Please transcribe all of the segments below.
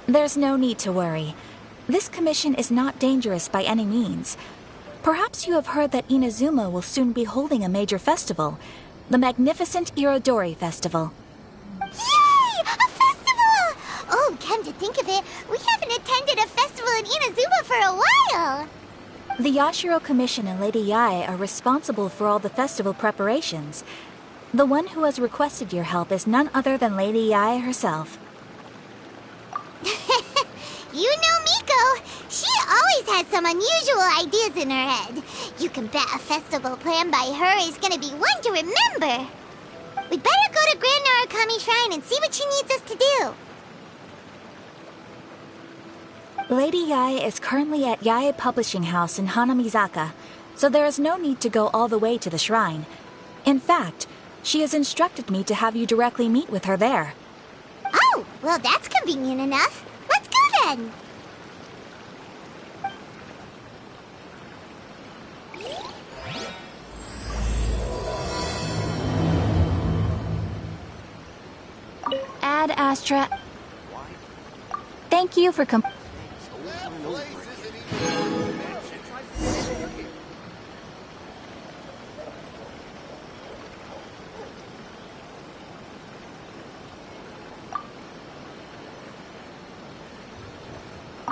There's no need to worry. This commission is not dangerous by any means. Perhaps you have heard that Inazuma will soon be holding a major festival, the magnificent Irodori Festival. Yay! A festival! Oh, come to think of it, we haven't attended a festival in Inazuma for a while! The Yashiro Commission and Lady Yae are responsible for all the festival preparations. The one who has requested your help is none other than Lady Yae herself. You know Miko. She always has some unusual ideas in her head. You can bet a festival planned by her is gonna be one to remember. We'd better go to Grand Narukami Shrine and see what she needs us to do. Lady Yae is currently at Yae Publishing House in Hanamizaka, so there is no need to go all the way to the shrine. In fact, she has instructed me to have you directly meet with her there. Oh, well that's convenient enough. Let's go then. Ad Astra. Thank you for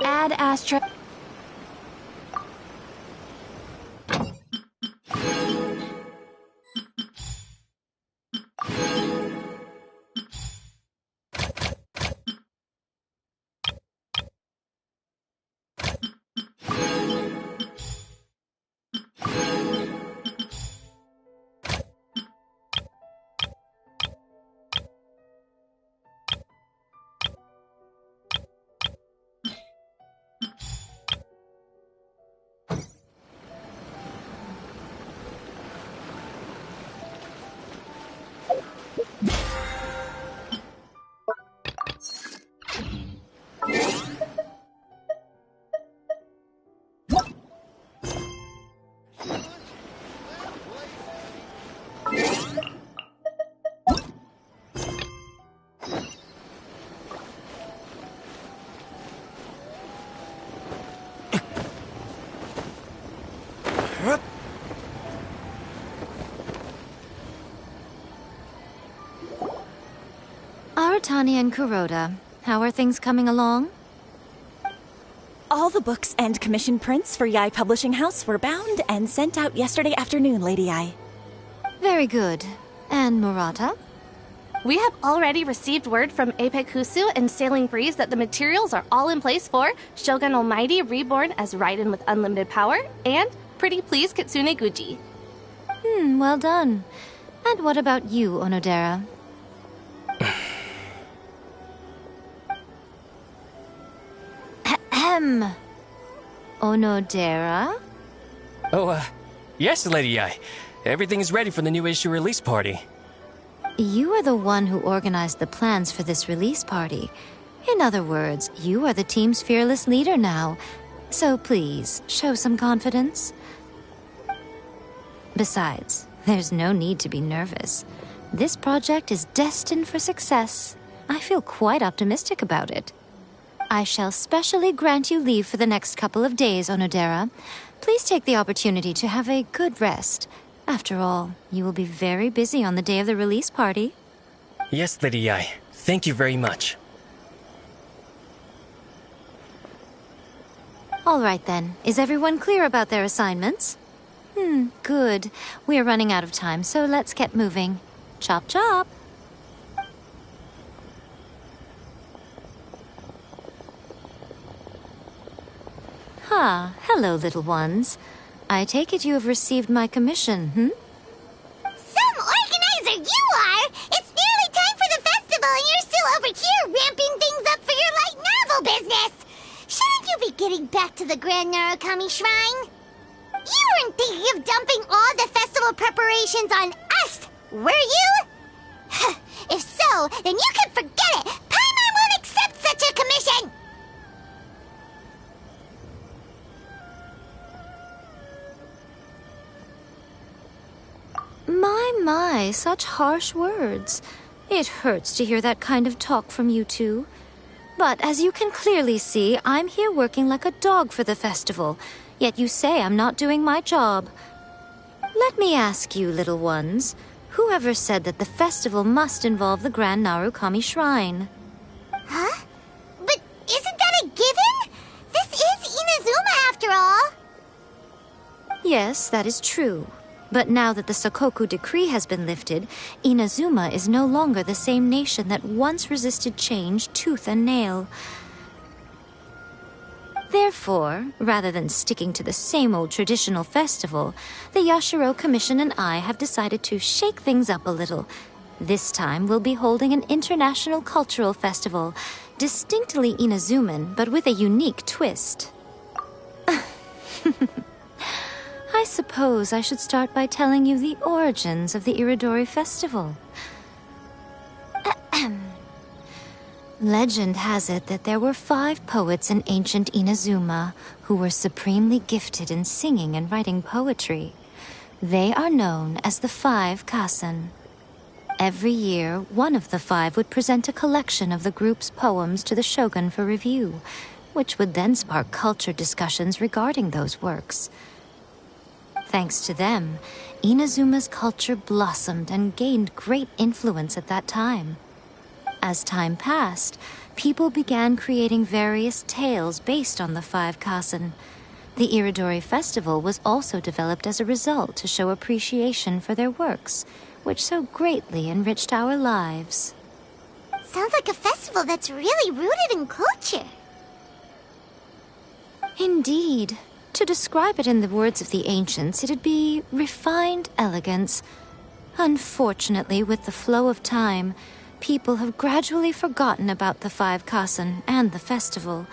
Ad Astra. Aratani and Kuroda, how are things coming along? All the books and commission prints for Yae Publishing House were bound and sent out yesterday afternoon, Lady Yae. Very good. And Murata? We have already received word from Apekusu and Sailing Breeze that the materials are all in place for Shogun Almighty Reborn as Raiden with Unlimited Power and Pretty Please Kitsune Guji. Well done. And what about you, Onodera? Onodera? Oh, yes, Lady Yae. Everything is ready for the new issue release party. You are the one who organized the plans for this release party. In other words, you are the team's fearless leader now. So please, show some confidence. Besides, there's no need to be nervous. This project is destined for success. I feel quite optimistic about it. I shall specially grant you leave for the next couple of days, Onodera. Please take the opportunity to have a good rest. After all, you will be very busy on the day of the release party. Yes, Lady Yae. Thank you very much. All right then. Is everyone clear about their assignments? Good. We are running out of time, so let's get moving. Chop chop! Hello, little ones. I take it you have received my commission, Some organizer you are! It's nearly time for the festival and you're still over here ramping things up for your light novel business! Shouldn't you be getting back to the Grand Narukami Shrine? You weren't thinking of dumping all the festival preparations on us, were you? If so, then you can forget it! Paimon won't accept such a commission! My, such harsh words. It hurts to hear that kind of talk from you two. But as you can clearly see, I'm here working like a dog for the festival, yet you say I'm not doing my job. Let me ask you, little ones, whoever said that the festival must involve the Grand Narukami Shrine? Huh? But isn't that a given? This is Inazuma after all. Yes, that is true. But now that the Sokoku decree has been lifted, Inazuma is no longer the same nation that once resisted change tooth and nail. Therefore, rather than sticking to the same old traditional festival, the Yashiro Commission and I have decided to shake things up a little. This time we'll be holding an international cultural festival, distinctly Inazuman, but with a unique twist. I suppose I should start by telling you the origins of the Iridori Festival. Legend has it that there were 5 poets in ancient Inazuma who were supremely gifted in singing and writing poetry. They are known as the 5 Kasen. Every year, one of the 5 would present a collection of the group's poems to the shogun for review, which would then spark culture discussions regarding those works. Thanks to them, Inazuma's culture blossomed and gained great influence at that time. As time passed, people began creating various tales based on the 5 Kasen. The Iridori Festival was also developed as a result to show appreciation for their works, which so greatly enriched our lives. Sounds like a festival that's really rooted in culture. Indeed. To describe it in the words of the ancients, it'd be refined elegance. Unfortunately, with the flow of time, people have gradually forgotten about the 5 Kasen and the festival.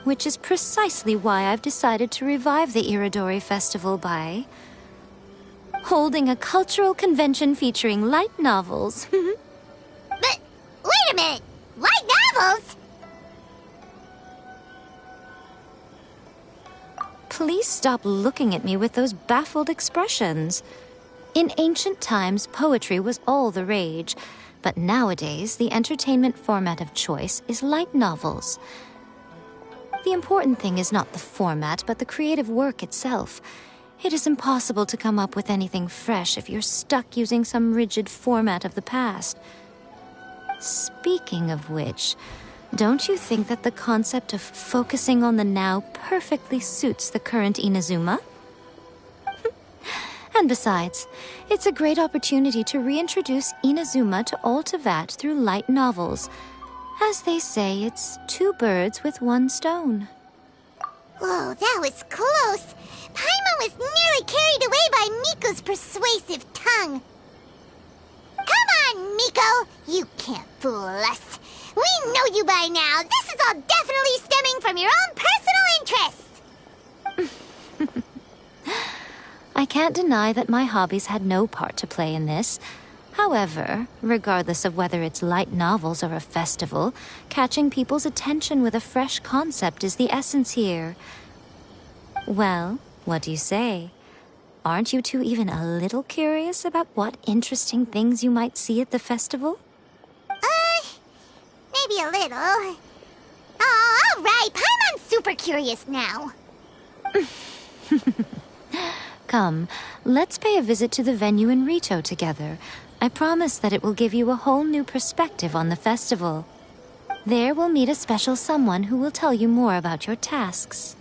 Which is precisely why I've decided to revive the Iridori Festival by holding a cultural convention featuring light novels. But wait a minute! Light novels? Please stop looking at me with those baffled expressions. In ancient times, poetry was all the rage, but nowadays the entertainment format of choice is light novels. The important thing is not the format, but the creative work itself. It is impossible to come up with anything fresh if you're stuck using some rigid format of the past. Speaking of which, don't you think that the concept of focusing on the now perfectly suits the current Inazuma? And besides, it's a great opportunity to reintroduce Inazuma to all Teyvat through light novels. As they say, it's 2 birds with 1 stone. Whoa, that was close. Paimon was nearly carried away by Miko's persuasive tongue. Come on, Miko! You can't fool us. We know you by now. This is all definitely stemming from your own personal interests. I can't deny that my hobbies had no part to play in this. However, regardless of whether it's light novels or a festival, catching people's attention with a fresh concept is the essence here. Well, what do you say? Aren't you two even a little curious about what interesting things you might see at the festival? Maybe a little. Oh, all right. Paimon's super curious now. Come, let's pay a visit to the venue in Rito together. I promise that it will give you a whole new perspective on the festival. There we'll meet a special someone who will tell you more about your tasks.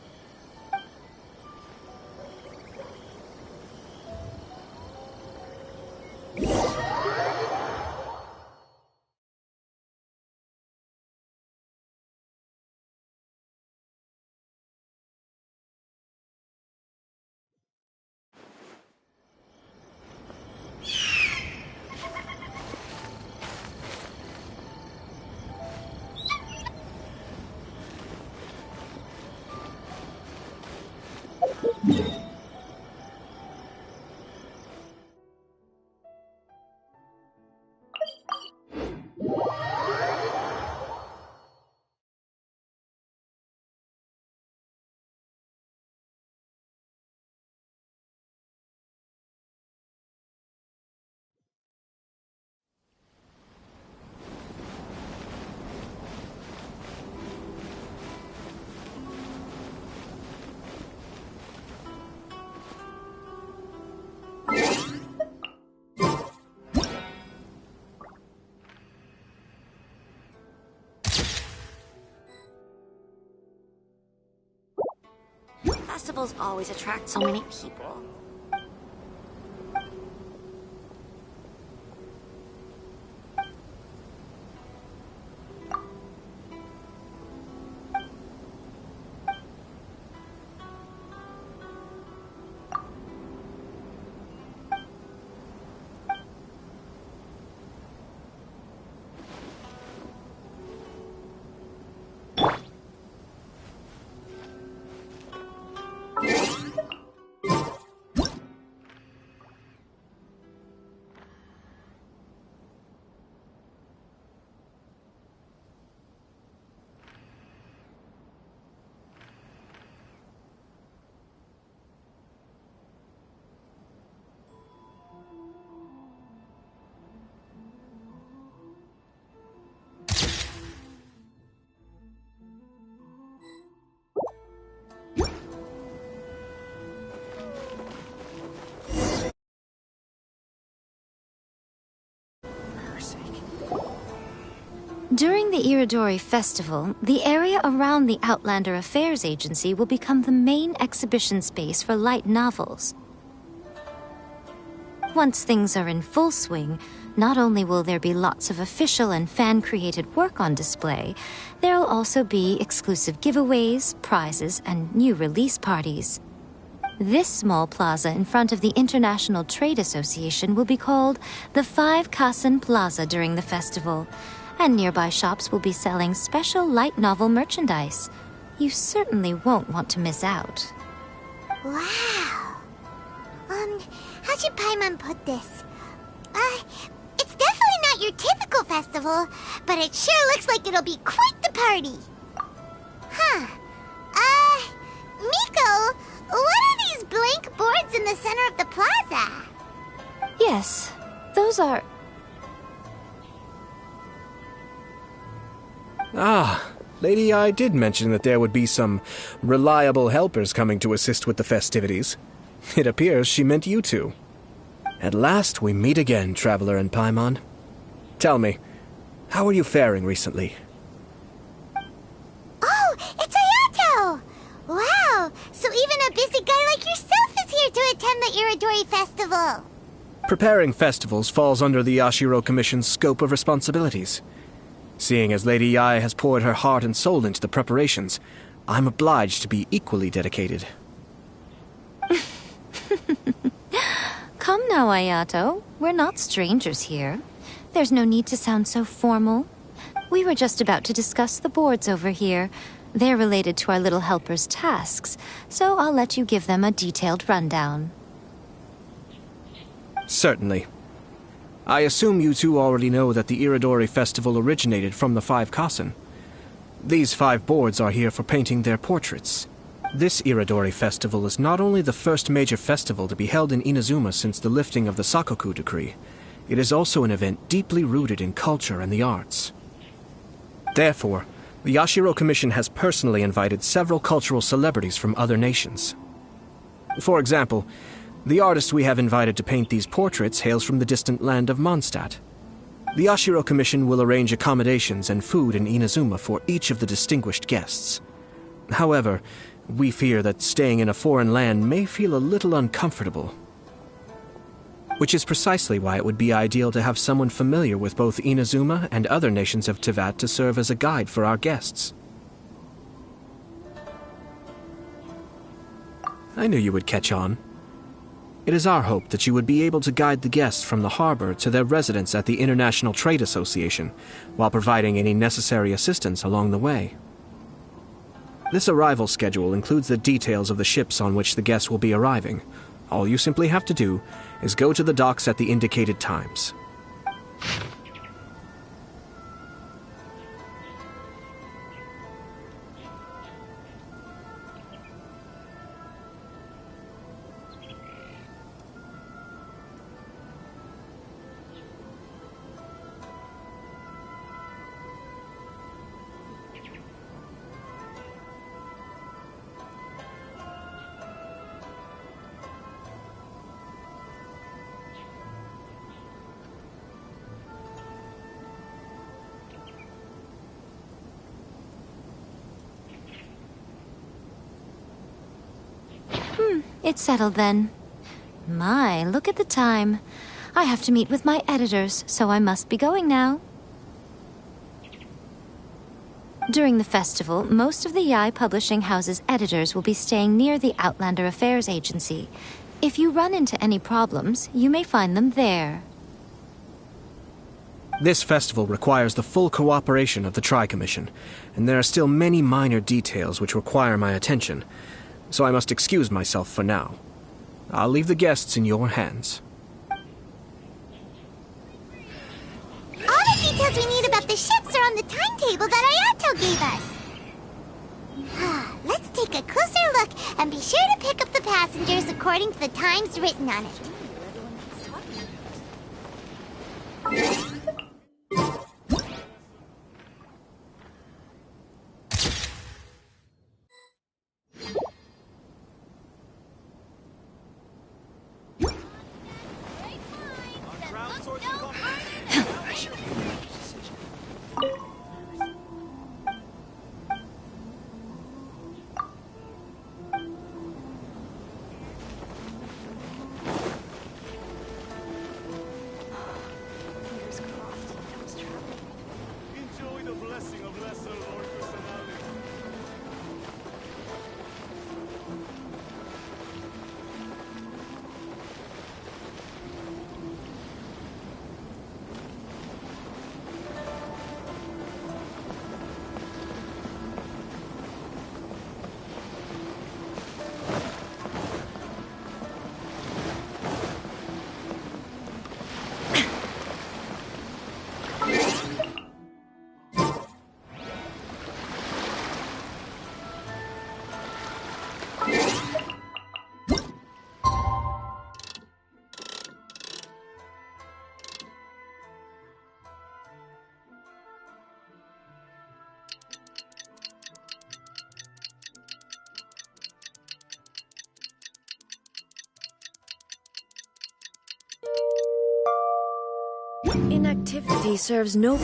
festivals always attract so many people. During the Iridori Festival, the area around the Outlander Affairs Agency will become the main exhibition space for light novels. Once things are in full swing, not only will there be lots of official and fan-created work on display, there'll also be exclusive giveaways, prizes, and new release parties. This small plaza in front of the International Trade Association will be called the Five Kasen Plaza during the festival, and nearby shops will be selling special light novel merchandise. You certainly won't want to miss out. Wow. How should Paimon put this? It's definitely not your typical festival, but it sure looks like it'll be quite the party. Huh. Miko, what are these blank boards in the center of the plaza? Yes, those are... Ah, Lady I did mention that there would be some reliable helpers coming to assist with the festivities. It appears she meant you two. At last we meet again, Traveler and Paimon. Tell me, how are you faring recently? Oh, it's Ayato! Wow, so even a busy guy like yourself is here to attend the Iridori Festival. Preparing festivals falls under the Yashiro Commission's scope of responsibilities. Seeing as Lady Yae has poured her heart and soul into the preparations, I'm obliged to be equally dedicated. Come now, Ayato. We're not strangers here. There's no need to sound so formal. We were just about to discuss the boards over here. They're related to our little helper's tasks, so I'll let you give them a detailed rundown. Certainly. I assume you two already know that the Iridori Festival originated from the Five Kasen. These 5 boards are here for painting their portraits. This Iridori Festival is not only the first major festival to be held in Inazuma since the lifting of the Sakoku Decree, it is also an event deeply rooted in culture and the arts. Therefore, the Yashiro Commission has personally invited several cultural celebrities from other nations. For example, the artist we have invited to paint these portraits hails from the distant land of Mondstadt. The Yashiro Commission will arrange accommodations and food in Inazuma for each of the distinguished guests. However, we fear that staying in a foreign land may feel a little uncomfortable. Which is precisely why it would be ideal to have someone familiar with both Inazuma and other nations of Teyvat to serve as a guide for our guests. I knew you would catch on. It is our hope that you would be able to guide the guests from the harbor to their residence at the International Trade Association, while providing any necessary assistance along the way. This arrival schedule includes the details of the ships on which the guests will be arriving. All you simply have to do is go to the docks at the indicated times. It's settled then. My, look at the time. I have to meet with my editors, so I must be going now. During the festival, most of the Yai Publishing House's editors will be staying near the Outlander Affairs Agency. If you run into any problems, you may find them there. This festival requires the full cooperation of the Tri-Commission, and there are still many minor details which require my attention, so I must excuse myself for now. I'll leave the guests in your hands. All the details we need about the ships are on the timetable that Ayato gave us. Let's take a closer look and be sure to pick up the passengers according to the times written on it. Inactivity serves no...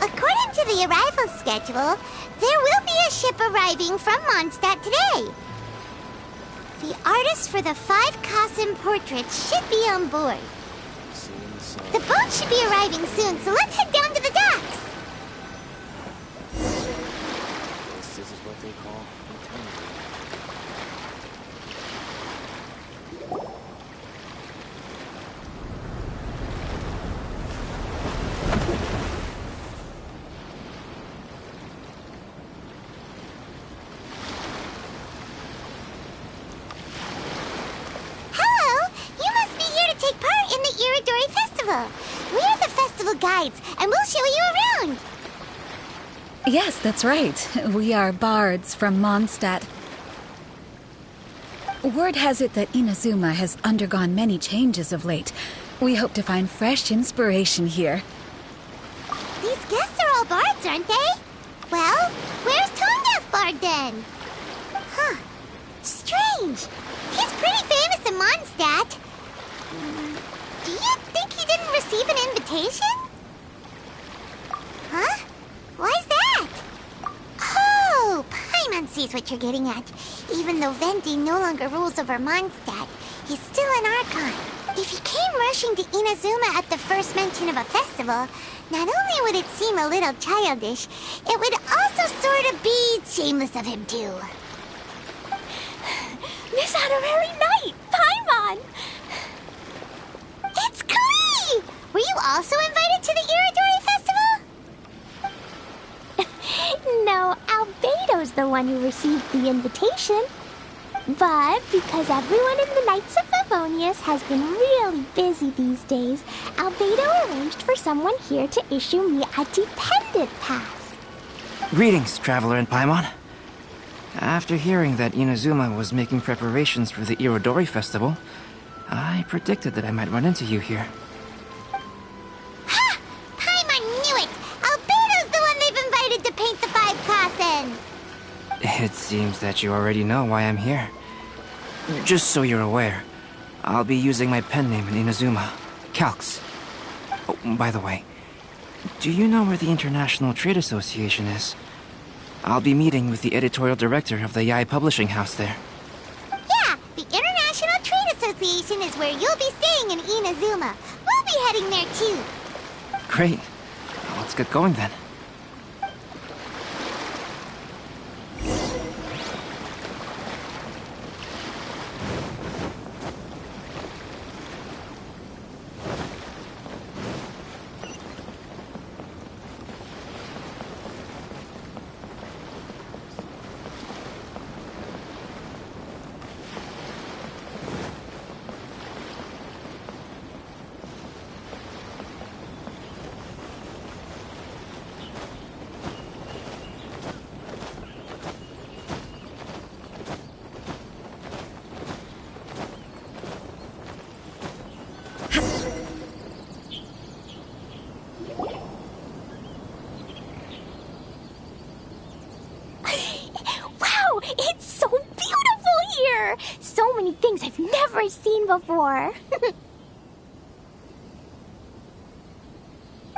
According to the arrival schedule, there will be a ship arriving from Mondstadt today. The artist for the 5 Kasim portraits should be on board. The boat should be arriving soon, so let's head down to the docks. This is what they call eternity. We're the festival guides, and we'll show you around. Yes, that's right. We are bards from Mondstadt. Word has it that Inazuma has undergone many changes of late. We hope to find fresh inspiration here. These guests are all bards, aren't they? Well, where's Tone Deaf Bard then? Huh. Strange. He's pretty famous in Mondstadt. Do you think he didn't receive an invitation? Huh? Why's that? Oh, Paimon sees what you're getting at. Even though Venti no longer rules over Mondstadt, he's still an Archon. If he came rushing to Inazuma at the first mention of a festival, not only would it seem a little childish, it would also sort of be shameless of him too. Miss Honorary Knight, Paimon! It's Klee! Were you also invited to the Iridori Festival? No, Albedo's the one who received the invitation. But because everyone in the Knights of Favonius has been really busy these days, Albedo arranged for someone here to issue me a dependent pass. Greetings, Traveler and Paimon. After hearing that Inazuma was making preparations for the Irodori Festival, I predicted that I might run into you here. Ha! Paimon knew it! Albedo's the one they've invited to paint the 5 Kassen! It seems that you already know why I'm here. Just so you're aware, I'll be using my pen name in Inazuma, Calx. Oh, by the way, do you know where the International Trade Association is? I'll be meeting with the editorial director of the Yai Publishing House there. Yeah, Association is where you'll be staying in Inazuma. We'll be heading there too. Great. Let's get going then. Wow, it's so beautiful here! So many things I've never seen before.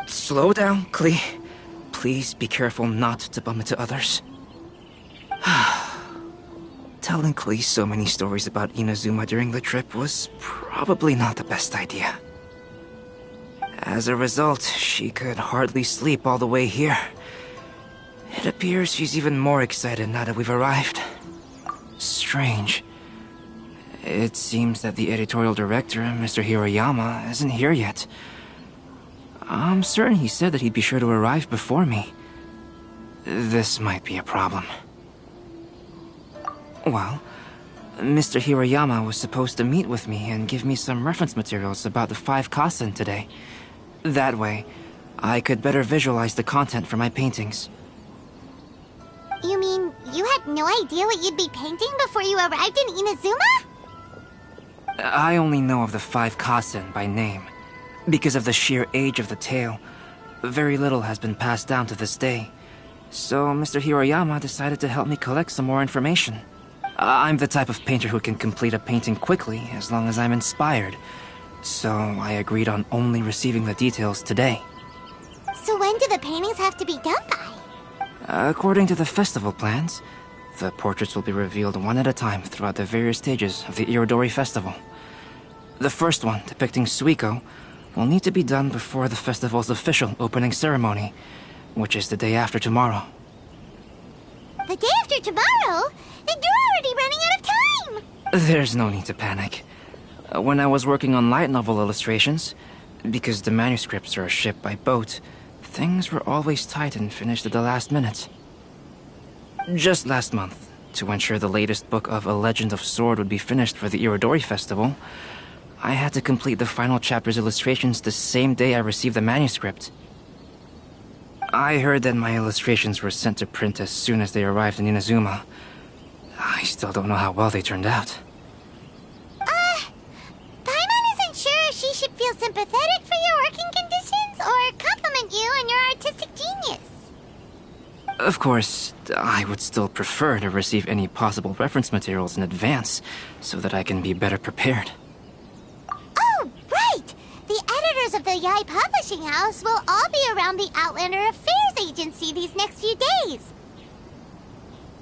Slow down, Klee. Please be careful not to bump into others. Telling Klee so many stories about Inazuma during the trip was probably not the best idea. As a result, she could hardly sleep all the way here. It appears she's even more excited now that we've arrived. Strange. It seems that the editorial director, Mr. Hiroyama, isn't here yet. I'm certain he said that he'd be sure to arrive before me. This might be a problem. Well, Mr. Hiroyama was supposed to meet with me and give me some reference materials about the 5 Kasen today. That way, I could better visualize the content for my paintings. You mean you had no idea what you'd be painting before you arrived in Inazuma? I only know of the 5 Kasen by name. Because of the sheer age of the tale, very little has been passed down to this day. So Mr. Hiroyama decided to help me collect some more information. I'm the type of painter who can complete a painting quickly as long as I'm inspired. So I agreed on only receiving the details today. So when do the paintings have to be done by? According to the festival plans, the portraits will be revealed one at a time throughout the various stages of the Irodori Festival. The first one, depicting Suiko, will need to be done before the festival's official opening ceremony, which is the day after tomorrow. The day after tomorrow? Then you're already running out of time! There's no need to panic. When I was working on light novel illustrations, because the manuscripts are shipped by boat, things were always tight and finished at the last minute. Just last month, to ensure the latest book of A Legend of Sword would be finished for the Irodori Festival, I had to complete the final chapter's illustrations the same day I received the manuscript. I heard that my illustrations were sent to print as soon as they arrived in Inazuma. I still don't know how well they turned out. Paimon isn't sure if she should feel sympathetic for your working conditions or compliment you on your artistic genius. Of course, I would still prefer to receive any possible reference materials in advance, so that I can be better prepared. Oh, right! The editors of the Yai Publishing House will all be around the Outlander Affairs Agency these next few days.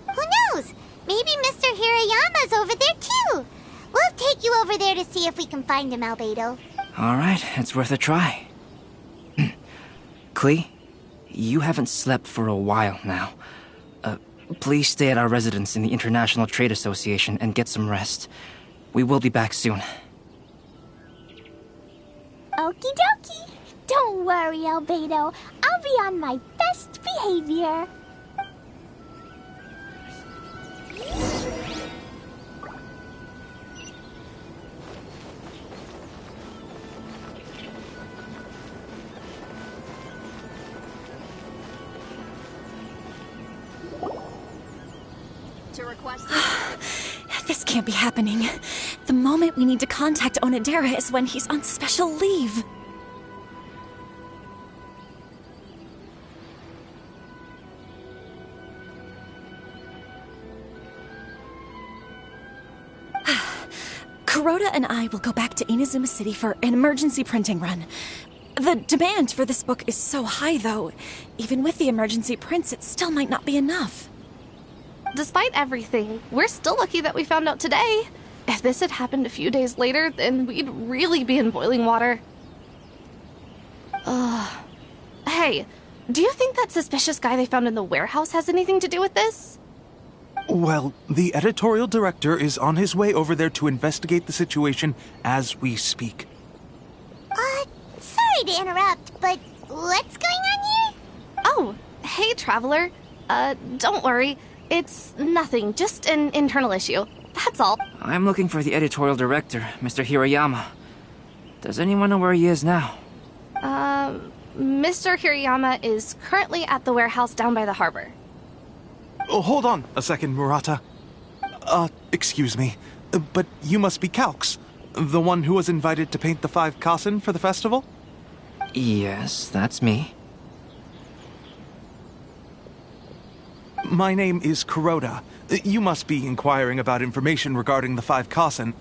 Who knows? Maybe Mr. Hiroyama's over there too. We'll take you over there to see if we can find him, Albedo. Alright, it's worth a try. Klee, you haven't slept for a while now. Please stay at our residence in the International Trade Association and get some rest. We will be back soon. Okie dokie. Don't worry, Albedo. I'll be on my best behavior. To request This can't be happening. The moment we need to contact Onodera is when he's on special leave. Kuroda and I will go back to Inazuma City for an emergency printing run. The demand for this book is so high, though. Even with the emergency prints, it still might not be enough. Despite everything, we're still lucky that we found out today. If this had happened a few days later, then we'd really be in boiling water. Hey, do you think that suspicious guy they found in the warehouse has anything to do with this? Well, the editorial director is on his way over there to investigate the situation as we speak. Sorry to interrupt, but what's going on here? Oh, hey, Traveler. Don't worry. It's nothing, just an internal issue. That's all. I'm looking for the editorial director, Mr. Hirayama. Does anyone know where he is now? Mr. Hirayama is currently at the warehouse down by the harbor. Oh, hold on a second, Murata. Excuse me, but you must be Calx, the one who was invited to paint the 5 kasen for the festival? Yes, that's me. My name is Kuroda. You must be inquiring about information regarding the 5 kasen.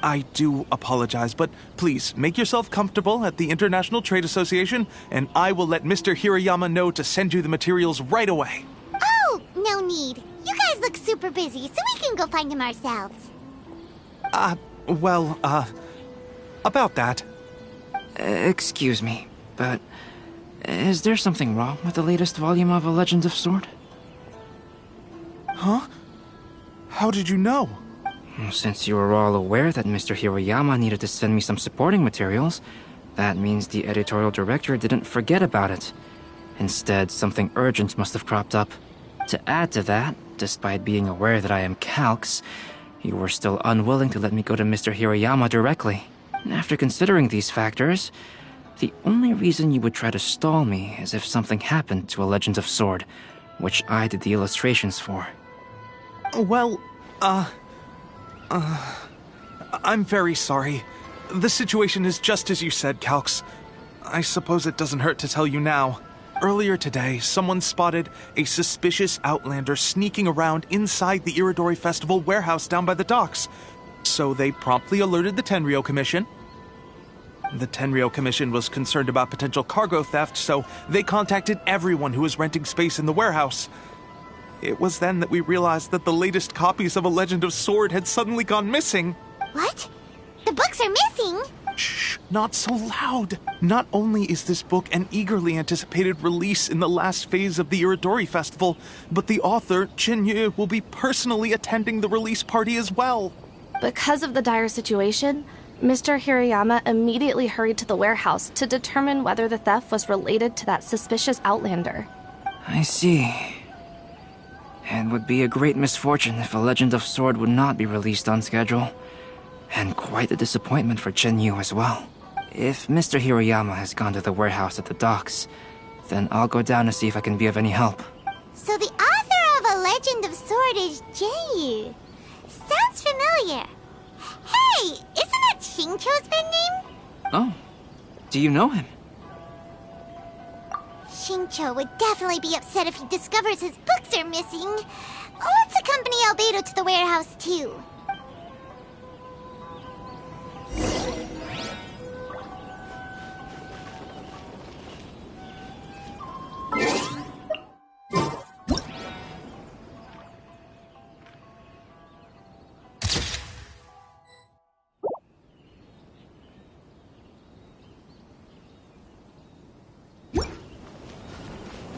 I do apologize, but please make yourself comfortable at the International Trade Association, and I will let Mr. Hirayama know to send you the materials right away. Oh, no need. You guys look super busy, so we can go find him ourselves. About that. Excuse me, but is there something wrong with the latest volume of A Legend of Sword? Huh? How did you know? Since you were all aware that Mr. Hirayama needed to send me some supporting materials, that means the editorial director didn't forget about it. Instead, something urgent must have cropped up. To add to that, despite being aware that I am Calx, you were still unwilling to let me go to Mr. Hirayama directly. After considering these factors, the only reason you would try to stall me is if something happened to A Legend of Sword, which I did the illustrations for. Well, I'm very sorry. The situation is just as you said, Calx. I suppose it doesn't hurt to tell you now. Earlier today, someone spotted a suspicious outlander sneaking around inside the Iridori Festival warehouse down by the docks. So they promptly alerted the Tenryo Commission. The Tenryo Commission was concerned about potential cargo theft, so they contacted everyone who was renting space in the warehouse. It was then that we realized that the latest copies of A Legend of Sword had suddenly gone missing. What? The books are missing? Shh, not so loud. Not only is this book an eagerly anticipated release in the last phase of the Iridori Festival, but the author, Chinyu, will be personally attending the release party as well. Because of the dire situation, Mr. Hirayama immediately hurried to the warehouse to determine whether the theft was related to that suspicious outlander. I see. It would be a great misfortune if A Legend of Sword would not be released on schedule. And quite a disappointment for Chenyu as well. If Mr. Hirayama has gone to the warehouse at the docks, then I'll go down to see if I can be of any help. So the author of A Legend of Sword is Jayu. Sounds familiar. Hey, isn't that Xingqiu's pen name? Oh, do you know him? Xingqiu would definitely be upset if he discovers his books are missing. Let's accompany Albedo to the warehouse too.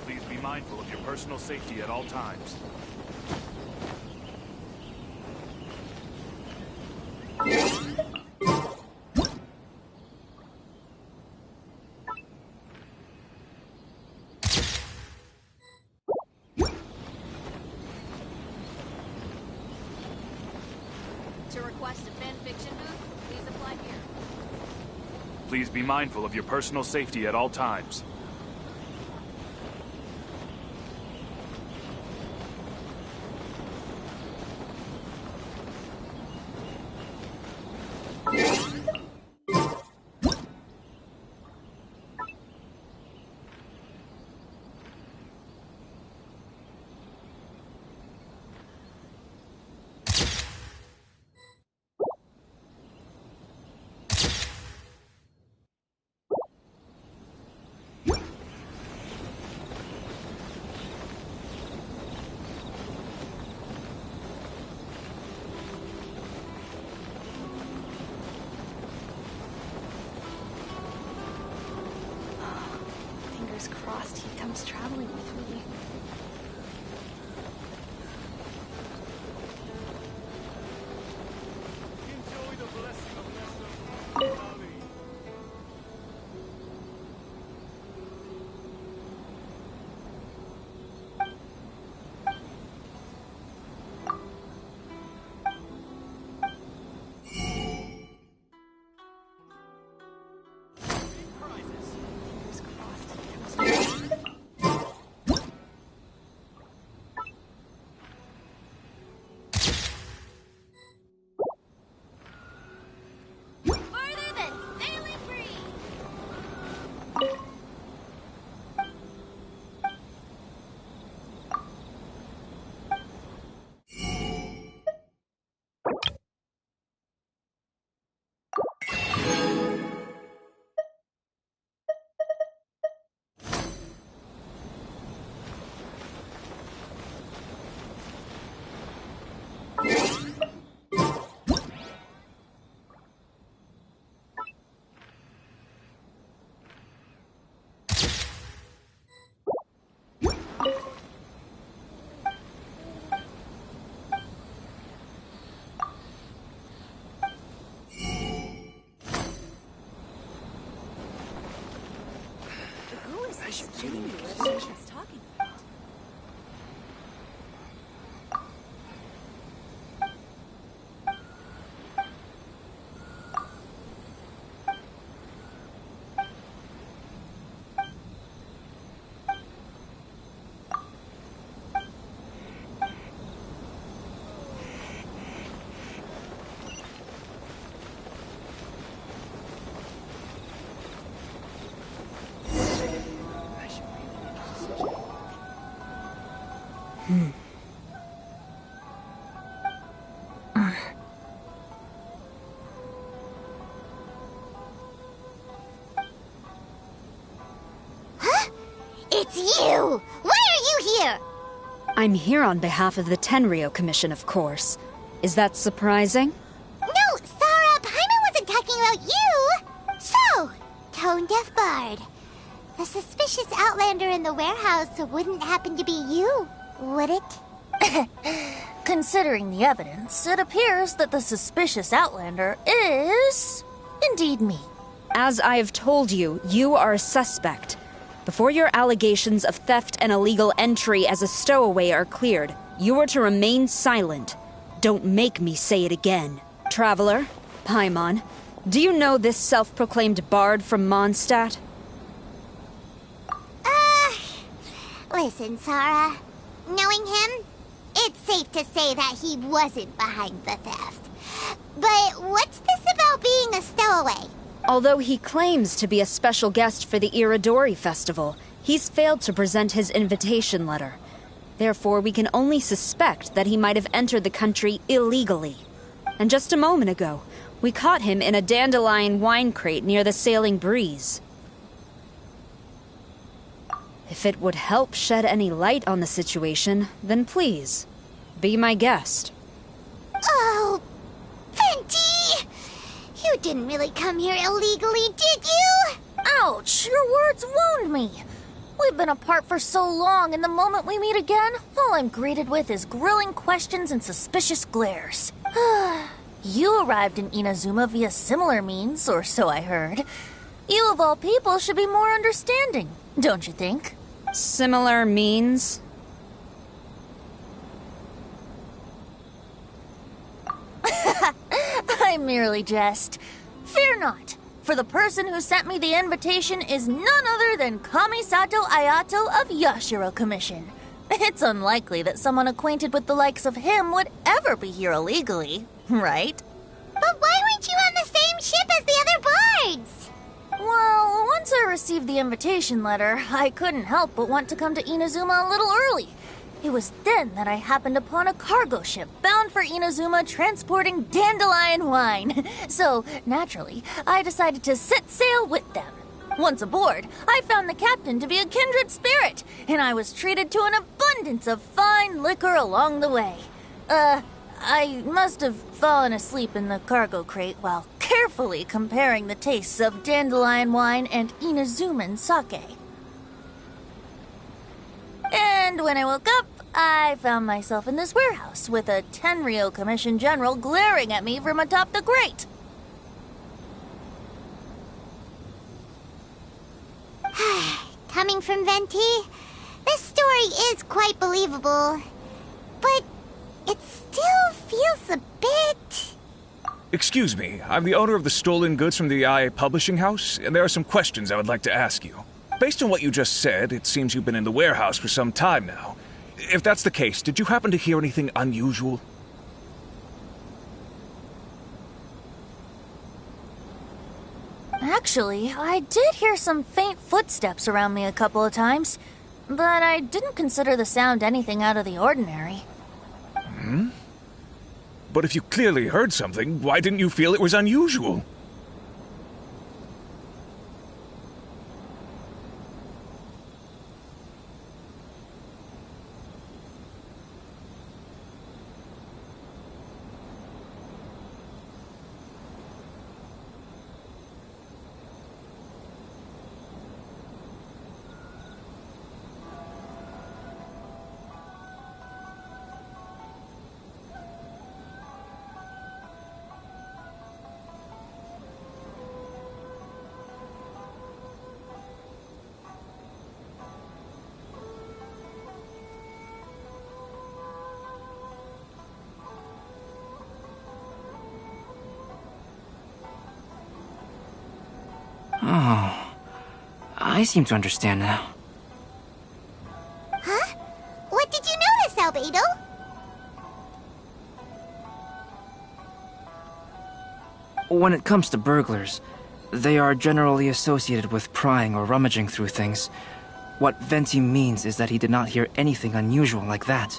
Please be mindful of your personal safety at all times. To request a fanfiction booth, please apply here. Please be mindful of your personal safety at all times. comes traveling with me. It's you! Why are you here? I'm here on behalf of the Tenryo Commission, of course. Is that surprising? No, Sarah, Paimon wasn't talking about you! So, Tone-Deaf Bard. The suspicious outlander in the warehouse wouldn't happen to be you, would it? Considering the evidence, it appears that the suspicious outlander is indeed me. As I have told you, you are a suspect. Before your allegations of theft and illegal entry as a stowaway are cleared, you are to remain silent. Don't make me say it again. Traveler, Paimon, do you know this self-proclaimed bard from Mondstadt? Listen, Sarah. Knowing him, it's safe to say that he wasn't behind the theft. But what's this about being a stowaway? Although he claims to be a special guest for the Iridori Festival, he's failed to present his invitation letter. Therefore, we can only suspect that he might have entered the country illegally. And just a moment ago, we caught him in a dandelion wine crate near the Sailing Breeze. If it would help shed any light on the situation, then please, be my guest. Oh, Fenty! You didn't really come here illegally, did you? Ouch! Your words wound me. We've been apart for so long, and the moment we meet again, all I'm greeted with is grilling questions and suspicious glares. You arrived in Inazuma via similar means, or so I heard. You of all people should be more understanding, don't you think? Similar means? I merely jest. Fear not, for the person who sent me the invitation is none other than Kamisato Ayato of Yashiro Commission. It's unlikely that someone acquainted with the likes of him would ever be here illegally, right? But why weren't you on the same ship as the other bards? Well, once I received the invitation letter, I couldn't help but want to come to Inazuma a little early. It was then that I happened upon a cargo ship bound for Inazuma transporting dandelion wine. So, naturally, I decided to set sail with them. Once aboard, I found the captain to be a kindred spirit, and I was treated to an abundance of fine liquor along the way. I must have fallen asleep in the cargo crate while carefully comparing the tastes of dandelion wine and Inazuman sake. And when I woke up, I found myself in this warehouse with a Tenryo Commission General glaring at me from atop the grate. Coming from Venti, this story is quite believable. But it still feels a bit... Excuse me, I'm the owner of the stolen goods from the IA Publishing House, and there are some questions I would like to ask you. Based on what you just said, it seems you've been in the warehouse for some time now. If that's the case, did you happen to hear anything unusual? Actually, I did hear some faint footsteps around me a couple of times, but I didn't consider the sound anything out of the ordinary. Hmm? But if you clearly heard something, why didn't you feel it was unusual? Oh, I seem to understand now. Huh? What did you notice, Albedo? When it comes to burglars, they are generally associated with prying or rummaging through things. What Venti means is that he did not hear anything unusual like that.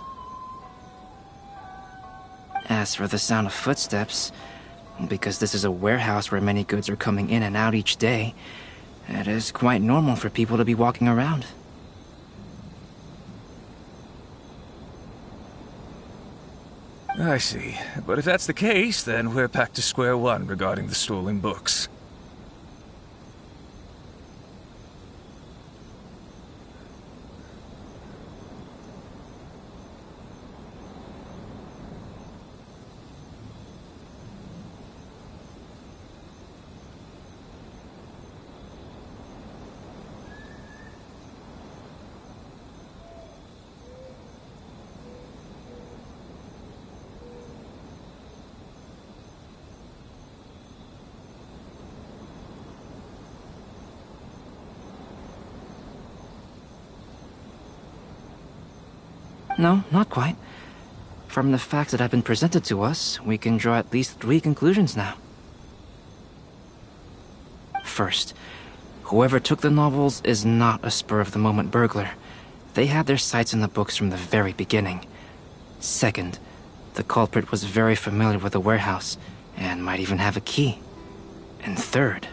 As for the sound of footsteps, because this is a warehouse where many goods are coming in and out each day, it is quite normal for people to be walking around. I see. But if that's the case, then we're back to square one regarding the stolen books. No, not quite. From the facts that have been presented to us, we can draw at least 3 conclusions now. First, whoever took the novels is not a spur-of-the-moment burglar. They had their sights on the books from the very beginning. Second, the culprit was very familiar with the warehouse, and might even have a key. And third...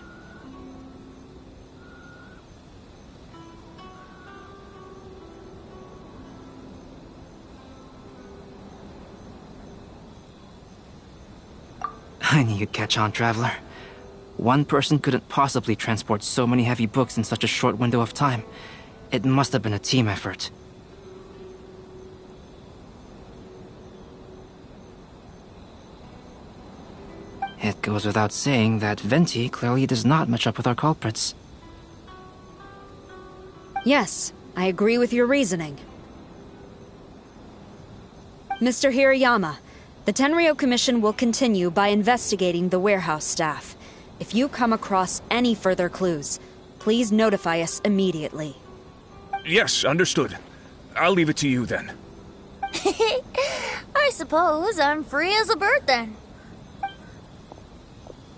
I knew you'd catch on, Traveler. One person couldn't possibly transport so many heavy books in such a short window of time. It must have been a team effort. It goes without saying that Venti clearly does not match up with our culprits. Yes, I agree with your reasoning. Mr. Hirayama, the Tenryo Commission will continue by investigating the warehouse staff. If you come across any further clues, please notify us immediately. Yes, understood. I'll leave it to you then. I suppose I'm free as a bird then.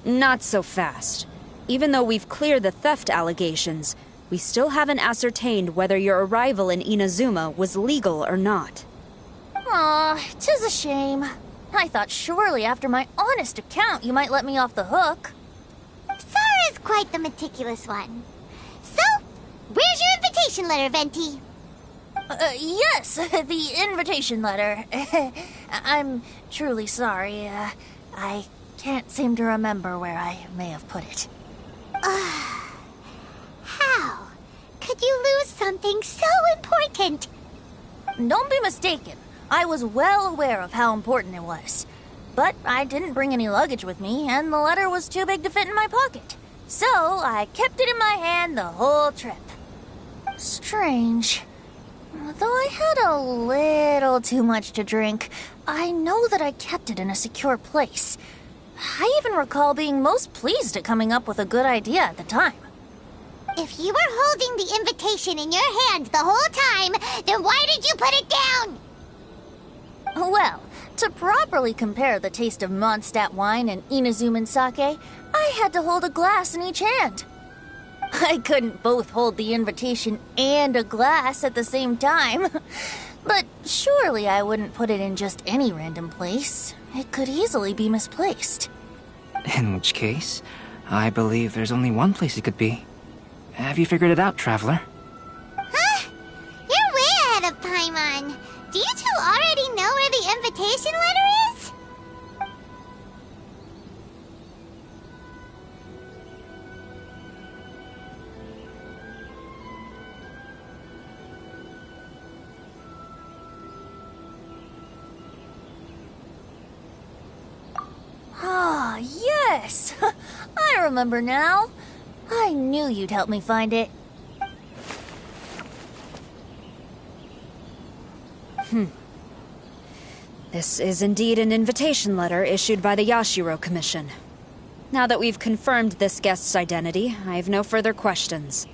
Not so fast. Even though we've cleared the theft allegations, we still haven't ascertained whether your arrival in Inazuma was legal or not. Aw, 'tis a shame. I thought surely after my honest account you might let me off the hook. Sara's quite the meticulous one. So, where's your invitation letter, Venti? Yes, the invitation letter. I'm truly sorry. I can't seem to remember where I may have put it. How could you lose something so important? don't be mistaken. I was well aware of how important it was. But I didn't bring any luggage with me, and the letter was too big to fit in my pocket. So I kept it in my hand the whole trip. Strange. Though I had a little too much to drink, I know that I kept it in a secure place. I even recall being most pleased at coming up with a good idea at the time. If you were holding the invitation in your hand the whole time, then why did you put it down? Well, to properly compare the taste of Mondstadt wine and Inazuman sake, I had to hold a glass in each hand. I couldn't both hold the invitation and a glass at the same time. But surely I wouldn't put it in just any random place. It could easily be misplaced. In which case, I believe there's only one place it could be. Have you figured it out, Traveler? Huh? You're way ahead of Paimon. Do you two already know where the invitation letter is? Ah, yes! I remember now. I knew you'd help me find it. This is indeed an invitation letter issued by the Yashiro Commission. Now that we've confirmed this guest's identity, I have no further questions.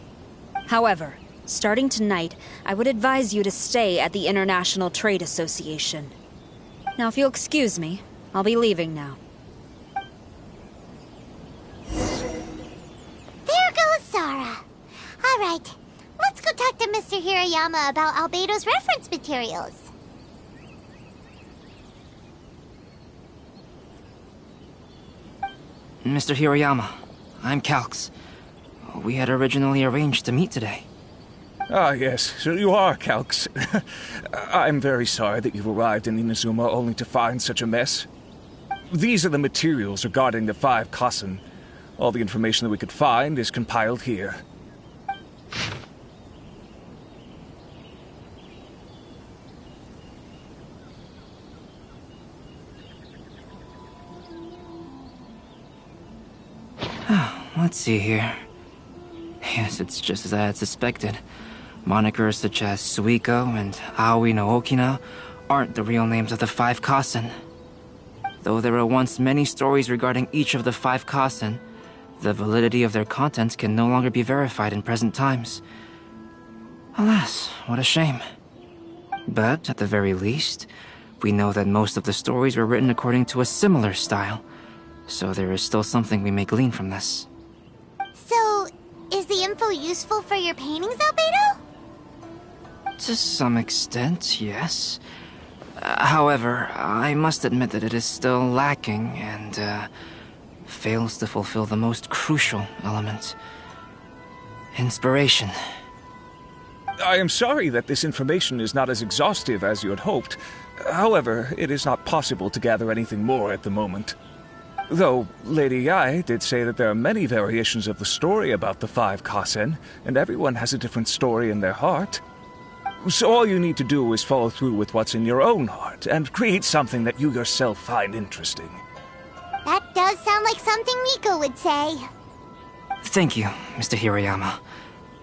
However, starting tonight, I would advise you to stay at the International Trade Association. Now, if you'll excuse me, I'll be leaving now. There goes Sara. All right, let's go talk to Mr. Hirayama about Albedo's reference materials. Mr. Hirayama, I'm Calx. We had originally arranged to meet today. Ah, yes, so you are Calx. I'm very sorry that you've arrived in Inazuma only to find such a mess. These are the materials regarding the 5 Kassen. All the information that we could find is compiled here. Let's see here. Yes, it's just as I had suspected. Monikers such as Suiko and Aoi no Okina aren't the real names of the 5 Kassen. Though there were once many stories regarding each of the 5 Kassen, the validity of their contents can no longer be verified in present times. Alas, what a shame. But, at the very least, we know that most of the stories were written according to a similar style, so there is still something we may glean from this. So, is the info useful for your paintings, Albedo? To some extent, yes. However, I must admit that it is still lacking and fails to fulfill the most crucial element. Inspiration. I am sorry that this information is not as exhaustive as you had hoped. However, it is not possible to gather anything more at the moment. Though, Lady Yae did say that there are many variations of the story about the 5 Kassen, and everyone has a different story in their heart. So all you need to do is follow through with what's in your own heart, and create something that you yourself find interesting. That does sound like something Miko would say. Thank you, Mr. Hirayama.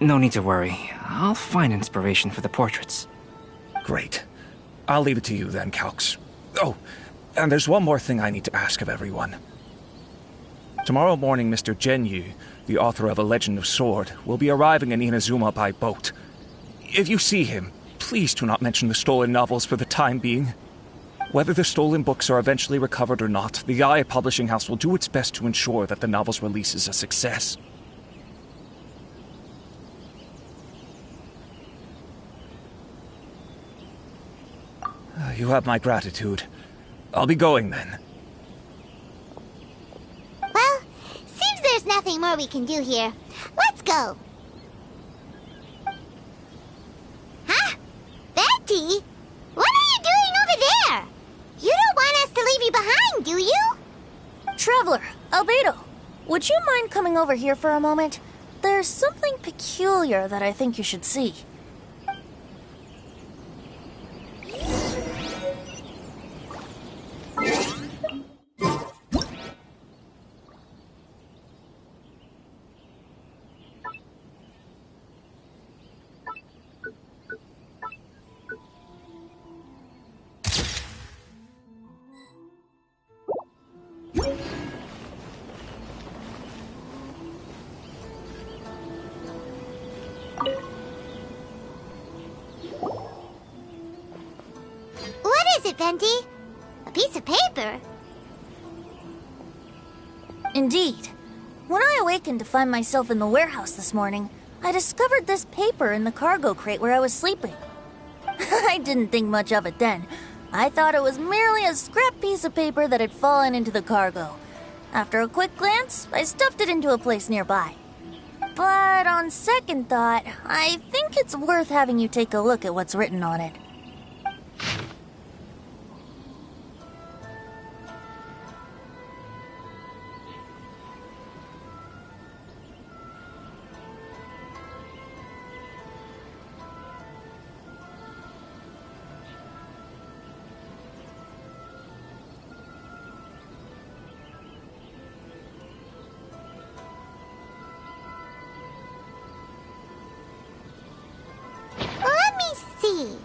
No need to worry. I'll find inspiration for the portraits. Great. I'll leave it to you then, Calx. Oh, and there's one more thing I need to ask of everyone. Tomorrow morning, Mr. Genyu, the author of A Legend of Sword, will be arriving in Inazuma by boat. If you see him, please do not mention the stolen novels for the time being. Whether the stolen books are eventually recovered or not, the Yae Publishing House will do its best to ensure that the novel's release is a success. You have my gratitude. I'll be going then. Well, seems there's nothing more we can do here. Let's go. Huh? Betty? What are you doing over there? You don't want us to leave you behind, do you? Traveler, Albedo, would you mind coming over here for a moment? There's something peculiar that I think you should see. Effendi. A piece of paper. Indeed. When I awakened to find myself in the warehouse this morning, I discovered this paper in the cargo crate where I was sleeping. I didn't think much of it then. I thought it was merely a scrap piece of paper that had fallen into the cargo. After a quick glance, I stuffed it into a place nearby. But on second thought, I think it's worth having you take a look at what's written on it. Let me see.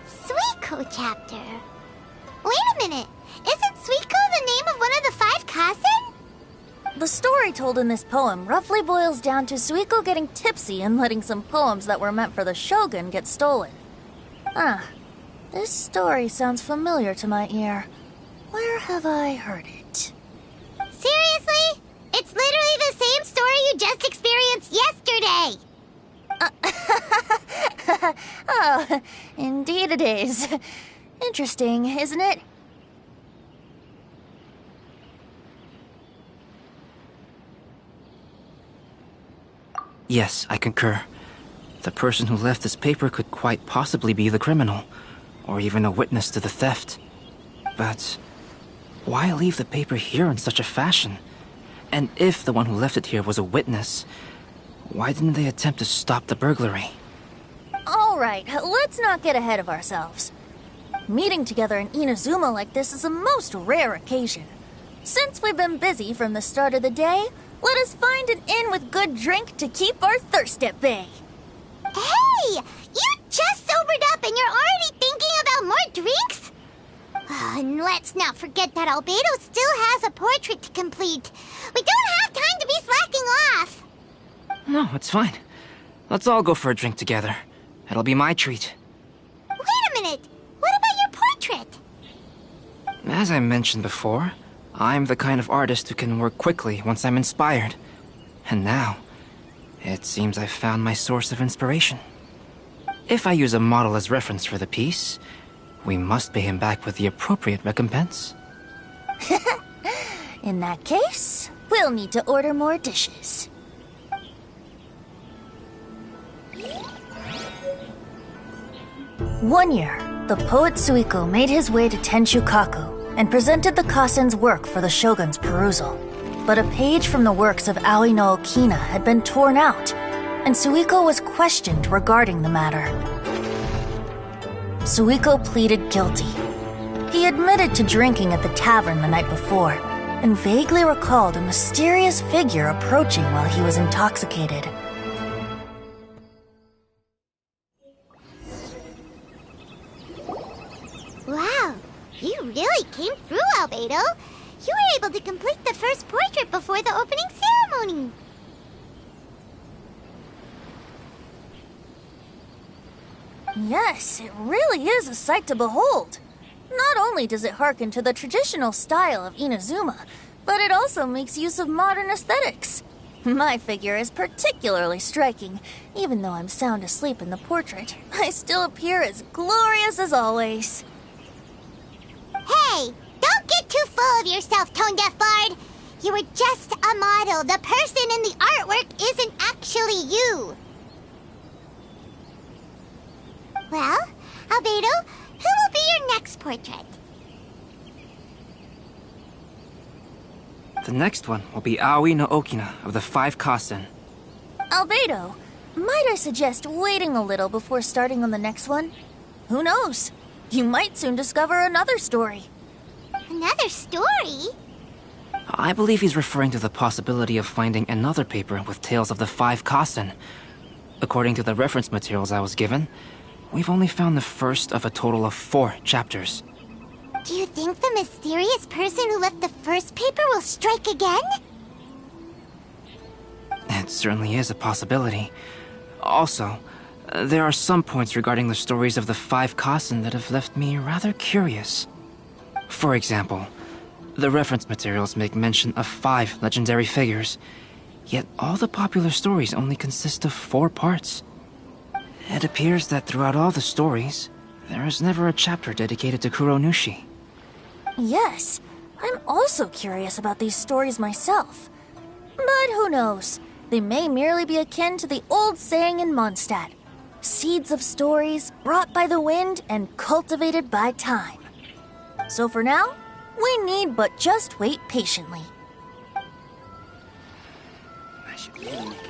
Suiko chapter. Wait a minute. Isn't Suiko the name of one of the 5 Kasen? The story told in this poem roughly boils down to Suiko getting tipsy and letting some poems that were meant for the shogun get stolen. This story sounds familiar to my ear. Where have I heard it? Seriously? It's literally the same story you just experienced yesterday. Oh, indeed it is. Interesting, isn't it? Yes, I concur. The person who left this paper could quite possibly be the criminal, or even a witness to the theft. But why leave the paper here in such a fashion? And if the one who left it here was a witness, why didn't they attempt to stop the burglary? Alright, let's not get ahead of ourselves. Meeting together in Inazuma like this is a most rare occasion. Since we've been busy from the start of the day, let us find an inn with good drink to keep our thirst at bay. Hey! You just sobered up and you're already thinking about more drinks? And let's not forget that Albedo still has a portrait to complete. We don't have time to be slacking off. No, it's fine. Let's all go for a drink together. It'll be my treat. Wait a minute. What about your portrait? As I mentioned before, I'm the kind of artist who can work quickly once I'm inspired. And now, it seems I've found my source of inspiration. If I use a model as reference for the piece, we must pay him back with the appropriate recompense. In that case, we'll need to order more dishes. One year, the poet Suiko made his way to Tenshukaku and presented the Kasen's work for the shogun's perusal. But a page from the works of Aoi no Okina had been torn out, and Suiko was questioned regarding the matter. Suiko pleaded guilty. He admitted to drinking at the tavern the night before, and vaguely recalled a mysterious figure approaching while he was intoxicated. Wow, you really came through, Albedo. You were able to complete the first portrait before the opening ceremony. Yes, it really is a sight to behold. Not only does it harken to the traditional style of Inazuma, but it also makes use of modern aesthetics. My figure is particularly striking. Even though I'm sound asleep in the portrait, I still appear as glorious as always. Hey, don't get too full of yourself, Tone-Deaf Bard. You were just a model. The person in the artwork isn't actually you. Well, Albedo, who will be your next portrait? The next one will be Aoi no Okina of the 5 Kasen. Albedo, might I suggest waiting a little before starting on the next one? Who knows? You might soon discover another story. Another story? I believe he's referring to the possibility of finding another paper with tales of the 5 Kasen. According to the reference materials I was given, we've only found the first of a total of 4 chapters. Do you think the mysterious person who left the first paper will strike again? It certainly is a possibility. Also, There are some points regarding the stories of the 5 Kasen that have left me rather curious. For example, the reference materials make mention of 5 legendary figures, yet all the popular stories only consist of 4 parts. It appears that throughout all the stories, there is never a chapter dedicated to Kuronushi. Yes, I'm also curious about these stories myself. But who knows? They may merely be akin to the old saying in Mondstadt. Seeds of stories brought by the wind and cultivated by time. So for now, we need but just wait patiently. I should really make it.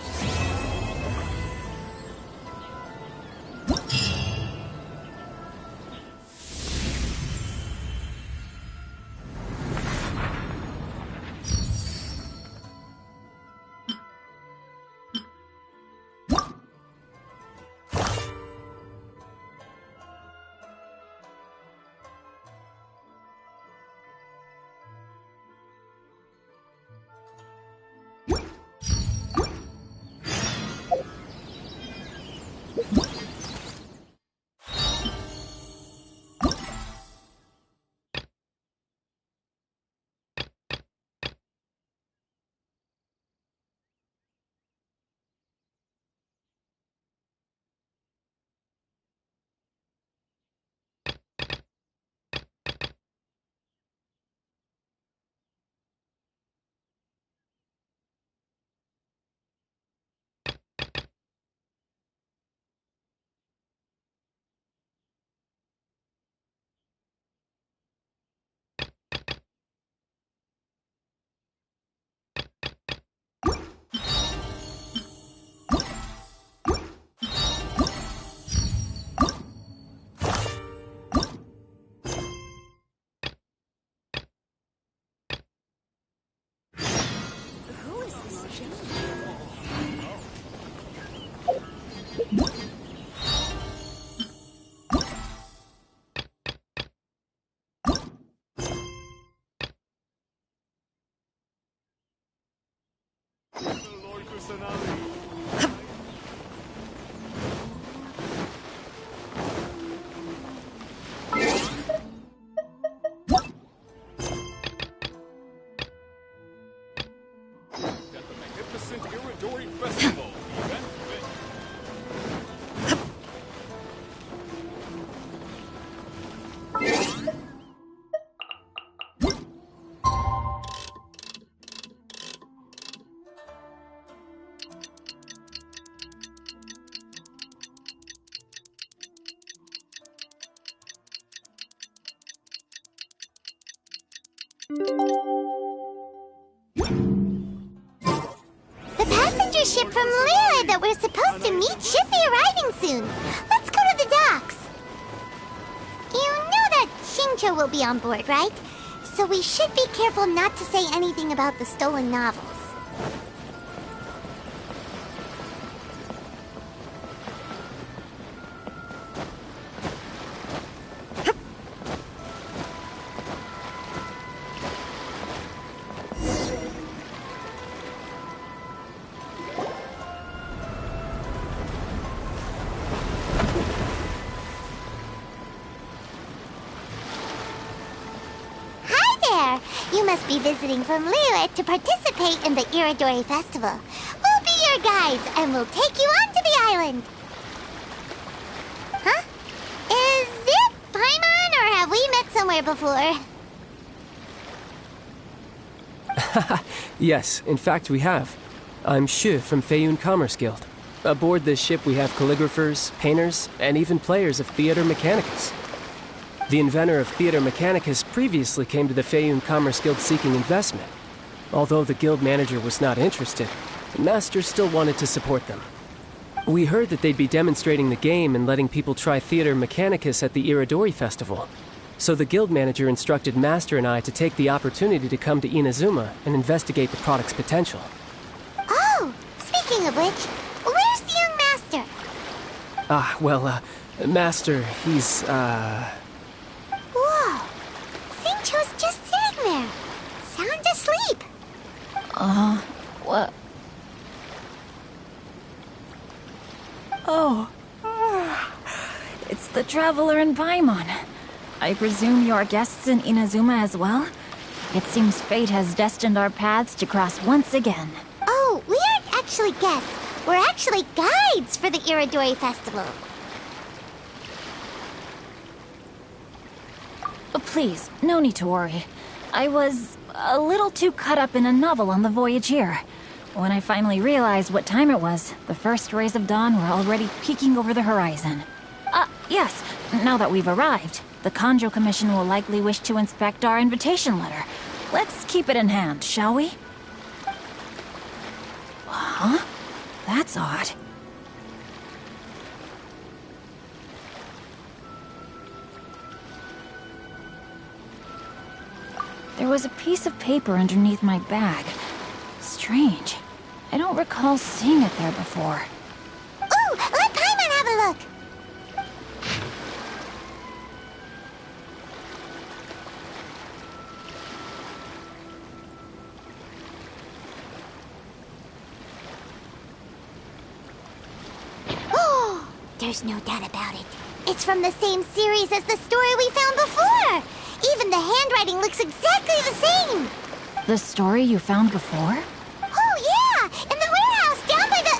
The passenger ship from Lila that we're supposed to meet should be arriving soon. Let's go to the docks. You know that Shincho will be on board, right? So we should be careful not to say anything about the stolen novels. You must be visiting from Lila to participate in the Iridori Festival. We'll be your guides, and we'll take you onto the island. Huh? Is it Paimon, or have we met somewhere before? Yes, in fact we have. I'm Shu from Feiyun Commerce Guild. Aboard this ship we have calligraphers, painters, and even players of Theater Mechanicus. The inventor of Theater Mechanicus previously came to the Feiyun Commerce Guild seeking investment. Although the guild manager was not interested, the master still wanted to support them. We heard that they'd be demonstrating the game and letting people try Theater Mechanicus at the Iridori Festival. So the guild manager instructed Master and I to take the opportunity to come to Inazuma and investigate the product's potential. Oh, speaking of which, where's the young master? Master, he's, Whoa! Shincho's just sitting there, sound asleep. What? Oh, traveler in Paimon. I presume you are guests in Inazuma as well? It seems fate has destined our paths to cross once again. Oh, we aren't actually guests. We're actually guides for the Iridori Festival. Please, no need to worry. I was a little too caught up in a novel on the voyage here. When I finally realized what time it was, the first rays of dawn were already peeking over the horizon. Yes, now that we've arrived, the Kanjo Commission will likely wish to inspect our invitation letter. Let's keep it in hand, shall we? Huh? That's odd. There was a piece of paper underneath my bag. Strange. I don't recall seeing it there before. Ooh, let Paimon have a look! Oh, there's no doubt about it. It's from the same series as the story we found before! Even the handwriting looks exactly the same! The story you found before? Oh, yeah! In the warehouse down by the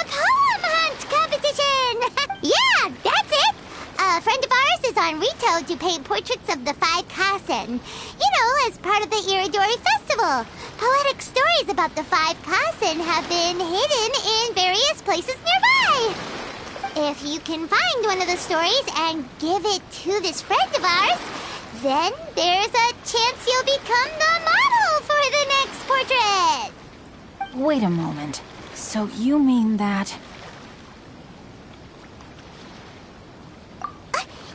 poem hunt competition! Yeah, that's it! A friend of ours is on Rito to paint portraits of the 5 Kasen. You know, as part of the Iridori Festival. Poetic stories about the 5 Kasen have been hidden in various places nearby. If you can find one of the stories and give it to this friend of ours, then there's a chance you'll become the model for the next portrait! Wait a moment. So you mean that...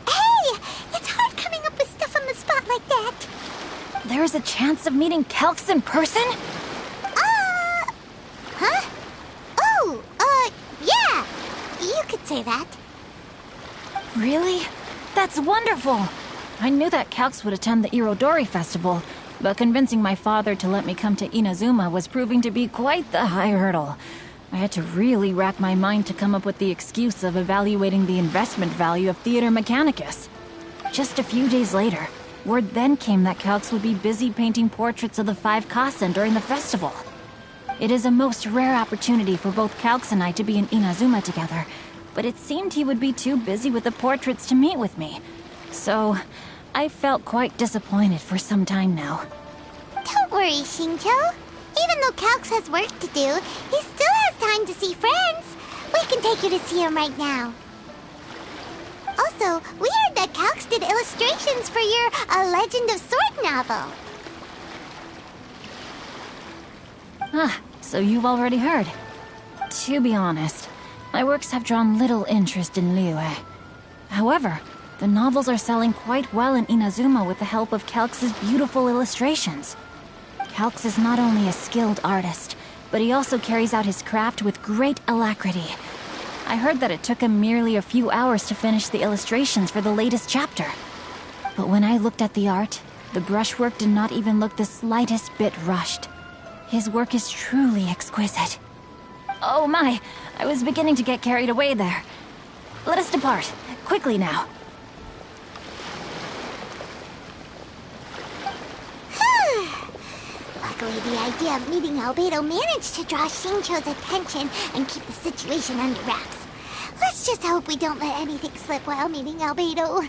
Hey! It's hard coming up with stuff on the spot like that. There's a chance of meeting Calx in person? Huh? Oh, yeah! You could say that. Really? That's wonderful! I knew that Calx would attend the Irodori Festival, but convincing my father to let me come to Inazuma was proving to be quite the high hurdle. I had to really rack my mind to come up with the excuse of evaluating the investment value of Theater Mechanicus. Just a few days later, word then came that Calx would be busy painting portraits of the 5 Kasen during the festival. It is a most rare opportunity for both Calx and I to be in Inazuma together, but it seemed he would be too busy with the portraits to meet with me. So, I felt quite disappointed for some time now. Don't worry, Shincho. Even though Calx has work to do, he still has time to see friends. We can take you to see him right now. Also, we heard that Calx did illustrations for your A Legend of Sword novel. So you've already heard. To be honest, my works have drawn little interest in Liyue. However, the novels are selling quite well in Inazuma with the help of Calx's beautiful illustrations. Calx is not only a skilled artist, but he also carries out his craft with great alacrity. I heard that it took him merely a few hours to finish the illustrations for the latest chapter. But when I looked at the art, the brushwork did not even look the slightest bit rushed. His work is truly exquisite. Oh my, I was beginning to get carried away there. Let us depart, quickly now. Luckily, the idea of meeting Albedo managed to draw Shincho's attention and keep the situation under wraps. Let's just hope we don't let anything slip while meeting Albedo.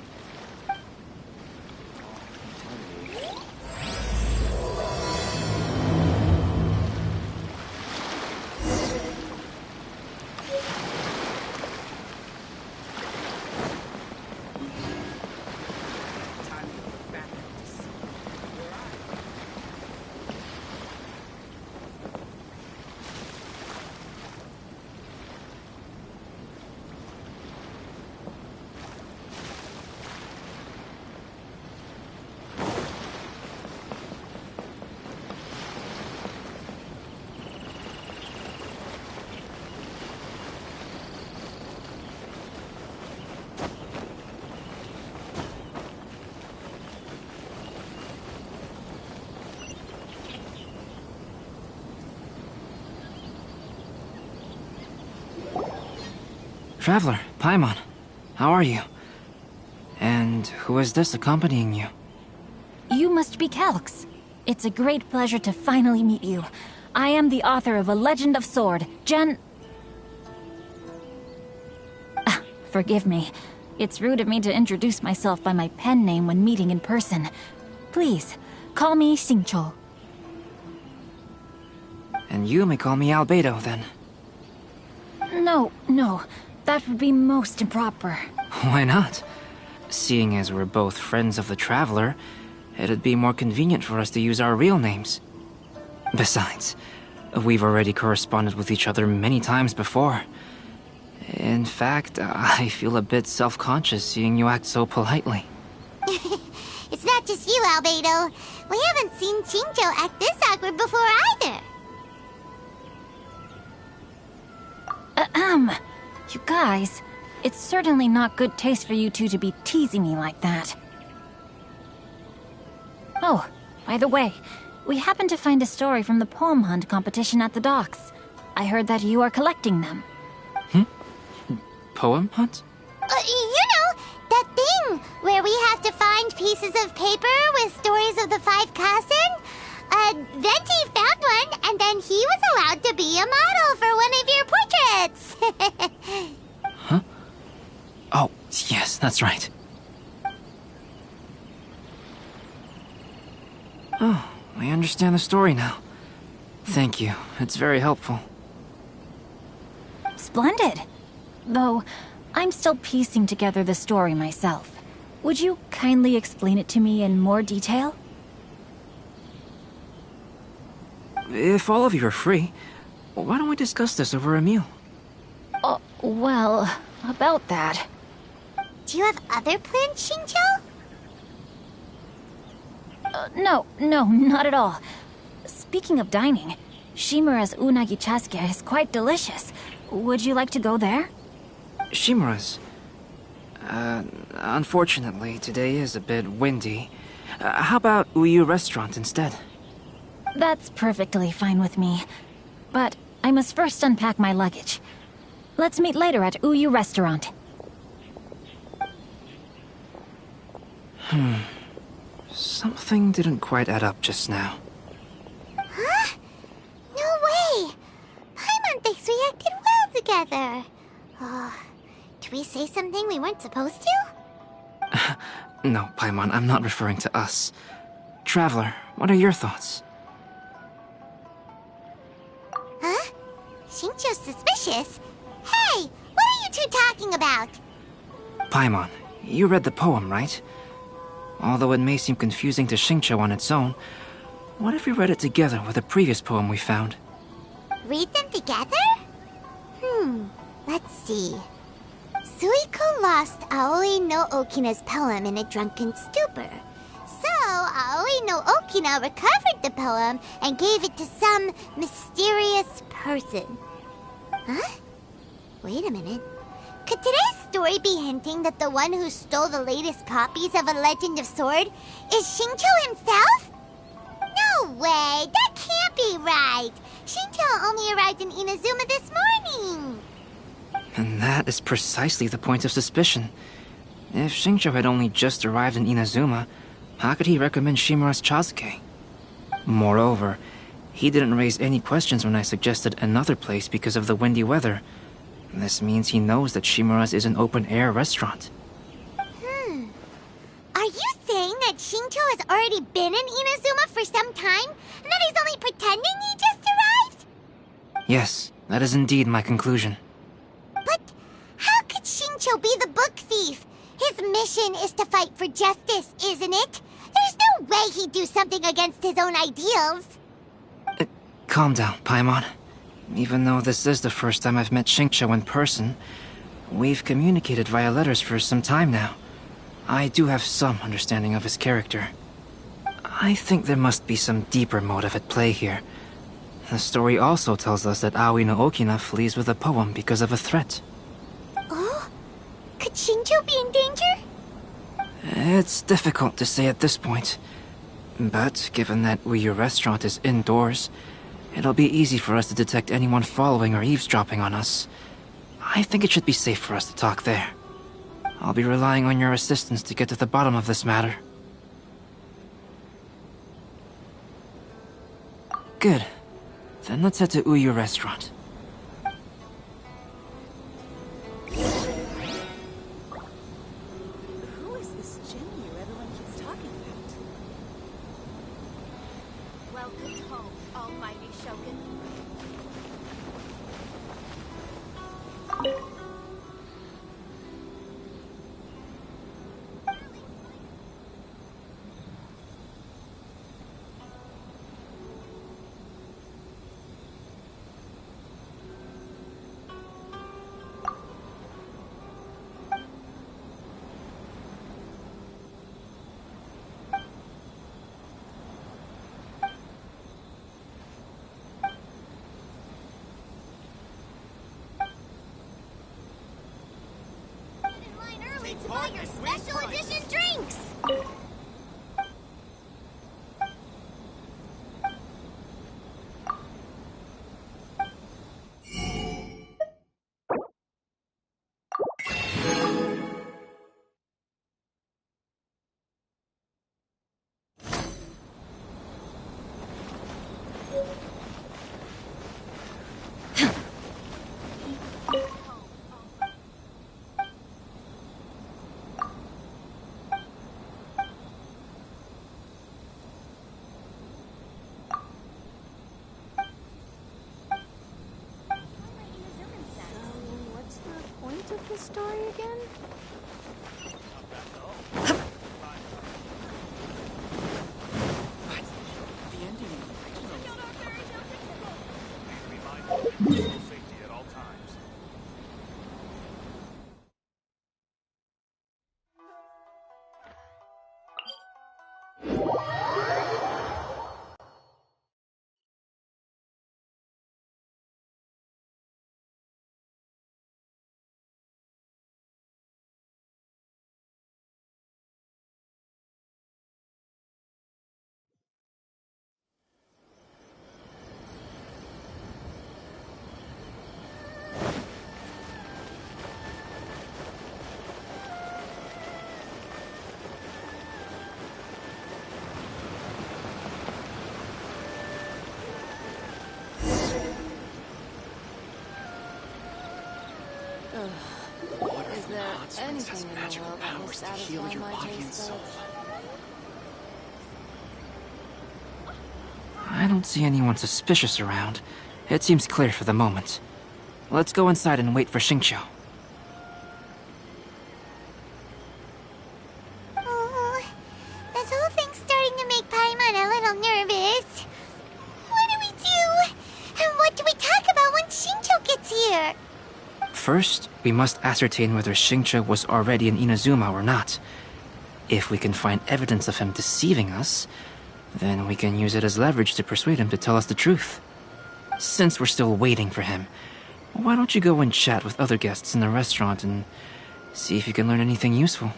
Traveler, Paimon, how are you? And who is this accompanying you? You must be Calx. It's a great pleasure to finally meet you. I am the author of A Legend of Sword, Forgive me. It's rude of me to introduce myself by my pen name when meeting in person. Please, call me Xingqiu. And you may call me Albedo, then. No, that would be most improper. Why not? Seeing as we're both friends of the Traveler, it'd be more convenient for us to use our real names. Besides, we've already corresponded with each other many times before. In fact, I feel a bit self-conscious seeing you act so politely. It's not just you, Albedo. We haven't seen Xingqiu act this awkward before either. You guys, it's certainly not good taste for you two to be teasing me like that. Oh, by the way, we happened to find a story from the poem hunt competition at the docks. I heard that you are collecting them. Poem hunt? You know, that thing where we have to find pieces of paper with stories of the 5 Kassen? Venti found one, and then he was allowed to be a model for one of your portraits. Huh? Oh, yes, that's right. Oh, I understand the story now. Thank you. It's very helpful. Splendid. Though, I'm still piecing together the story myself. Would you kindly explain it to me in more detail? If all of you are free, why don't we discuss this over a meal? Well, about that. Do you have other plans, Xingqiu? No, not at all. Speaking of dining, Shimura's unagi chasuke is quite delicious. Would you like to go there? Shimura's? Unfortunately, today is a bit windy. How about Uyu Restaurant instead? That's perfectly fine with me. But I must first unpack my luggage. Let's meet later at Uyu Restaurant. Something didn't quite add up just now. Huh? No way! Paimon thinks we acted well together. Did we say something we weren't supposed to? No, Paimon, I'm not referring to us. Traveler, what are your thoughts? Huh? Xingqiu's suspicious? Hey, what are you two talking about? Paimon, you read the poem, right? Although it may seem confusing to Xingqiu on its own, what if we read it together with a previous poem we found? Read them together? Let's see. Suiko lost Aoi no Okina's poem in a drunken stupor. So, Aoi no Okina recovered the poem and gave it to some mysterious person. Huh? Wait a minute. Could today's story be hinting that the one who stole the latest copies of A Legend of Sword is Xingqiu himself? No way! That can't be right! Xingqiu only arrived in Inazuma this morning! And that is precisely the point of suspicion. If Xingqiu had only just arrived in Inazuma, how could he recommend Shimura's chasuke? Moreover, he didn't raise any questions when I suggested another place because of the windy weather. This means he knows that Shimura's is an open-air restaurant. Are you saying that Xingqiu has already been in Inazuma for some time, and that he's only pretending he just arrived? Yes, that is indeed my conclusion. But how could Xingqiu be the book thief? His mission is to fight for justice, isn't it? There's no way he'd do something against his own ideals. Calm down, Paimon. Even though this is the first time I've met Xingqiu in person, we've communicated via letters for some time now. I do have some understanding of his character. I think there must be some deeper motive at play here. The story also tells us that Aoi no Okina flees with a poem because of a threat. Oh? Could Xingqiu be in danger? It's difficult to say at this point. But given that Uyu Restaurant is indoors, it'll be easy for us to detect anyone following or eavesdropping on us. I think it should be safe for us to talk there. I'll be relying on your assistance to get to the bottom of this matter. Good. Then let's head to Uyu Restaurant. Who is this Jinyu everyone keeps talking about? Welcome home, almighty Shogun. To buy your special edition drinks! Of the story again? Safety at all times. Is there anything in the world that will satisfy my taste buds? I don't see anyone suspicious around. It seems clear for the moment. Let's go inside and wait for Xingqiu. Oh, this whole thing's starting to make Paimon a little nervous. What do we do? And what do we talk about when Xingqiu gets here? First, we must ascertain whether Xingqiu was already in Inazuma or not. If we can find evidence of him deceiving us, then we can use it as leverage to persuade him to tell us the truth. Since we're still waiting for him, why don't you go and chat with other guests in the restaurant and see if you can learn anything useful?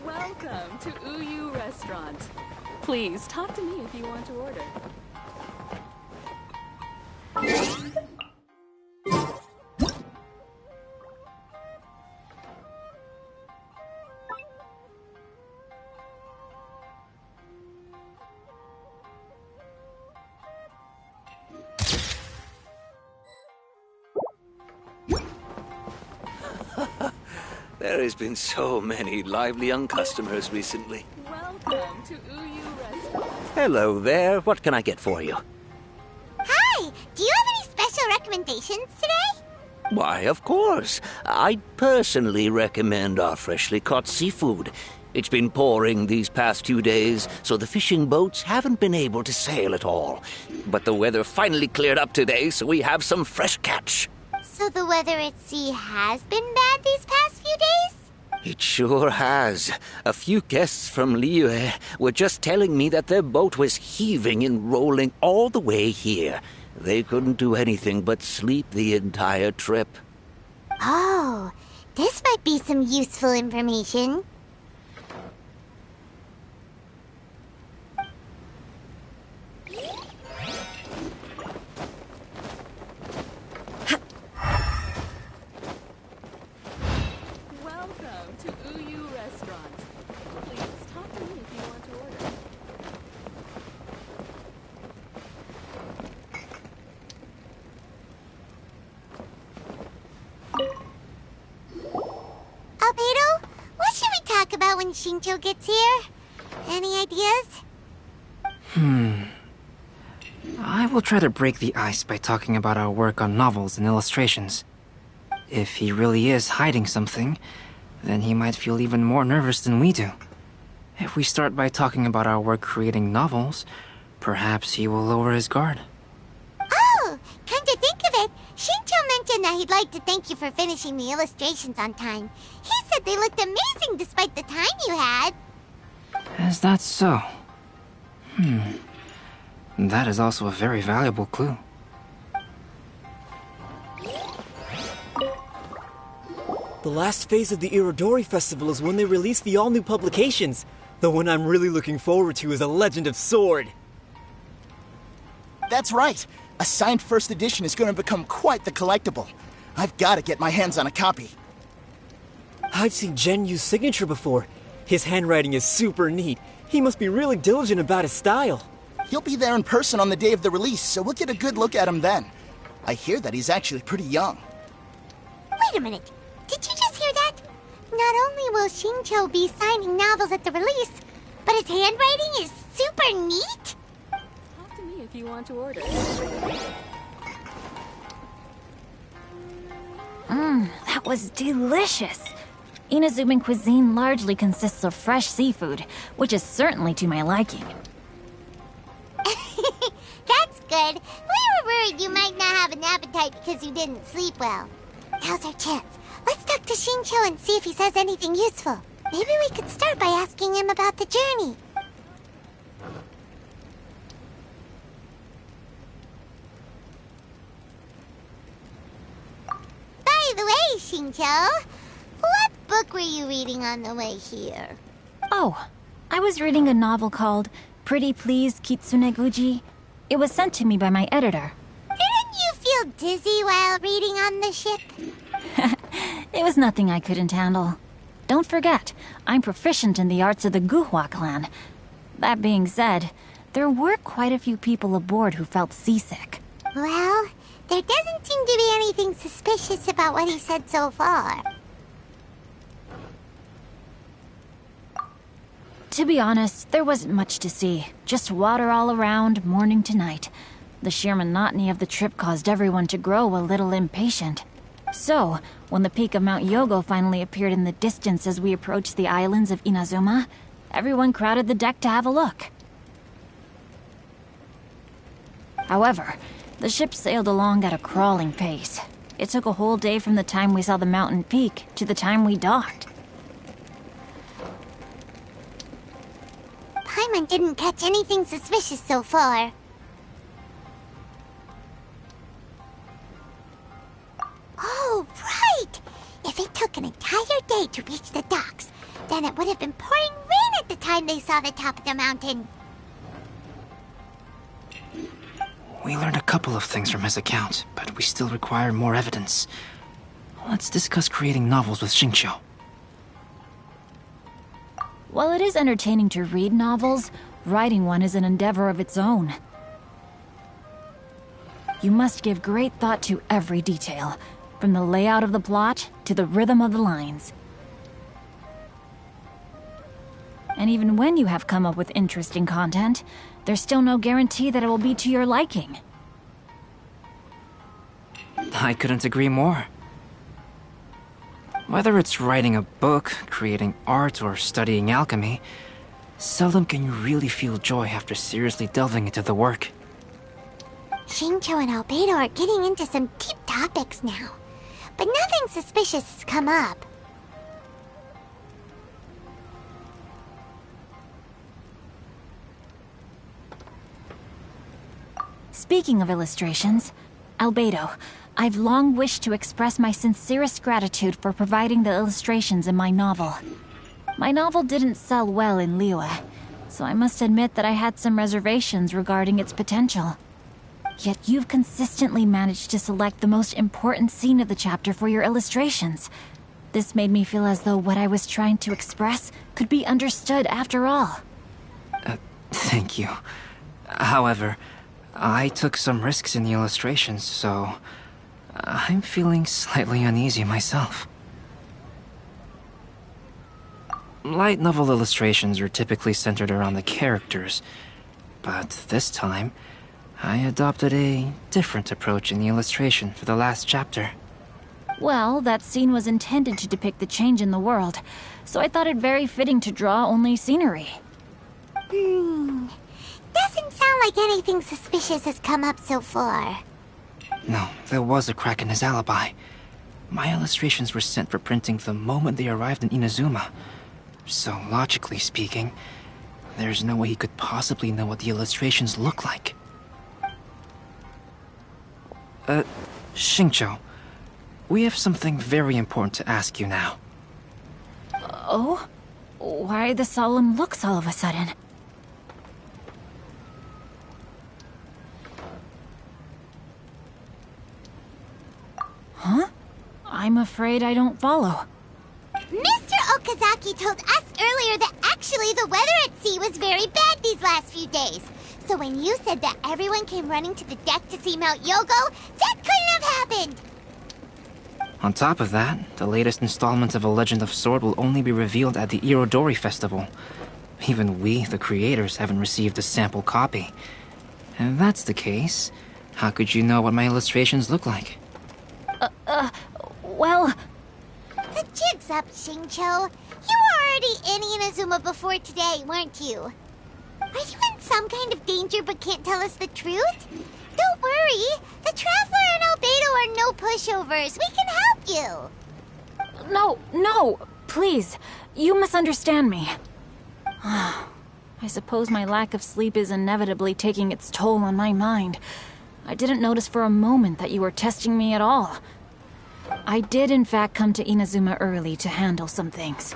Welcome to Uyu Restaurant. Please talk to me if you want to order. There has been so many lively young customers recently. Welcome to Uyu Restaurant. Hello there. What can I get for you? Hi! Do you have any special recommendations today? Why, of course. I personally recommend our freshly caught seafood. It's been pouring these past few days, so the fishing boats haven't been able to sail at all. But the weather finally cleared up today, so we have some fresh catch. So the weather at sea has been bad these past few days? It sure has. A few guests from Liyue were just telling me that their boat was heaving and rolling all the way here. They couldn't do anything but sleep the entire trip. Oh, this might be some useful information. Welcome to Uyu Restaurant. Please talk to me if you want to order. Albedo, what should we talk about when Shincho gets here? Any ideas? I will try to break the ice by talking about our work on novels and illustrations. If he really is hiding something, then he might feel even more nervous than we do. If we start by talking about our work creating novels, perhaps he will lower his guard. Oh, come to think of it, Shincho mentioned that he'd like to thank you for finishing the illustrations on time. He said they looked amazing despite the time you had. Is that so? That is also a very valuable clue. The last phase of the Irodori Festival is when they release the all-new publications. The one I'm really looking forward to is A Legend of Sword. That's right. A signed first edition is going to become quite the collectible. I've got to get my hands on a copy. I've seen Genyu's signature before. His handwriting is super neat. He must be really diligent about his style. He'll be there in person on the day of the release, so we'll get a good look at him then. I hear that he's actually pretty young. Wait a minute. Did you just hear that? Not only will Shincho be signing novels at the release, but his handwriting is super neat? Talk to me if you want to order. That was delicious. Inazuman cuisine largely consists of fresh seafood, which is certainly to my liking. That's good. We were worried you might not have an appetite because you didn't sleep well. Now's our chance. Let's talk to Shincho and see if he says anything useful. Maybe we could start by asking him about the journey. By the way, Shincho, what book were you reading on the way here? Oh, I was reading a novel called Pretty Please Kitsune Guji. It was sent to me by my editor. Didn't you feel dizzy while reading on the ship? It was nothing I couldn't handle. Don't forget, I'm proficient in the arts of the Guhua clan. That being said, there were quite a few people aboard who felt seasick. Well, there doesn't seem to be anything suspicious about what he said so far. To be honest, there wasn't much to see. Just water all around, morning to night. The sheer monotony of the trip caused everyone to grow a little impatient. So, when the peak of Mount Yogo finally appeared in the distance as we approached the islands of Inazuma, everyone crowded the deck to have a look. However, the ship sailed along at a crawling pace. It took a whole day from the time we saw the mountain peak to the time we docked. Paimon didn't catch anything suspicious so far. Oh, right! If it took an entire day to reach the docks, then it would have been pouring rain at the time they saw the top of the mountain. We learned a couple of things from his account, but we still require more evidence. Let's discuss creating novels with Shincho. While it is entertaining to read novels, writing one is an endeavor of its own. You must give great thought to every detail, from the layout of the plot to the rhythm of the lines. And even when you have come up with interesting content, there's still no guarantee that it will be to your liking. I couldn't agree more. Whether it's writing a book, creating art, or studying alchemy, seldom can you really feel joy after seriously delving into the work. Xingqiu and Albedo are getting into some deep topics now, but nothing suspicious has come up. Speaking of illustrations, Albedo, I've long wished to express my sincerest gratitude for providing the illustrations in my novel. My novel didn't sell well in Liyue, so I must admit that I had some reservations regarding its potential. Yet you've consistently managed to select the most important scene of the chapter for your illustrations. This made me feel as though what I was trying to express could be understood after all. Thank you. However, I took some risks in the illustrations, so I'm feeling slightly uneasy myself. Light novel illustrations are typically centered around the characters, but this time, I adopted a different approach in the illustration for the last chapter. Well, that scene was intended to depict the change in the world, so I thought it very fitting to draw only scenery. Doesn't sound like anything suspicious has come up so far. No, there was a crack in his alibi. My illustrations were sent for printing the moment they arrived in Inazuma. So, logically speaking, there's no way he could possibly know what the illustrations look like. Xingqiu, we have something very important to ask you now. Oh? Why the solemn looks all of a sudden? Huh? I'm afraid I don't follow. Mr. Okazaki told us earlier that actually the weather at sea was very bad these last few days. So when you said that everyone came running to the deck to see Mount Yogo, that couldn't have happened! On top of that, the latest installment of A Legend of Sword will only be revealed at the Irodori Festival. Even we, the creators, haven't received a sample copy. And if that's the case, how could you know what my illustrations look like? Well... The jig's up, Xingqiu. You were already in Inazuma before today, weren't you? Are you in some kind of danger but can't tell us the truth? Don't worry. The Traveler and Albedo are no pushovers. We can help you. No, please. You misunderstand me. I suppose my lack of sleep is inevitably taking its toll on my mind. I didn't notice for a moment that you were testing me at all. I did in fact come to Inazuma early to handle some things.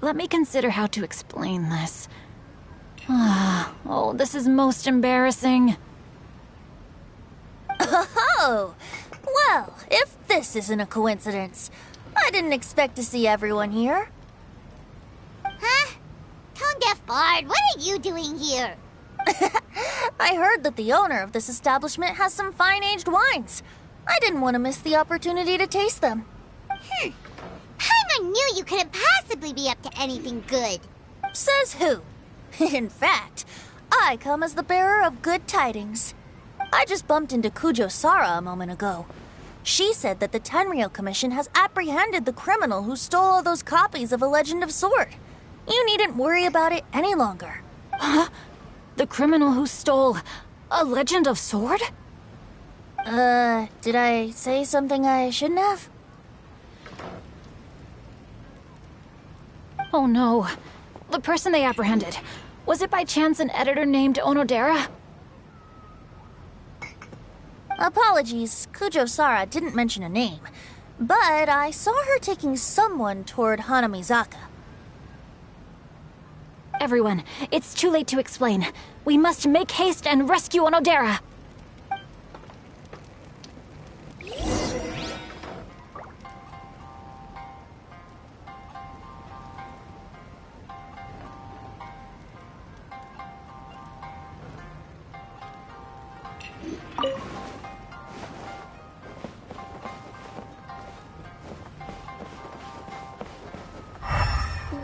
Let me consider how to explain this. Oh, this is most embarrassing. Oh, well, if this isn't a coincidence, I didn't expect to see everyone here. Huh? Tone-deaf bard, what are you doing here? I heard that the owner of this establishment has some fine-aged wines. I didn't want to miss the opportunity to taste them. Paimon knew you couldn't possibly be up to anything good. Says who? In fact, I come as the bearer of good tidings. I just bumped into Kujo Sara a moment ago. She said that the Tenryou Commission has apprehended the criminal who stole all those copies of A Legend of Sword. You needn't worry about it any longer. Huh? The criminal who stole A Legend of Sword? Did I say something I shouldn't have? Oh no. The person they apprehended. Was it by chance an editor named Onodera? Apologies, Kujo Sara didn't mention a name, but I saw her taking someone toward Hanamizaka. Everyone, it's too late to explain. We must make haste and rescue Onodera.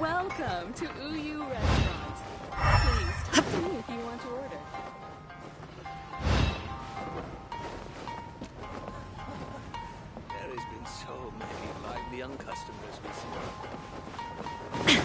Welcome to Uyu Restaurant. young customers we see.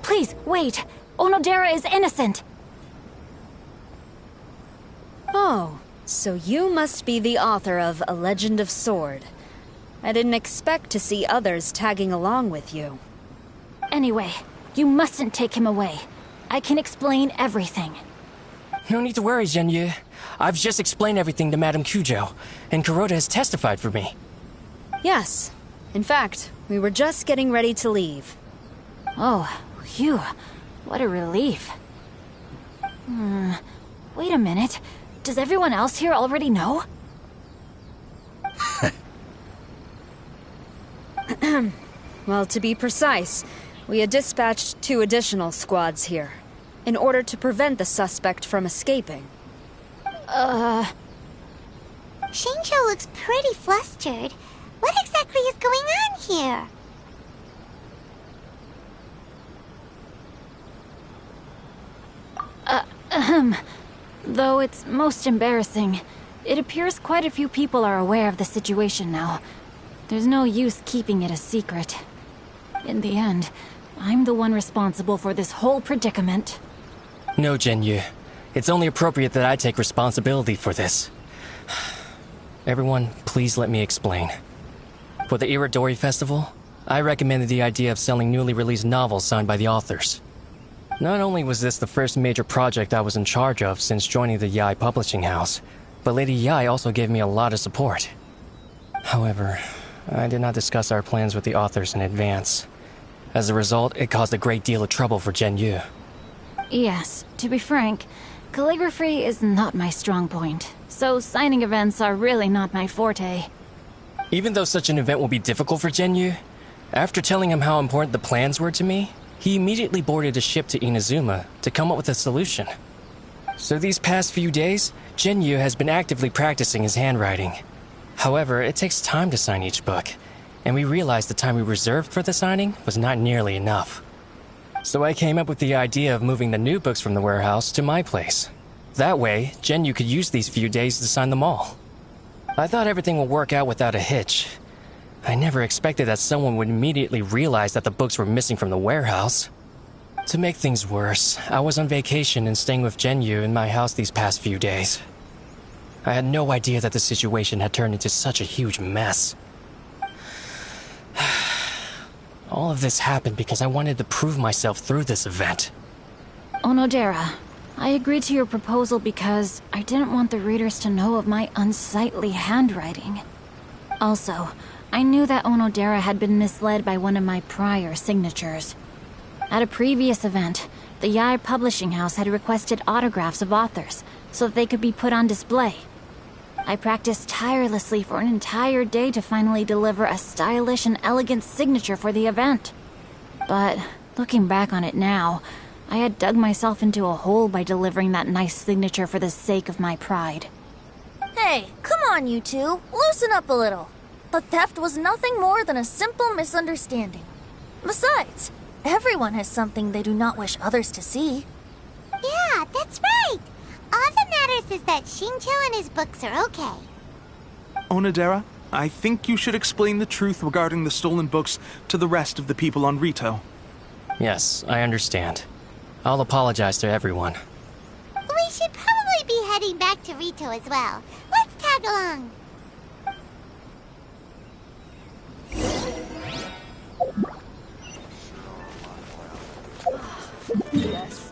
Please, wait! Onodera is innocent! Oh, so you must be the author of A Legend of Sword. I didn't expect to see others tagging along with you. Anyway, you mustn't take him away. I can explain everything. No need to worry, Genyu. I've just explained everything to Madame Kujo, and Kuroda has testified for me. Yes. In fact, we were just getting ready to leave. Oh, phew. What a relief. Wait a minute. Does everyone else here already know? Well, to be precise, we had dispatched 2 additional squads here, in order to prevent the suspect from escaping. Shinjo looks pretty flustered. What exactly is going on here? Though it's most embarrassing, it appears quite a few people are aware of the situation now. There's no use keeping it a secret. In the end, I'm the one responsible for this whole predicament. No, Genyu. It's only appropriate that I take responsibility for this. Everyone, please let me explain. For the Iridori Festival, I recommended the idea of selling newly released novels signed by the authors. Not only was this the first major project I was in charge of since joining the Yae publishing house, but Lady Yae also gave me a lot of support. However, I did not discuss our plans with the authors in advance. As a result, it caused a great deal of trouble for Genyu. Yes, to be frank, calligraphy is not my strong point, so signing events are really not my forte. Even though such an event will be difficult for Genyu, after telling him how important the plans were to me, he immediately boarded a ship to Inazuma to come up with a solution. So these past few days, Genyu has been actively practicing his handwriting. However, it takes time to sign each book, and we realized the time we reserved for the signing was not nearly enough. So I came up with the idea of moving the new books from the warehouse to my place. That way, Genyu could use these few days to sign them all. I thought everything would work out without a hitch. I never expected that someone would immediately realize that the books were missing from the warehouse. To make things worse, I was on vacation and staying with Genyu in my house these past few days. I had no idea that the situation had turned into such a huge mess. All of this happened because I wanted to prove myself through this event. Onodera, I agreed to your proposal because I didn't want the readers to know of my unsightly handwriting. Also, I knew that Onodera had been misled by one of my prior signatures. At a previous event, the Yae publishing house had requested autographs of authors so that they could be put on display. I practiced tirelessly for an entire day to finally deliver a stylish and elegant signature for the event. But looking back on it now, I had dug myself into a hole by delivering that nice signature for the sake of my pride. Hey, come on, you two. Loosen up a little. The theft was nothing more than a simple misunderstanding. Besides, everyone has something they do not wish others to see. Yeah, that's right. All that matters is that Shincho and his books are okay. Onodera, I think you should explain the truth regarding the stolen books to the rest of the people on Rito. Yes, I understand. I'll apologize to everyone. We should probably be heading back to Rito as well. Let's tag along. Yes.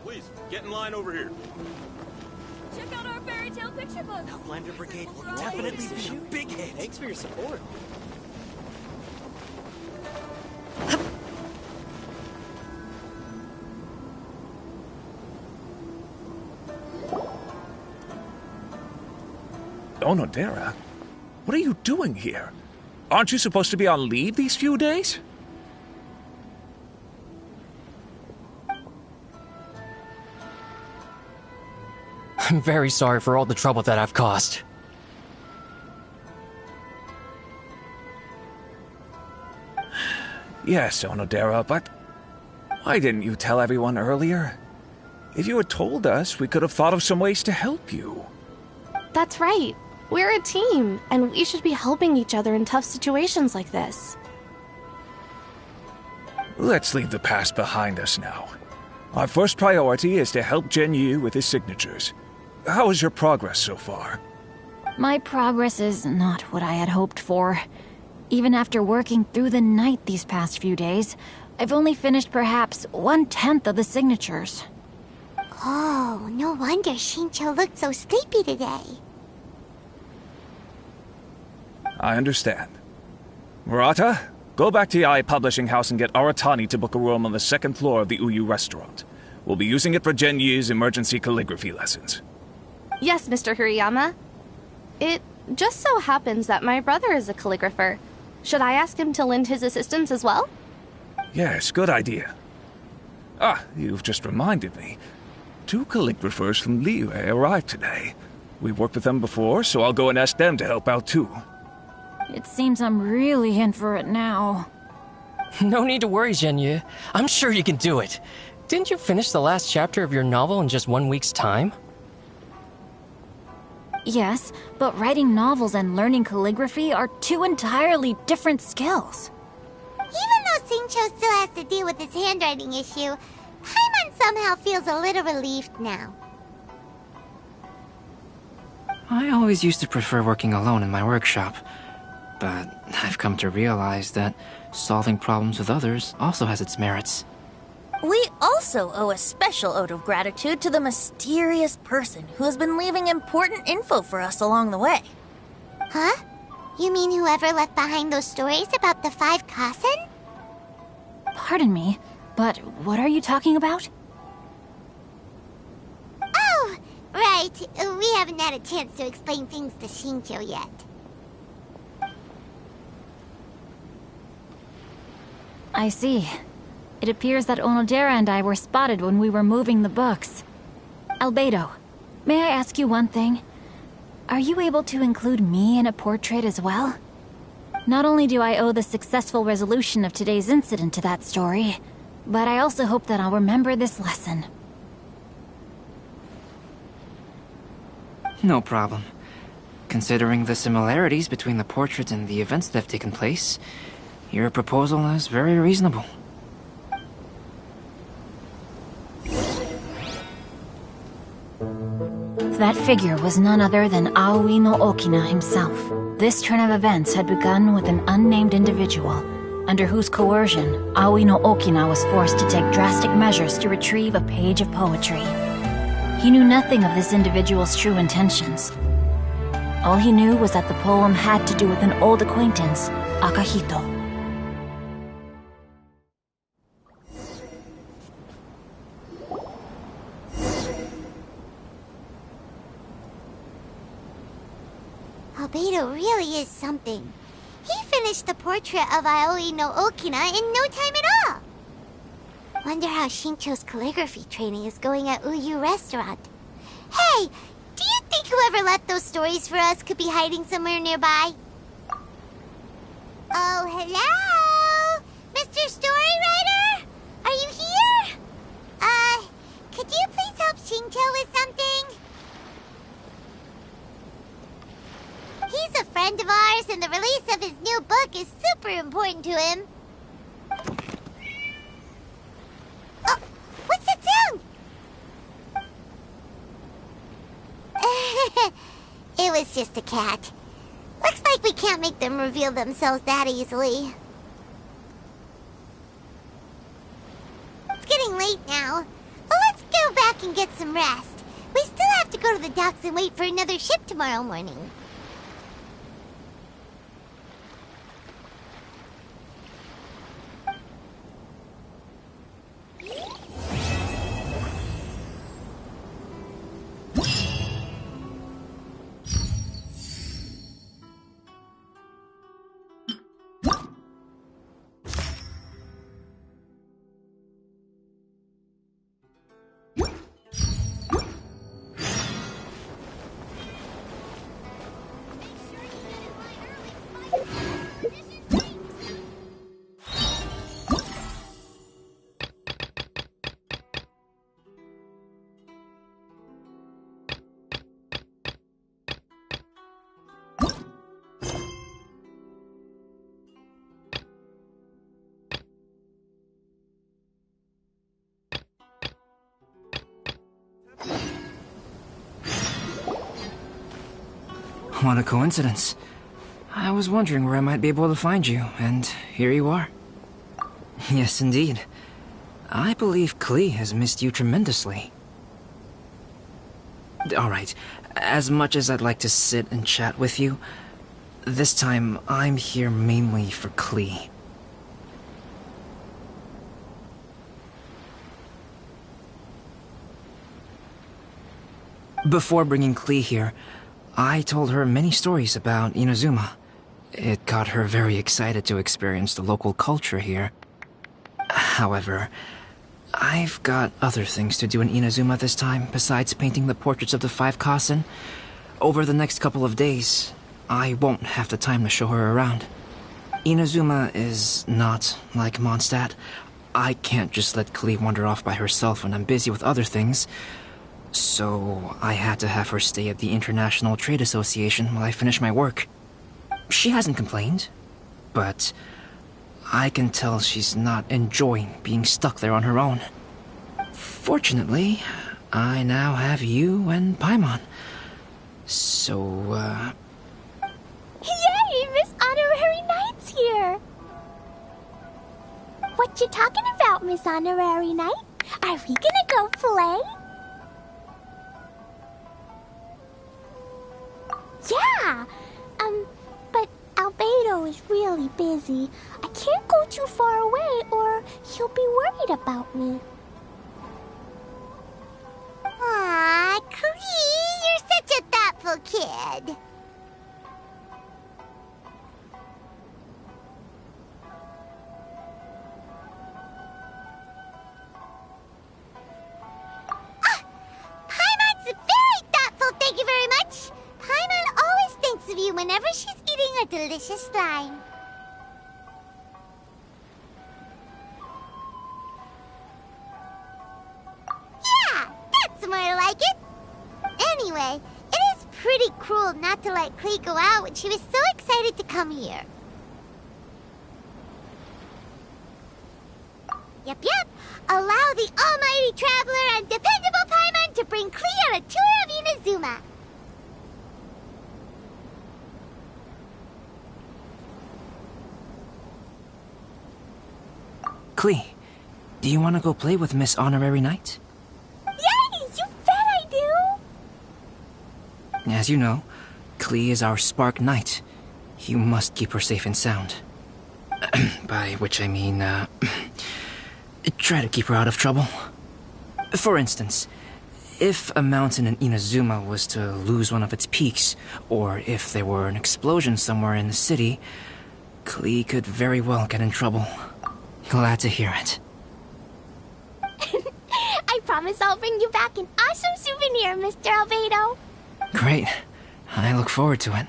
Please, get in line over here. Check out our fairy tale picture books. Outlander Brigade will definitely be a big hit. Thanks for your support. Onodera, what are you doing here? Aren't you supposed to be on leave these few days? I'm very sorry for all the trouble that I've caused. Yes, Onodera, but why didn't you tell everyone earlier? If you had told us, we could have thought of some ways to help you. That's right. We're a team, and we should be helping each other in tough situations like this. Let's leave the past behind us now. Our first priority is to help Genyu with his signatures. How is your progress so far? My progress is not what I had hoped for. Even after working through the night these past few days, I've only finished perhaps 1/10 of the signatures. Oh, no wonder Shincho looked so sleepy today. I understand. Murata, go back to the I Publishing House and get Aratani to book a room on the second floor of the Uyu restaurant. We'll be using it for Genyu's emergency calligraphy lessons. Yes, Mr. Hirayama. It just so happens that my brother is a calligrapher. Should I ask him to lend his assistance as well? Yes, good idea. Ah, you've just reminded me. 2 calligraphers from Liyue arrived today. We've worked with them before, so I'll go and ask them to help out too. It seems I'm really in for it now. No need to worry, Genyu. I'm sure you can do it. Didn't you finish the last chapter of your novel in just 1 week's time? Yes, but writing novels and learning calligraphy are 2 entirely different skills. Even though Shincho still has to deal with his handwriting issue, Paimon somehow feels a little relieved now. I always used to prefer working alone in my workshop, but I've come to realize that solving problems with others also has its merits. We also owe a special ode of gratitude to the mysterious person who has been leaving important info for us along the way. Huh? You mean whoever left behind those stories about the 5 Kasen? Pardon me, but what are you talking about? Oh, right. We haven't had a chance to explain things to Shincho yet. I see. It appears that Onodera and I were spotted when we were moving the books. Albedo, may I ask you one thing? Are you able to include me in a portrait as well? Not only do I owe the successful resolution of today's incident to that story, but I also hope that I'll remember this lesson. No problem. Considering the similarities between the portraits and the events that have taken place, your proposal is very reasonable. That figure was none other than Aoi no Okina himself, This turn of events had begun with an unnamed individual, under whose coercion, Aoi no Okina was forced to take drastic measures to retrieve a page of poetry. He knew nothing of this individual's true intentions. All he knew was that the poem had to do with an old acquaintance, Akahito. Albedo really is something. He finished the portrait of Aoi no Okina in no time at all. Wonder how Shincho's calligraphy training is going at Uyu Restaurant. Hey, do you think whoever left those stories for us could be hiding somewhere nearby? Oh, hello? Mr. Story Writer? Are you here? Could you please help Shincho with something? He's a friend of ours, and the release of his new book is super important to him. Oh, what's that sound? It was just a cat. Looks like we can't make them reveal themselves that easily. It's getting late now. Well, let's go back and get some rest. We still have to go to the docks and wait for another ship tomorrow morning. What a coincidence. I was wondering where I might be able to find you, and here you are. Yes, indeed. I believe Klee has missed you tremendously. Alright, as much as I'd like to sit and chat with you, this time I'm here mainly for Klee. Before bringing Klee here, I told her many stories about Inazuma. It got her very excited to experience the local culture here. However, I've got other things to do in Inazuma this time besides painting the portraits of the 5 Kasen. Over the next couple of days, I won't have the time to show her around. Inazuma is not like Mondstadt. I can't just let Klee wander off by herself when I'm busy with other things. So I had to have her stay at the International Trade Association while I finish my work. She hasn't complained, but I can tell she's not enjoying being stuck there on her own. Fortunately, I now have you and Paimon. So, Yay! Miss Honorary Knight's here! What you talking about, Miss Honorary Knight? Are we gonna go play? Yeah! But Albedo is really busy. I can't go too far away or he'll be worried about me. Aw, Klee, you're such a thoughtful kid. Paimon's very thoughtful, thank you very much. Paimon always thinks of you whenever she's eating a delicious slime. Yeah, that's more like it. Anyway, it is pretty cruel not to let Klee go out when she was so excited to come here. Yep. Allow the almighty traveler and dependable Paimon to bring Klee on a tour of Inazuma. Klee, do you want to go play with Miss Honorary Knight? Yay! You bet I do! As you know, Klee is our Spark Knight. You must keep her safe and sound. By which I mean, try to keep her out of trouble. For instance, if a mountain in Inazuma was to lose one of its peaks, or if there were an explosion somewhere in the city, Klee could very well get in trouble. Glad to hear it. I promise I'll bring you back an awesome souvenir, Mr. Albedo. Great. I look forward to it.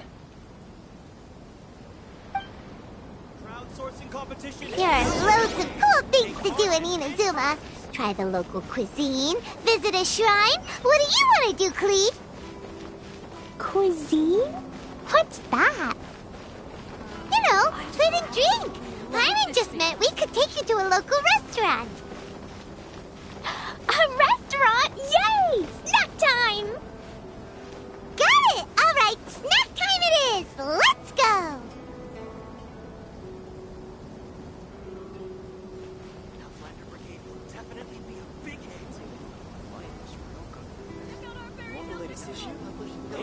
There are loads of cool things to do in Inazuma. Try the local cuisine, visit a shrine. What do you want to do, Klee? Cuisine? What's that? You know, food and drink. Paimon just meant we could take you to a local restaurant. A restaurant? Yay! Snack time! Got it! All right, snack time it is. Let's go!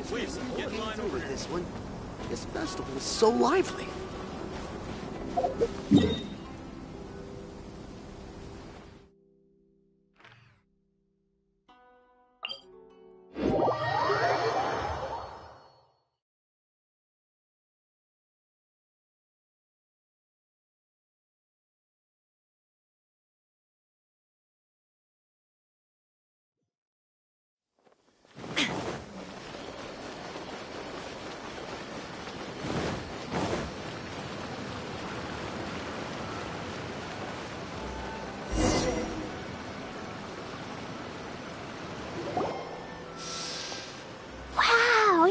Please, get in line over this one. This festival is so lively.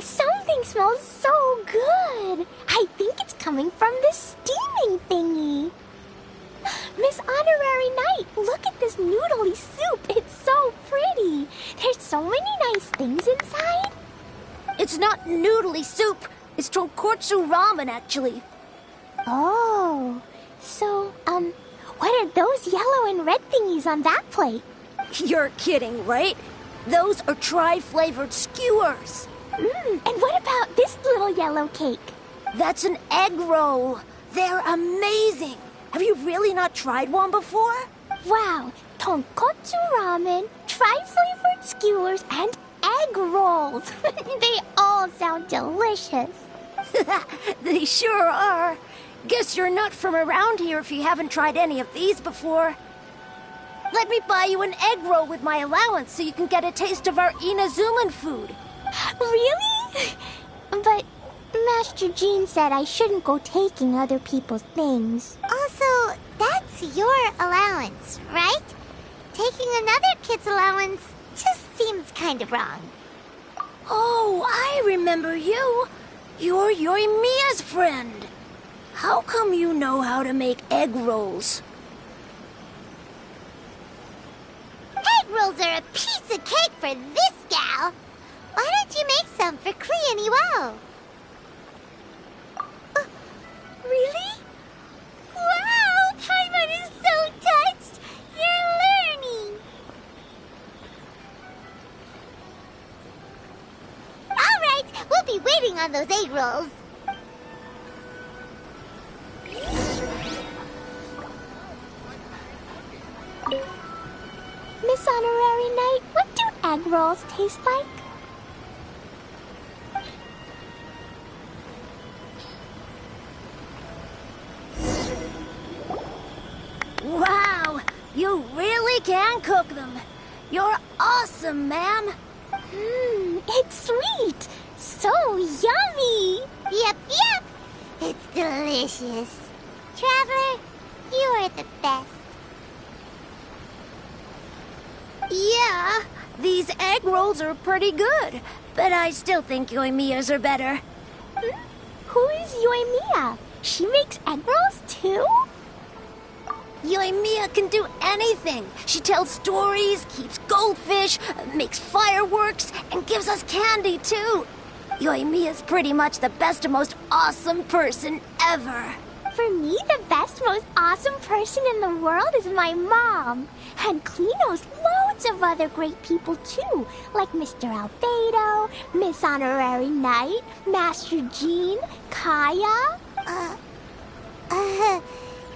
Something smells so good. I think it's coming from this steaming thingy. Miss Honorary Knight, look at this noodly soup. It's so pretty. There's so many nice things inside. It's not noodly soup. It's tonkotsu ramen, actually. Oh, so, what are those yellow and red thingies on that plate? You're kidding, right? Those are tri-flavored skewers. And what about this little yellow cake? That's an egg roll. They're amazing. Have you really not tried one before? Wow, tonkotsu ramen, tri-flavored skewers, and egg rolls. They all sound delicious. They sure are. Guess you're not from around here if you haven't tried any of these before. Let me buy you an egg roll with my allowance so you can get a taste of our Inazuman food. Really? But Master Jean said I shouldn't go taking other people's things. Also, that's your allowance, right? Taking another kid's allowance just seems kind of wrong. Oh, I remember you. You're Yoimiya's friend. How come you know how to make egg rolls? Egg rolls are a piece of cake for this gal. Why don't you make some for Klee and Iwao? Really? Wow, Paimon is so touched. You're learning. All right, we'll be waiting on those egg rolls. Miss Honorary Knight, what do egg rolls taste like? Wow, you really can cook them. You're awesome, ma'am. It's sweet. So yummy. Yep. It's delicious. Traveler, you are the best. Yeah, these egg rolls are pretty good, but I still think Yoimiya's are better. Who is Yoimiya? She makes egg rolls too? Yoimiya can do anything. She tells stories, keeps goldfish, makes fireworks, and gives us candy too. Yoimiya's pretty much the best and most awesome person ever. For me, the best, most awesome person in the world is my mom. And Klee knows loads of other great people too, like Mr. Albedo, Miss Honorary Knight, Master Jean, Kaya.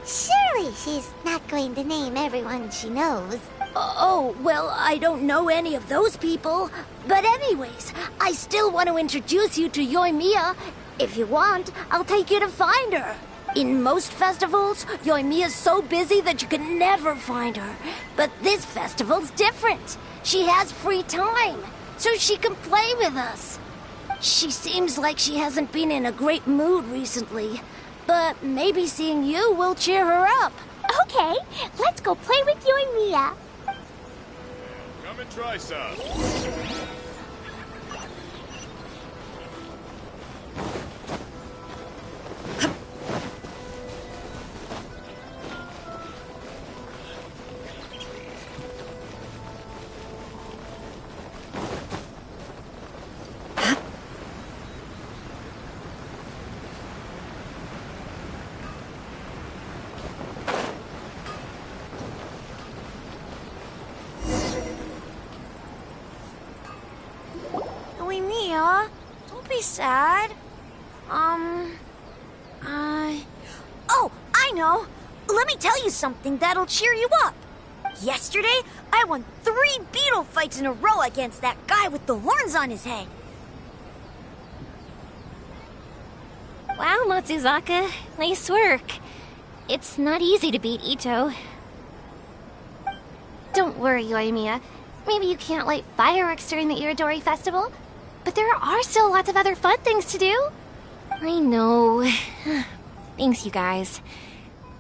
Surely she's not going to name everyone she knows. Oh, well, I don't know any of those people. But anyways, I still want to introduce you to Yoimiya. If you want, I'll take you to find her. In most festivals, Yoimiya's so busy that you can never find her. But this festival's different. She has free time, so she can play with us. She seems like she hasn't been in a great mood recently. But maybe seeing you will cheer her up. Okay, let's go play with Yoimiya. Come and try some. Yoimiya, don't be sad. Oh, I know. Let me tell you something that'll cheer you up. Yesterday, I won 3 beetle fights in a row against that guy with the horns on his head. Wow, Matsuzaka. Nice work. It's not easy to beat Ito. Don't worry, Yoimiya. Maybe you can't light fireworks during the Iridori Festival, but there are still lots of other fun things to do. I know. Thanks, you guys.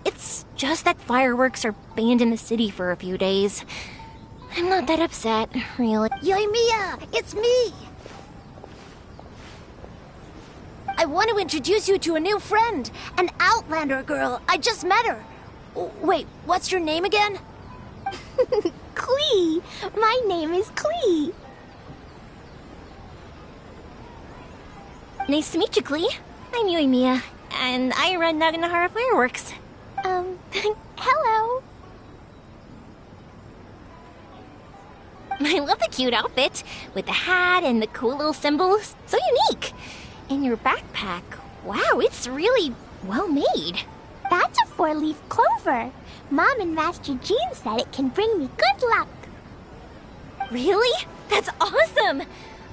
It's just that fireworks are banned in the city for a few days. I'm not that upset, really. Yoimiya, it's me! I want to introduce you to a new friend, an Outlander girl. I just met her. Wait, what's your name again? Klee. My name is Klee. Nice to meet you, Klee. I'm Yoimiya, and I run Naganahara Fireworks. Hello. I love the cute outfit, with the hat and the cool little symbols. So unique. And your backpack, wow, it's really well made. That's a 4-leaf clover. Mom and Master Jean said it can bring me good luck. Really? That's awesome!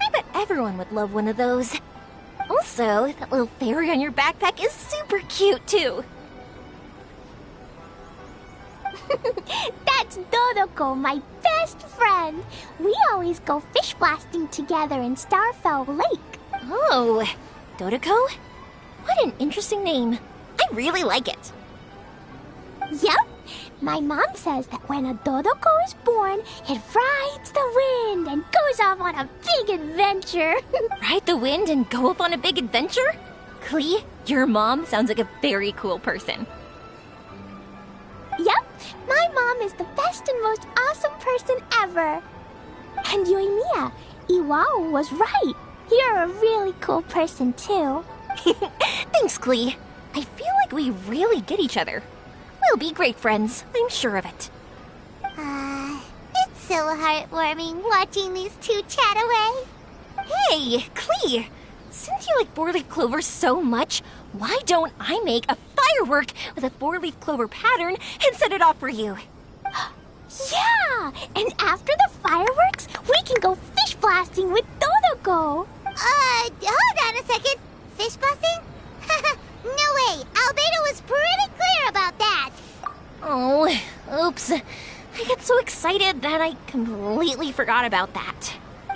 I bet everyone would love one of those. Also, that little fairy on your backpack is super cute, too. That's Dodoko, my best friend. We always go fish blasting together in Starfell Lake. Oh, Dodoko? What an interesting name. I really like it. Yep. My mom says that when a Dodoko is born, it rides the wind and goes off on a big adventure. Ride the wind and go off on a big adventure? Klee, your mom sounds like a very cool person. Yep. My mom is the best and most awesome person ever. And Yoimiya, Iwao was right. You're a really cool person, too. Thanks, Klee. I feel like we really get each other. We'll be great friends, I'm sure of it. It's so heartwarming watching these two chat away. Hey, Klee! Since you like 4-leaf clovers so much, why don't I make a firework with a 4-leaf clover pattern and set it off for you? Yeah! And after the fireworks, we can go fish blasting with Dodoko. Hold on a second. Fish blasting? No way. Albedo was pretty clear about that. Oh, oops. I get so excited that I completely forgot about that.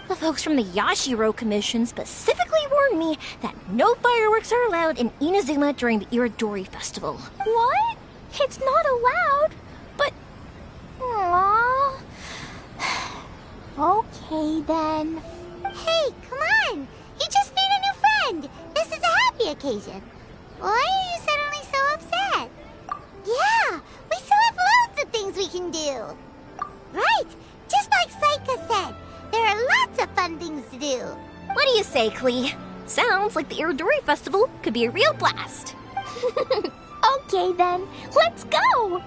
The folks from the Yashiro Commission specifically warned me that no fireworks are allowed in Inazuma during the Iridori Festival. What? It's not allowed? But... Aww... Okay, then. Hey, come on. You just made a new friend. This is a happy occasion. Why are you suddenly so upset? Yeah, we still have loads of things we can do. Right, just like Saika said. There are lots of fun things to do. What do you say, Klee? Sounds like the Iridori Festival could be a real blast. Okay then, let's go!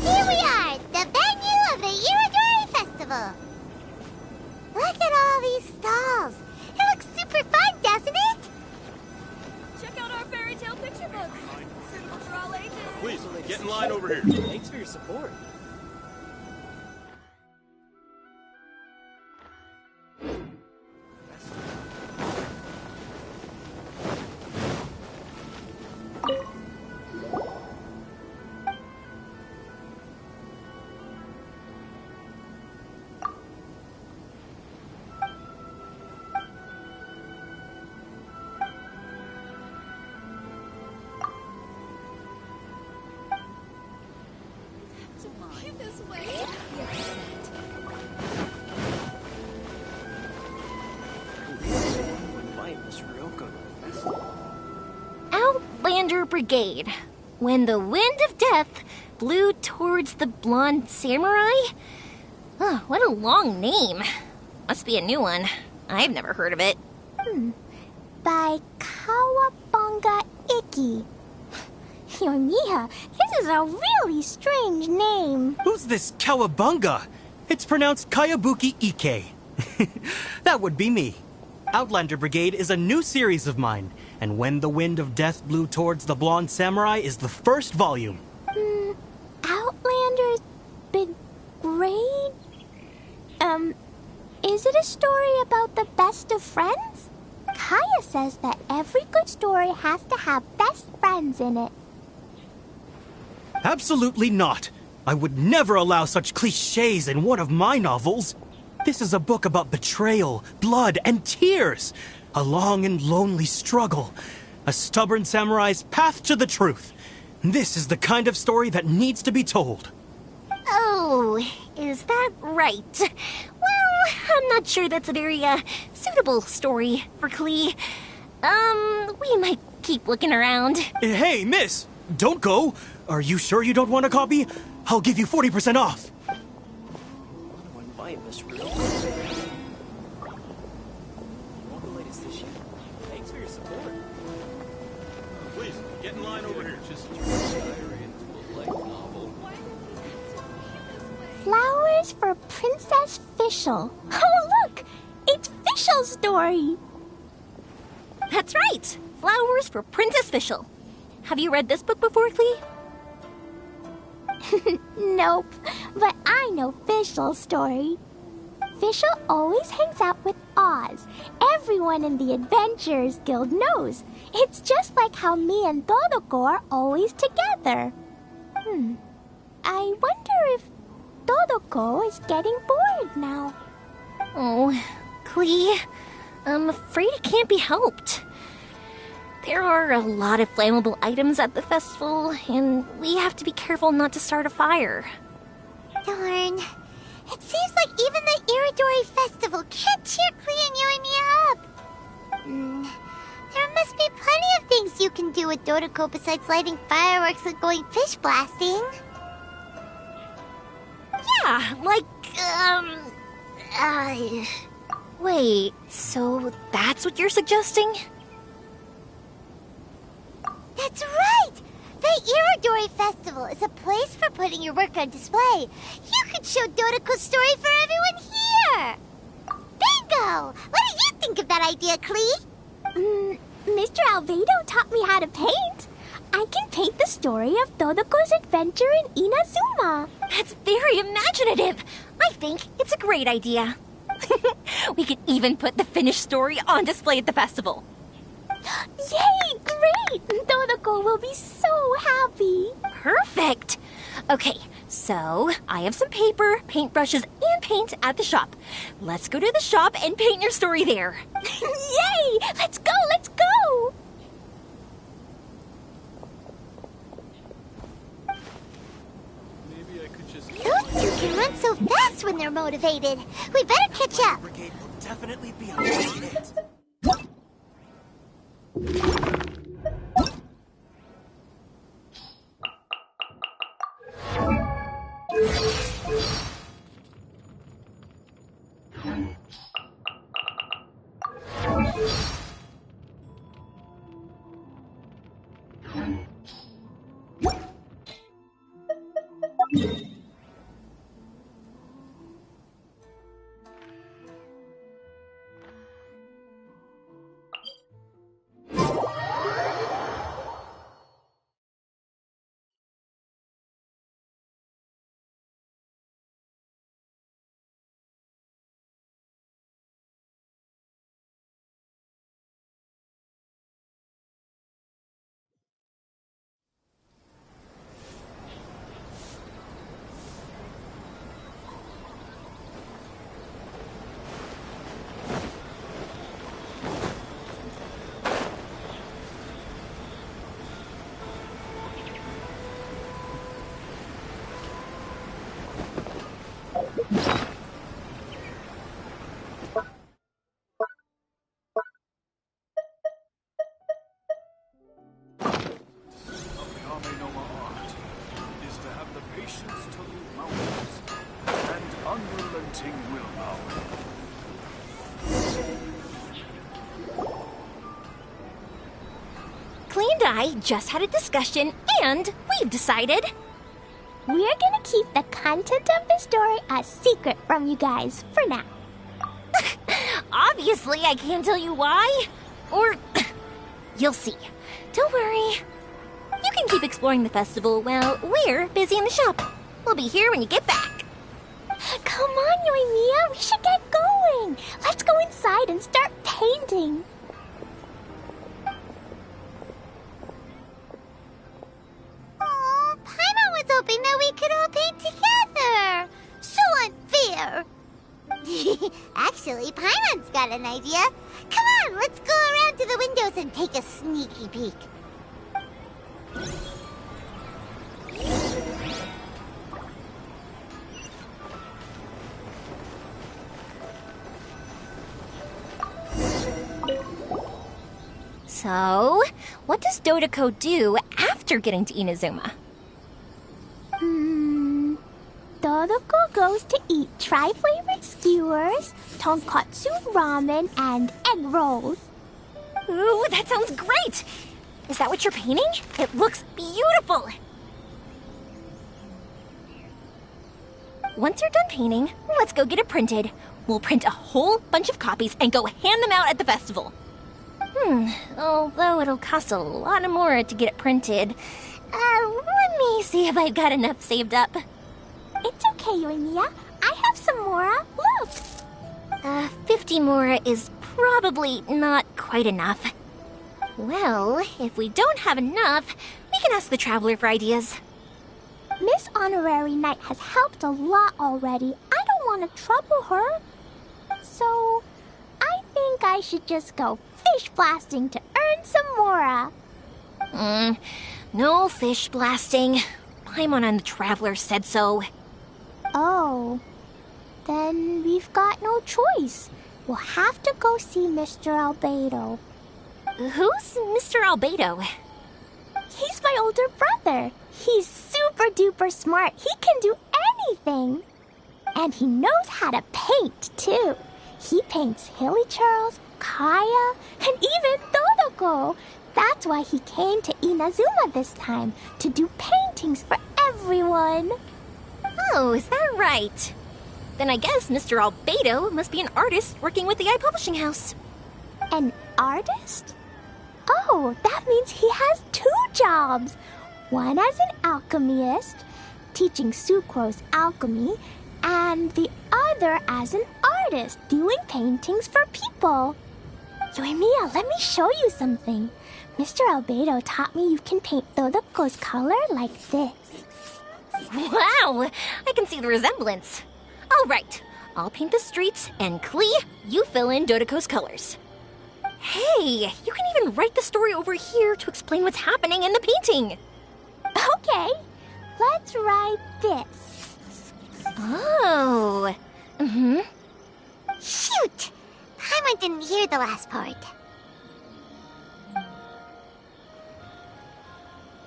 Here we are, the venue of the Iridori Festival. Look at all these stalls. It looks super fun, doesn't it? Check out our fairy tale picture books. Suitable for all ages. Please, get in line over here. Thanks for your support. This way. Outlander Brigade. When the wind of death blew towards the blonde samurai? Oh, what a long name. Must be a new one. I've never heard of it. By Kawabunga Iki. Yoimiya, this is a really strange name. Who's this Kawabunga? It's pronounced Kayabuki Ike. That would be me. Outlander Brigade is a new series of mine, and When the Wind of Death Blew Towards the Blonde Samurai is the first volume. Outlander's Brigade? Is it a story about the best of friends? Kaya says that every good story has to have best friends in it. Absolutely not. I would never allow such cliches in one of my novels. This is a book about betrayal, blood, and tears. A long and lonely struggle. A stubborn samurai's path to the truth. This is the kind of story that needs to be told. Oh, is that right? Well, I'm not sure that's a very, suitable story for Klee. We might keep looking around. Hey, miss! Don't go! Are you sure you don't want a copy? I'll give you 40% off! Invite Miss Real. You want the latest issue? Thanks for your support. Please, get in line over here. Just turn the diary into a light novel. Flowers for Princess Fischl. Oh, look! It's Fischl's story! That's right! Flowers for Princess Fischl. Have you read this book before, Klee? Nope, but I know Fischl's story. Fischl always hangs out with Oz. Everyone in the Adventurers Guild knows. It's just like how me and Todoko are always together. I wonder if Todoko is getting bored now. Oh, Klee, I'm afraid it can't be helped. There are a lot of flammable items at the festival, and we have to be careful not to start a fire. Darn. It seems like even the Iridori Festival can't cheer Klee and Yoimiya up. There must be plenty of things you can do with Dodoko besides lighting fireworks and going fish blasting. Yeah, like, Wait, so that's what you're suggesting? That's right! The Iridori Festival is a place for putting your work on display. You could show Dodoko's story for everyone here! Bingo! What do you think of that idea, Klee? Mr. Albedo taught me how to paint. I can paint the story of Dodoko's adventure in Inazuma. That's very imaginative. I think it's a great idea. We could even put the finished story on display at the festival. Yay! Great! Dodoko will be so happy. Perfect. Okay, So, I have some paper, paintbrushes, and paint at the shop. Let's go to the shop and paint your story there. Yay! Let's go, let's go! Maybe I could just... Those two can run so fast when they're motivated. We better catch up. Brigade will definitely be a hit. Clay and I just had a discussion, and we've decided... We're gonna keep the content of the story a secret from you guys for now. Obviously, I can't tell you why. Or... you'll see. Don't worry. You can keep exploring the festival while we're busy in the shop. We'll be here when you get back. Come on, Yoimiya, we should get going. Let's go inside and start painting. Aw, Paimon was hoping that we could all paint together. So unfair. Actually, Paimon's got an idea. Come on, let's go around to the windows and take a sneaky peek. So, what does Dodoko do after getting to Inazuma? Dodoko goes to eat tri-flavored skewers, tonkatsu ramen, and egg rolls. Ooh, that sounds great! Is that what you're painting? It looks beautiful! Once you're done painting, let's go get it printed. We'll print a whole bunch of copies and go hand them out at the festival. Although it'll cost a lot more to get it printed. Let me see if I've got enough saved up. It's okay, Yoimiya. I have some Mora. Look! 50 Mora is probably not quite enough. Well, if we don't have enough, we can ask the Traveler for ideas. Miss Honorary Knight has helped a lot already. I don't want to trouble her. So, I think I should just go fish blasting to earn some Mora. No fish blasting. Paimon and the Traveler said so. Oh, then we've got no choice. We'll have to go see Mr. Albedo. Who's Mr. Albedo? He's my older brother. He's super duper smart. He can do anything. And he knows how to paint, too. He paints Hilly Charles, Kaya, and even Dodoko. That's why he came to Inazuma this time, to do paintings for everyone. Oh, is that right? Then I guess Mr. Albedo must be an artist working with the iPublishing House. An artist? Oh, that means he has 2 jobs. One as an alchemist, teaching Sucrose alchemy, and the other as an artist, doing paintings for people. Yoimiya, let me show you something. Mr. Albedo taught me you can paint Dodoko's color like this. Wow, I can see the resemblance. All right, I'll paint the streets, and Klee, you fill in Dodoko's colors. Hey, you can even write the story over here to explain what's happening in the painting. Okay, let's write this. Oh. Mm-hmm. Shoot! Paimon didn't hear the last part.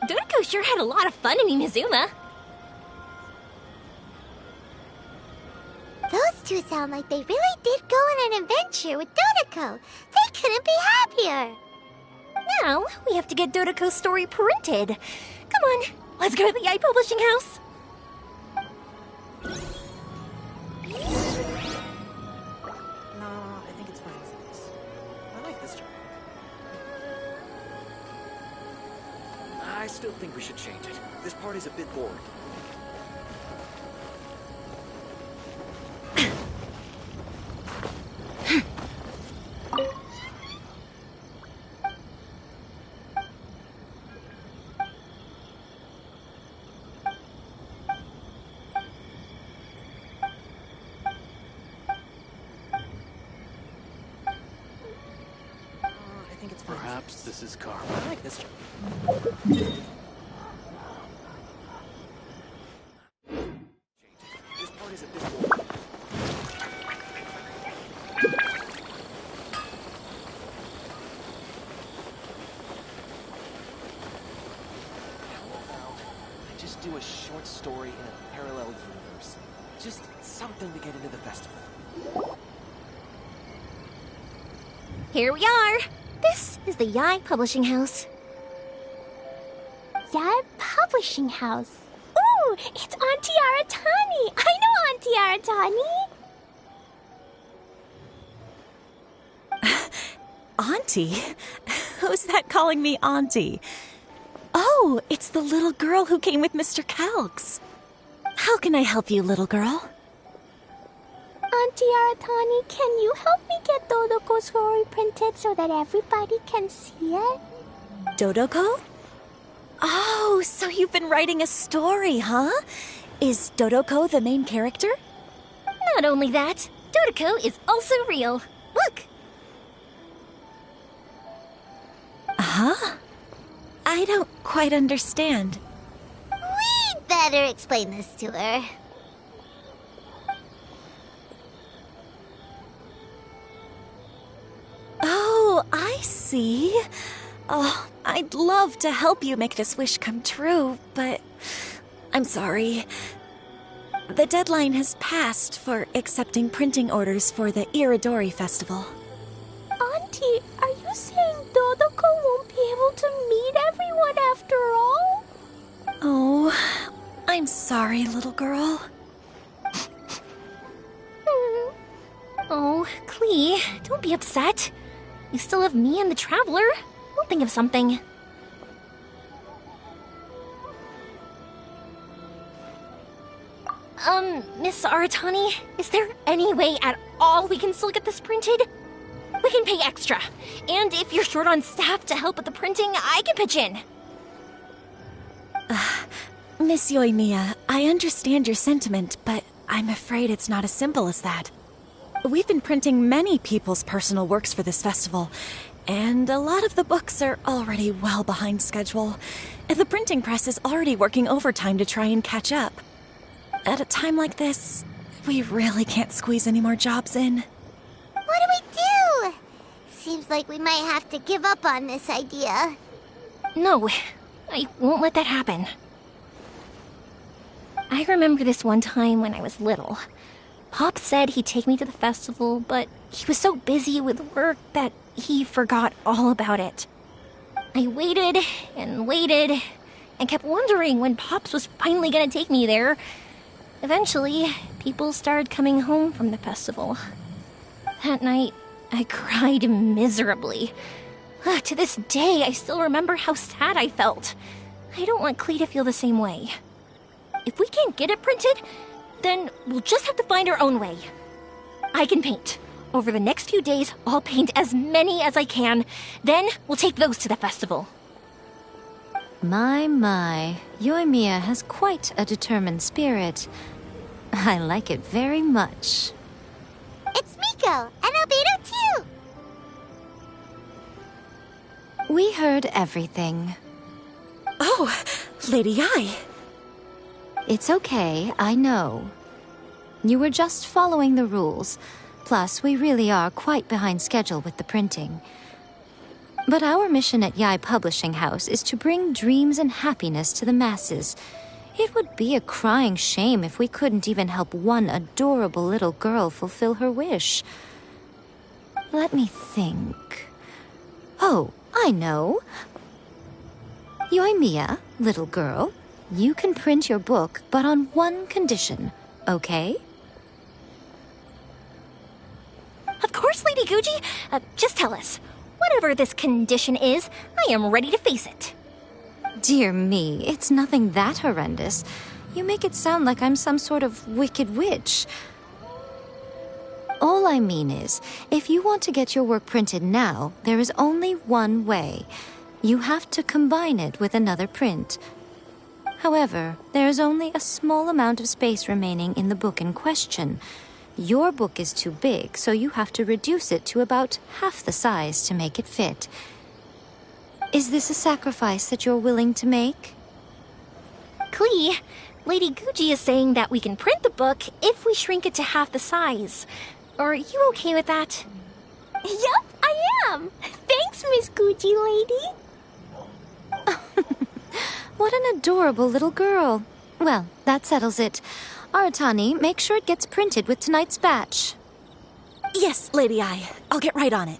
Dodoko sure had a lot of fun in Inazuma. Those two sound like they really did go on an adventure with Dodoko. They couldn't be happier. Now, we have to get Dodoko's story printed. Come on, let's go to the AI Publishing House. No, I think it's fine as it is. I like this job. I still think we should change it. This part is a bit boring. Perhaps this is karma. I like this job. This part is a bit boring. I just do a short story in a parallel universe. Just something to get into the festival. Here we are. This is the Yai Publishing House. Yai Publishing House. Ooh, it's Auntie Aratani. I know Auntie Aratani. Auntie? Who's that calling me Auntie? Oh, it's the little girl who came with Mr. Calx. How can I help you, little girl? Auntie Aratani, can you help me get Dodoko's story printed so that everybody can see it? Dodoko? Oh, so you've been writing a story, huh? Is Dodoko the main character? Not only that, Dodoko is also real. Look! Huh? I don't quite understand. We'd better explain this to her. Oh, I see. Oh, I'd love to help you make this wish come true, but I'm sorry. The deadline has passed for accepting printing orders for the Iridori Festival. Auntie, are you saying Dodoko won't be able to meet everyone after all? Oh, I'm sorry, little girl. Oh, Klee, don't be upset. You still have me and the Traveler. We'll think of something. Miss Aratani, is there any way at all we can still get this printed? We can pay extra. And if you're short on staff to help with the printing, I can pitch in. Miss Yoimiya, I understand your sentiment, but I'm afraid it's not as simple as that. We've been printing many people's personal works for this festival, and a lot of the books are already well behind schedule. The printing press is already working overtime to try and catch up. At a time like this, we really can't squeeze any more jobs in. What do we do? Seems like we might have to give up on this idea. No, I won't let that happen. I remember this one time when I was little. Pop said he'd take me to the festival, but he was so busy with work that he forgot all about it. I waited and kept wondering when Pops was finally gonna take me there. Eventually, people started coming home from the festival. That night, I cried miserably. To this day, I still remember how sad I felt. I don't want Klee to feel the same way. If we can't get it printed, then we'll just have to find our own way. I can paint. Over the next few days, I'll paint as many as I can. Then we'll take those to the festival. My, Yoimiya has quite a determined spirit. I like it very much. It's Miko, and Albedo too! We heard everything. Oh, Lady Ai. It's okay, I know. You were just following the rules. Plus, we really are quite behind schedule with the printing. But our mission at Yae Publishing House is to bring dreams and happiness to the masses. It would be a crying shame if we couldn't even help one adorable little girl fulfill her wish. Let me think. Oh, I know. Yoimiya, little girl, you can print your book, but on one condition, okay? Of course, Lady Guji. Just tell us. Whatever this condition is, I am ready to face it. Dear me, it's nothing that horrendous. You make it sound like I'm some sort of wicked witch. All I mean is, if you want to get your work printed now, there is only one way. You have to combine it with another print. However, there is only a small amount of space remaining in the book in question. Your book is too big, so you have to reduce it to about half the size to make it fit. Is this a sacrifice that you're willing to make? Klee, Lady Guji is saying that we can print the book if we shrink it to half the size. Are you okay with that? Yup, I am! Thanks, Miss Guji Lady! What an adorable little girl. Well, that settles it. Aratani, make sure it gets printed with tonight's batch. Yes, Lady Ai. I'll get right on it.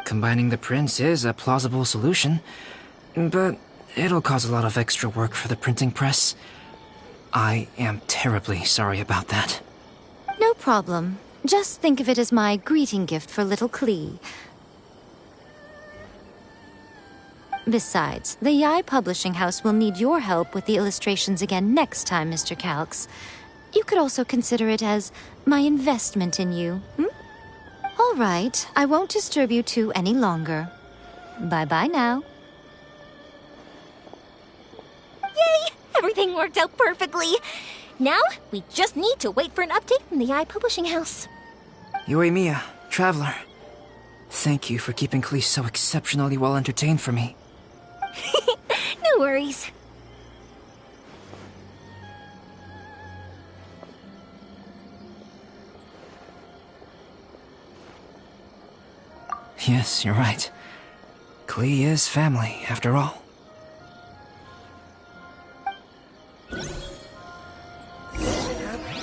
Combining the prints is a plausible solution, but it'll cause a lot of extra work for the printing press. I am terribly sorry about that. No problem. Just think of it as my greeting gift for little Klee. Besides, the Yae Publishing House will need your help with the illustrations again next time, Mr. Calx. You could also consider it as my investment in you, All right, I won't disturb you two any longer. Bye-bye now. Yay! Everything worked out perfectly. Now, we just need to wait for an update from the Yae Publishing House. Yoimiya, Traveler. Thank you for keeping Klee so exceptionally well entertained for me. No worries. Yes, you're right. Klee is family, after all.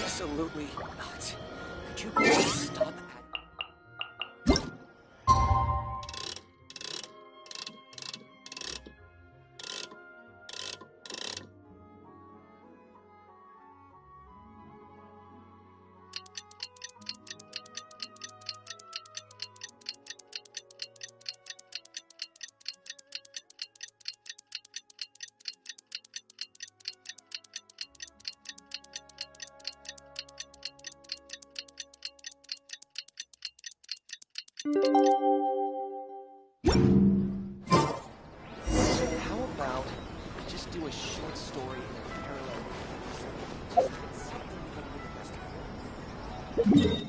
Absolutely not. Could you please stop? How about we just do a short story in a parallel universe? Just something we can do the rest of it.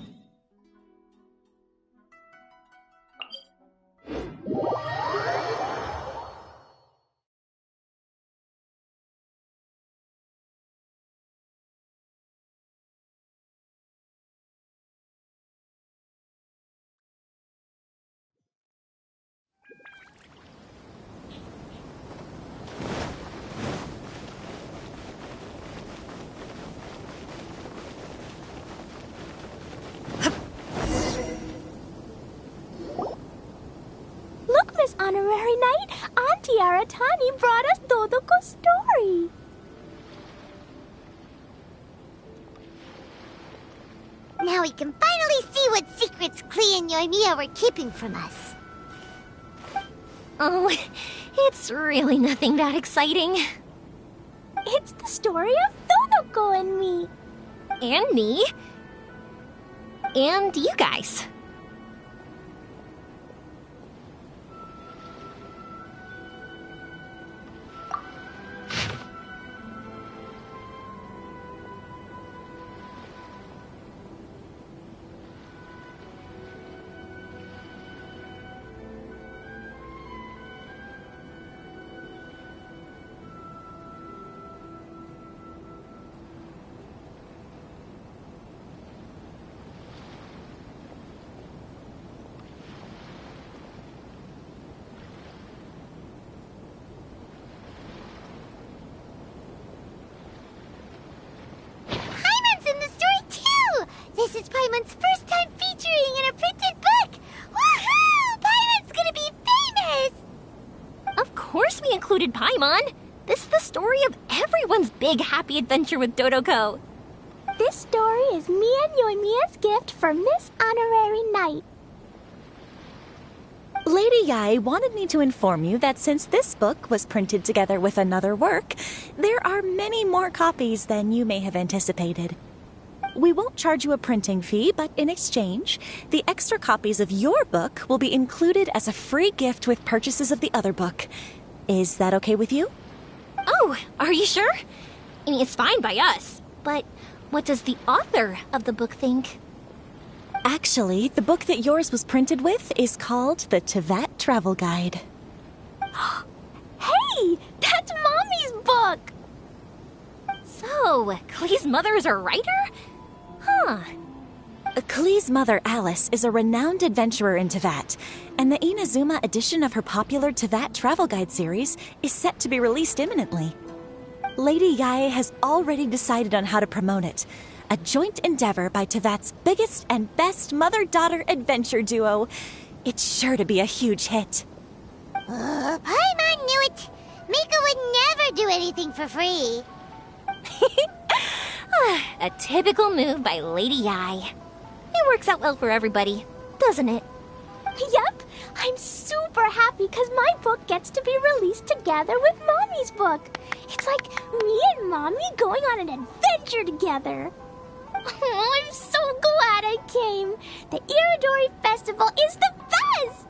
Look, Miss Honorary Knight, Auntie Aratani brought us Dodoko's story. Now we can finally see what secrets Klee and Yoimiya were keeping from us. Oh, it's really nothing that exciting. It's the story of Dodoko and me. And me. And you guys. Paimon's first time featuring in a printed book! Woohoo! Paimon's gonna be famous! Of course we included Paimon. This is the story of everyone's big happy adventure with Dodoko. This story is me and Yoimiya's gift for Miss Honorary Knight. Lady Yai wanted me to inform you that since this book was printed together with another work, there are many more copies than you may have anticipated. We won't charge you a printing fee, but in exchange, the extra copies of your book will be included as a free gift with purchases of the other book. Is that okay with you? Oh, are you sure? I mean, it's fine by us, but what does the author of the book think? Actually, the book that yours was printed with is called the Tevat Travel Guide. Hey, that's Mommy's book! So, Klee's mother is a writer? Huh. Klee's mother, Alice, is a renowned adventurer in Tevat, and the Inazuma edition of her popular Tevat Travel Guide series is set to be released imminently. Lady Yae has already decided on how to promote it, a joint endeavor by Tevat's biggest and best mother-daughter adventure duo. It's sure to be a huge hit. Paimon knew it! Mika would never do anything for free. A typical move by Lady Yae. It works out well for everybody, doesn't it? Yep, I'm super happy because my book gets to be released together with Mommy's book. It's like me and Mommy going on an adventure together. Oh, I'm so glad I came. The Iridori Festival is the best!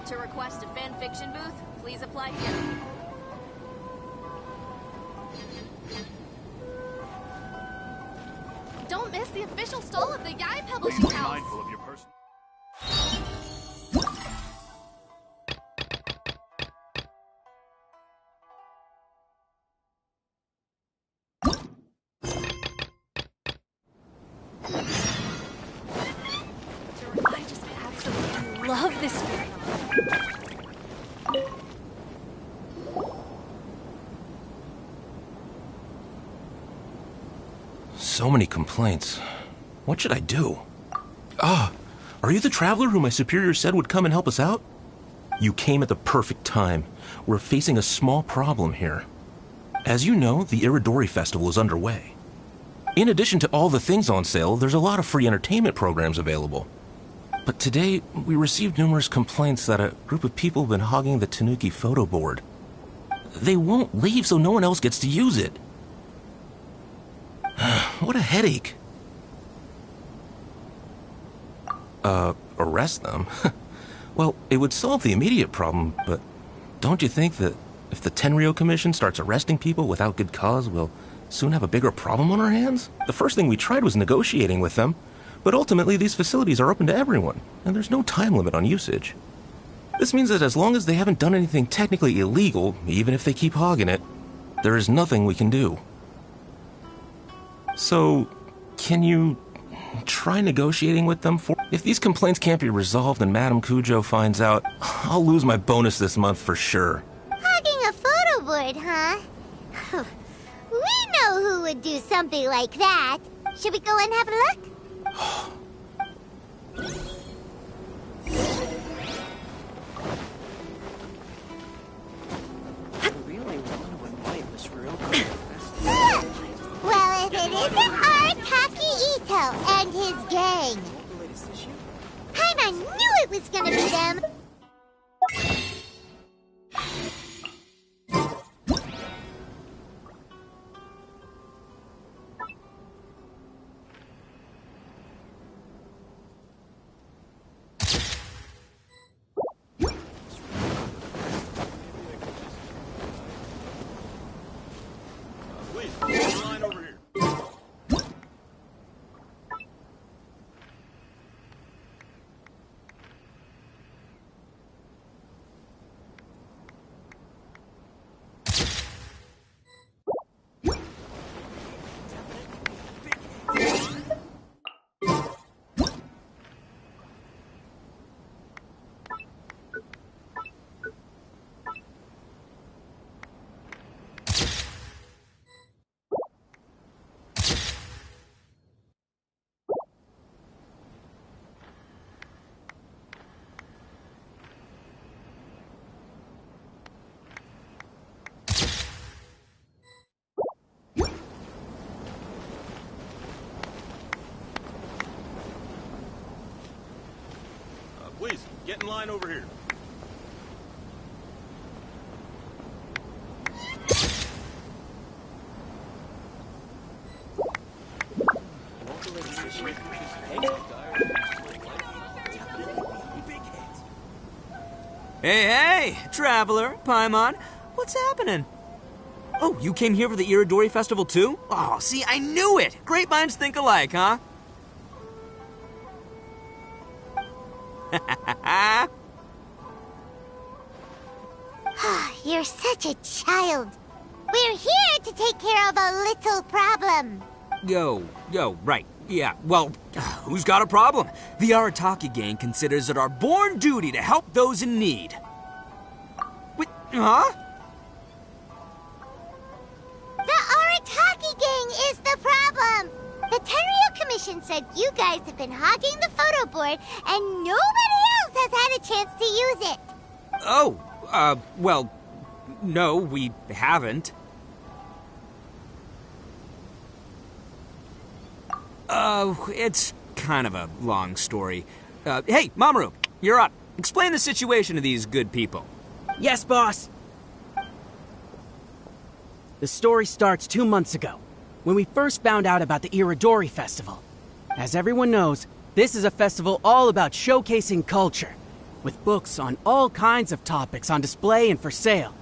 To request a fan fiction booth, please apply here. Don't miss the official stall of the Yae Publishing House. Mindful of your person. I just absolutely love this one. So many complaints. What should I do? Ah, are you the traveler who my superior said would come and help us out? You came at the perfect time. We're facing a small problem here. As you know, the Iridori Festival is underway. In addition to all the things on sale, there's a lot of free entertainment programs available. But today, we received numerous complaints that a group of people have been hogging the Tanuki photo board. They won't leave so no one else gets to use it. What a headache. Arrest them? Well, it would solve the immediate problem, but don't you think that if the Tenryo Commission starts arresting people without good cause, we'll soon have a bigger problem on our hands? The first thing we tried was negotiating with them, but ultimately these facilities are open to everyone, and there's no time limit on usage. This means that as long as they haven't done anything technically illegal, even if they keep hogging it, there is nothing we can do. So, can you try negotiating with them for... If these complaints can't be resolved and Madame Kujo finds out, I'll lose my bonus this month for sure. Hogging a photo board, huh? We know who would do something like that. Should we go and have a look? Well, if it isn't Arataki Ito and his gang. Paimon knew it was gonna be them. Please, get in line over here. get in line over here. Hey, Traveler, Paimon, what's happening? Oh, you came here for the Iridori Festival too? Oh, see, I knew it! Great minds think alike, huh? You're such a child. We're here to take care of a little problem. Yo, right. Yeah, well, who's got a problem? The Arataki gang considers it our born duty to help those in need. Wait, huh? The Arataki gang is the problem. The Tenryo Commission said you guys have been hogging the photo board and nobody else has had a chance to use it. Oh, well, no, we haven't. It's kind of a long story. Hey, Mamoru, you're up. Explain the situation to these good people. Yes, boss. The story starts 2 months ago, when we first found out about the Iridori Festival. As everyone knows, this is a festival all about showcasing culture, with books on all kinds of topics on display and for sale.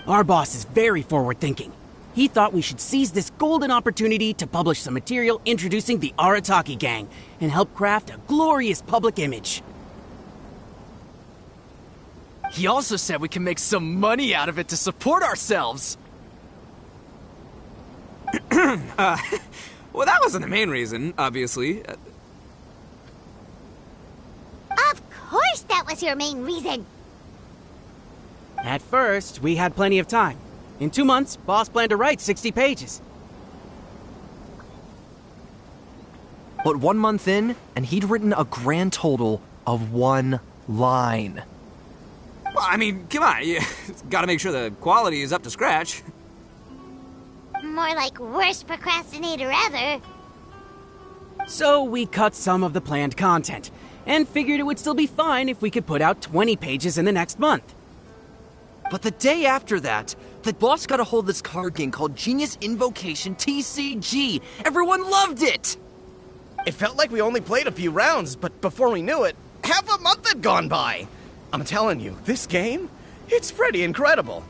Our boss is very forward-thinking. He thought we should seize this golden opportunity to publish some material introducing the Arataki gang and help craft a glorious public image. He also said we can make some money out of it to support ourselves. Well, that wasn't the main reason, obviously. Of course that was your main reason. At first, we had plenty of time. In 2 months, boss planned to write 60 pages. But 1 month in, and he'd written a grand total of 1 line. Well, I mean, come on, you gotta make sure the quality is up to scratch. More like worst procrastinator ever. So we cut some of the planned content, and figured it would still be fine if we could put out 20 pages in the next month. But the day after that, the boss got a hold of this card game called Genius Invocation TCG. Everyone loved it! It felt like we only played a few rounds, but before we knew it, half a month had gone by. I'm telling you, this game, it's pretty incredible.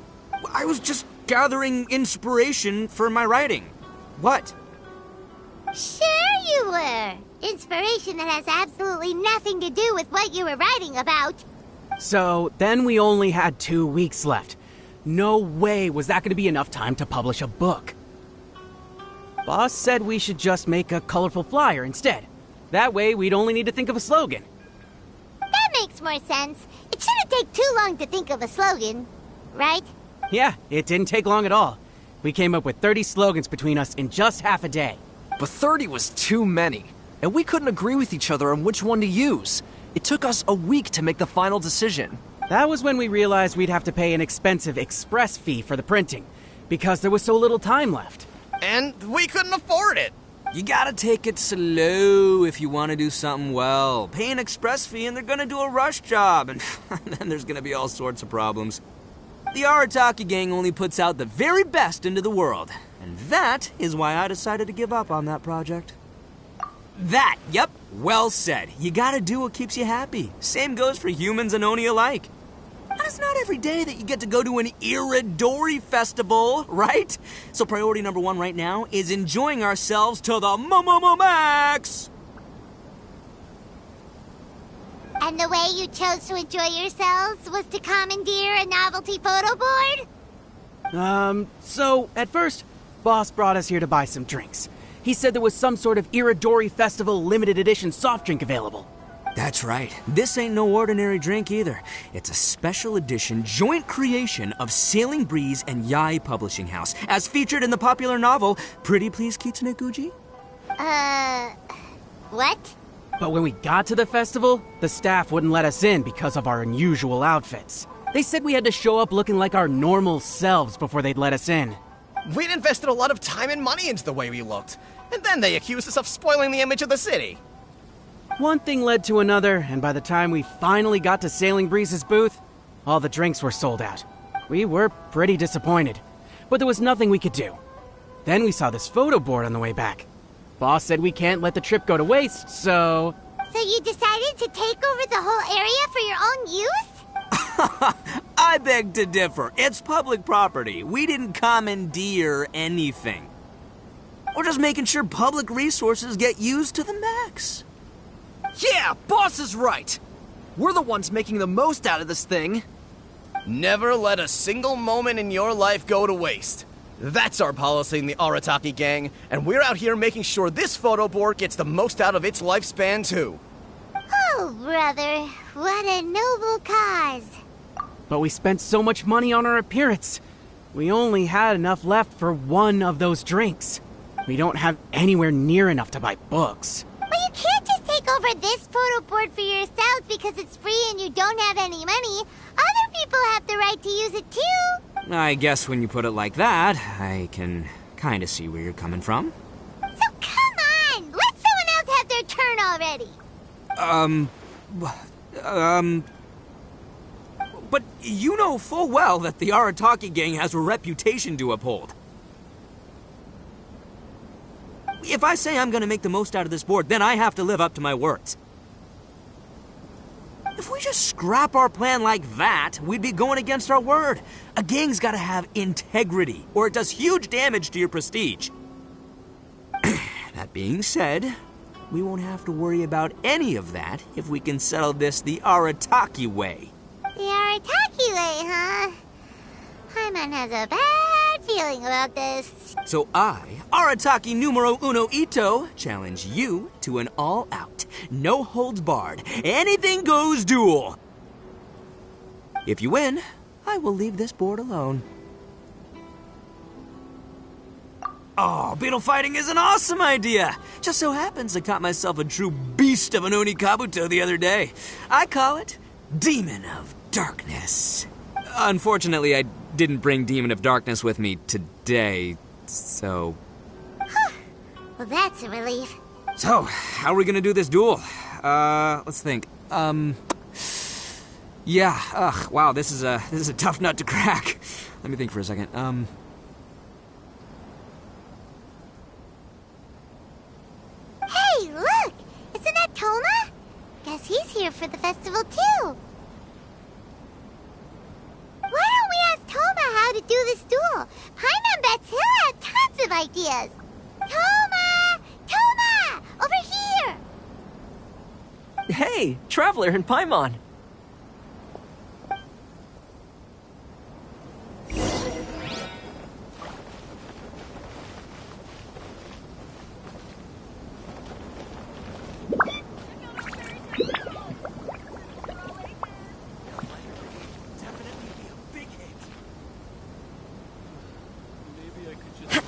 I was just gathering inspiration for my writing. What? Sure you were. Inspiration that has absolutely nothing to do with what you were writing about. So then we only had 2 weeks left. No way was that going to be enough time to publish a book. Boss said we should just make a colorful flyer instead. That way we'd only need to think of a slogan. That makes more sense. It shouldn't take too long to think of a slogan, right? Yeah, it didn't take long at all. We came up with 30 slogans between us in just half a day. But 30 was too many, and we couldn't agree with each other on which one to use. It took us a week to make the final decision. That was when we realized we'd have to pay an expensive express fee for the printing, because there was so little time left. And we couldn't afford it. You gotta take it slow if you want to do something well. Pay an express fee and they're gonna do a rush job, and then there's gonna be all sorts of problems. The Arataki gang only puts out the very best into the world, and that is why I decided to give up on that project. Yep, well said. You gotta do what keeps you happy. Same goes for humans and Oni alike. And it's not every day that you get to go to an Iridori festival, right? So priority number 1 right now is enjoying ourselves to the max! And the way you chose to enjoy yourselves was to commandeer a novelty photo board? So at first, boss brought us here to buy some drinks. He said there was some sort of Iridori Festival limited edition soft drink available. That's right. This ain't no ordinary drink either. It's a special edition joint creation of Sailing Breeze and Yae Publishing House, as featured in the popular novel Pretty Please Kitsune Guji. What? But when we got to the festival, the staff wouldn't let us in because of our unusual outfits. They said we had to show up looking like our normal selves before they'd let us in. We'd invested a lot of time and money into the way we looked, and then they accused us of spoiling the image of the city. One thing led to another, and by the time we finally got to Sailing Breeze's booth, all the drinks were sold out. We were pretty disappointed, but there was nothing we could do. Then we saw this photo board on the way back. Boss said we can't let the trip go to waste, so... So you decided to take over the whole area for your own use? I beg to differ. It's public property. We didn't commandeer anything. We're just making sure public resources get used to the max. Yeah, boss is right. We're the ones making the most out of this thing. Never let a single moment in your life go to waste. That's our policy in the Arataki gang, and we're out here making sure this photo board gets the most out of its lifespan, too. Oh, brother, what a noble cause. But we spent so much money on our appearance. We only had enough left for one of those drinks. We don't have anywhere near enough to buy books. But you can't just take over this photo board for yourselves because it's free and you don't have any money. Other people have the right to use it too. I guess when you put it like that, I can kind of see where you're coming from. So come on! Let someone else have their turn already! But you know full well that the Arataki gang has a reputation to uphold. If I say I'm gonna make the most out of this board, then I have to live up to my words. If we just scrap our plan like that, we'd be going against our word. A gang's gotta have integrity, or it does huge damage to your prestige. That being said, we won't have to worry about any of that if we can settle this the Arataki way. The Arataki way, huh? Paimon has a bad feeling about this. So I, Arataki numero uno Ito, challenge you to an all-out, no-holds-barred, anything-goes duel. If you win, I will leave this board alone. Oh, beetle fighting is an awesome idea! Just so happens I caught myself a true beast of an Oni Kabuto the other day. I call it Demon of Darkness. Unfortunately, I didn't bring Demon of Darkness with me today, so... Well, that's a relief. So, how are we gonna do this duel? Let's think. Yeah, wow, this is a tough nut to crack. Let me think for a second. Hey, look! Isn't that Toma? Guess he's here for the festival, too. Why don't we ask Toma how to do this duel? Paimon bets he'll have tons of ideas. Toma! Toma! Over here! Hey, Traveler and Paimon.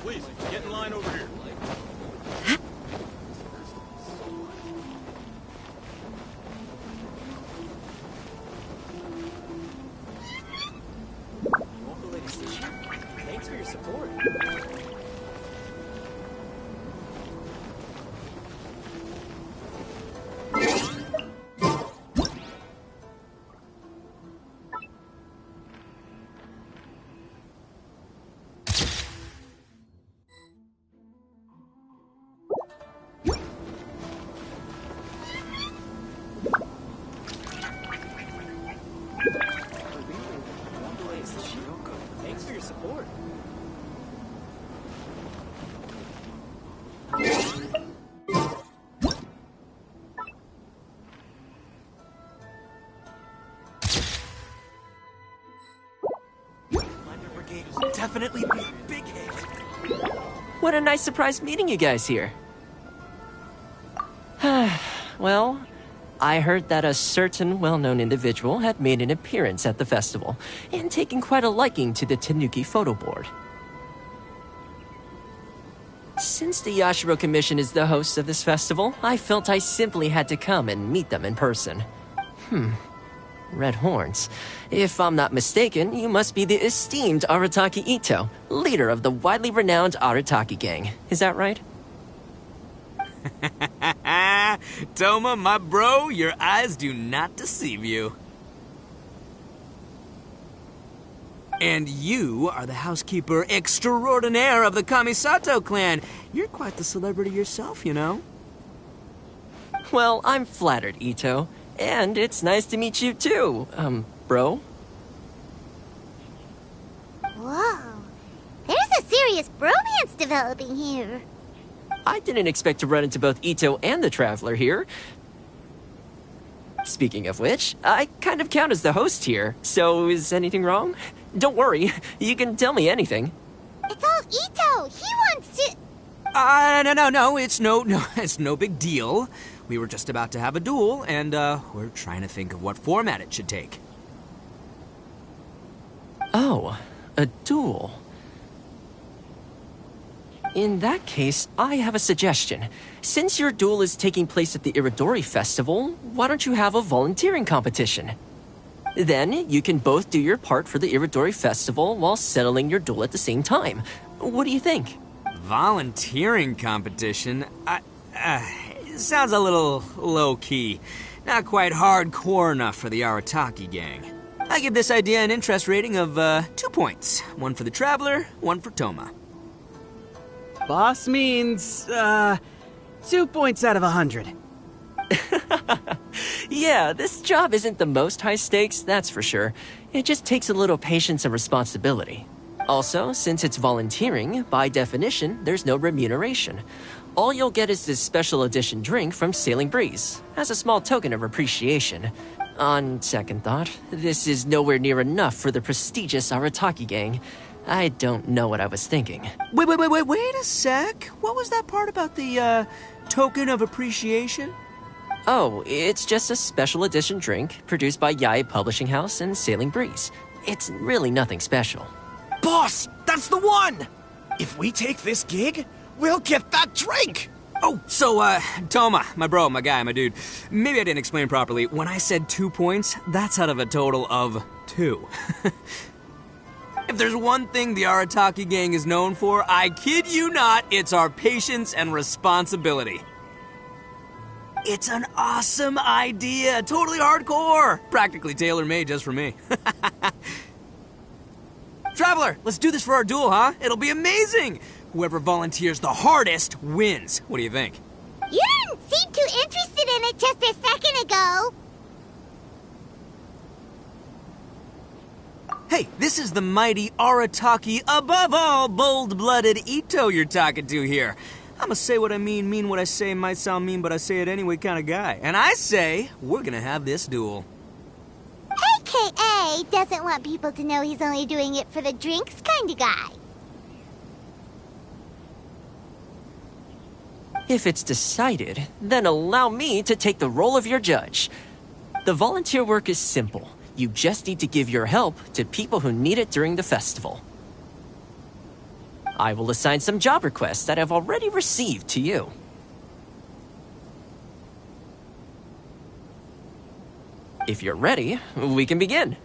Please, get in line over here. Thanks for your support. Thanks for your support. Brigade will definitely be a big hit. What a nice surprise meeting you guys here. Well, I heard that a certain well-known individual had made an appearance at the festival and taken quite a liking to the Tanuki photo board. Since the Yashiro Commission is the host of this festival, I felt I simply had to come and meet them in person. Red horns. If I'm not mistaken, you must be the esteemed Arataki Ito, leader of the widely renowned Arataki gang. Is that right? Toma, my bro, your eyes do not deceive you. And you are the housekeeper extraordinaire of the Kamisato clan. You're quite the celebrity yourself, you know. Well, I'm flattered, Ito. And it's nice to meet you too, bro. Whoa. There's a serious bromance developing here. I didn't expect to run into both Ito and the Traveler here. Speaking of which, I kind of count as the host here, so is anything wrong? Don't worry, you can tell me anything. It's all Ito. He wants to... No, it's no big deal. We were just about to have a duel, and, we're trying to think of what format it should take. Oh, a duel. In that case, I have a suggestion. Since your duel is taking place at the Iridori Festival, why don't you have a volunteering competition? Then, you can both do your part for the Iridori Festival while settling your duel at the same time. What do you think? Volunteering competition? It sounds a little low-key. Not quite hardcore enough for the Arataki gang. I give this idea an interest rating of, 2 points. One for the Traveler, one for Toma. Boss means, 2 points out of 100. Yeah, this job isn't the most high stakes, that's for sure. It just takes a little patience and responsibility. Also, since it's volunteering, by definition, there's no remuneration. All you'll get is this special edition drink from Sailing Breeze, as a small token of appreciation. On second thought, this is nowhere near enough for the prestigious Arataki gang. I don't know what I was thinking. Wait a sec. What was that part about the, token of appreciation? Oh, it's just a special edition drink produced by Yae Publishing House and Sailing Breeze. It's really nothing special. Boss, that's the one! If we take this gig, we'll get that drink! Oh, so, Toma, my bro, my guy, my dude. Maybe I didn't explain properly. When I said 2 points, that's out of a total of 2. If there's one thing the Arataki gang is known for, I kid you not, it's our patience and responsibility. It's an awesome idea, totally hardcore, practically tailor-made just for me. Traveler, let's do this for our duel, huh? It'll be amazing! Whoever volunteers the hardest wins. What do you think? You didn't seem too interested in it just a second ago. Hey, this is the mighty Arataki, above all bold-blooded Ito you're talking to here. I'ma say what I mean what I say, might sound mean, but I say it anyway kind of guy. And I say, we're gonna have this duel. AKA doesn't want people to know he's only doing it for the drinks kind of guy. If it's decided, then allow me to take the role of your judge. The volunteer work is simple. You just need to give your help to people who need it during the festival. I will assign some job requests that I've already received to you. If you're ready, we can begin.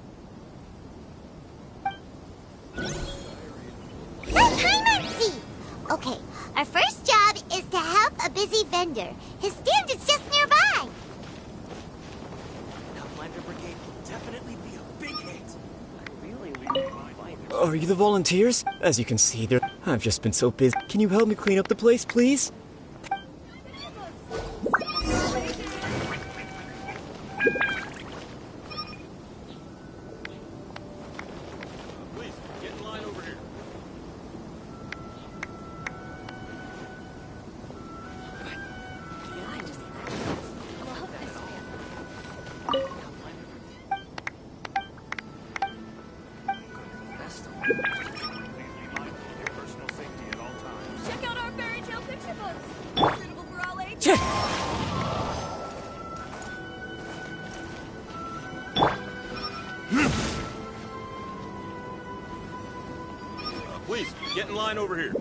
Okay, our first job is to help a busy vendor. His stand is just nearby. Outlander Brigade will definitely be a big hit. Are you the volunteers? As you can see, I've just been so busy. Can you help me clean up the place, please? Please, get in line over here. Check out our fairy tale picture books. Suitable for all ages. Please, get in line over here.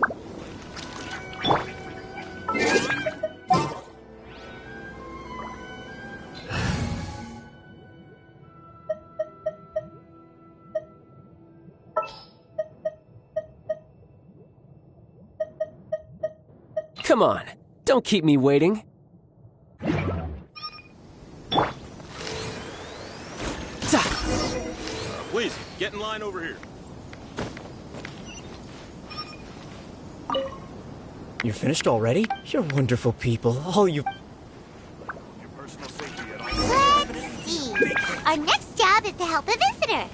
Come on, don't keep me waiting. Please, get in line over here. You're finished already? You're wonderful people. All you... Let's see. Our next job is to help a visitor.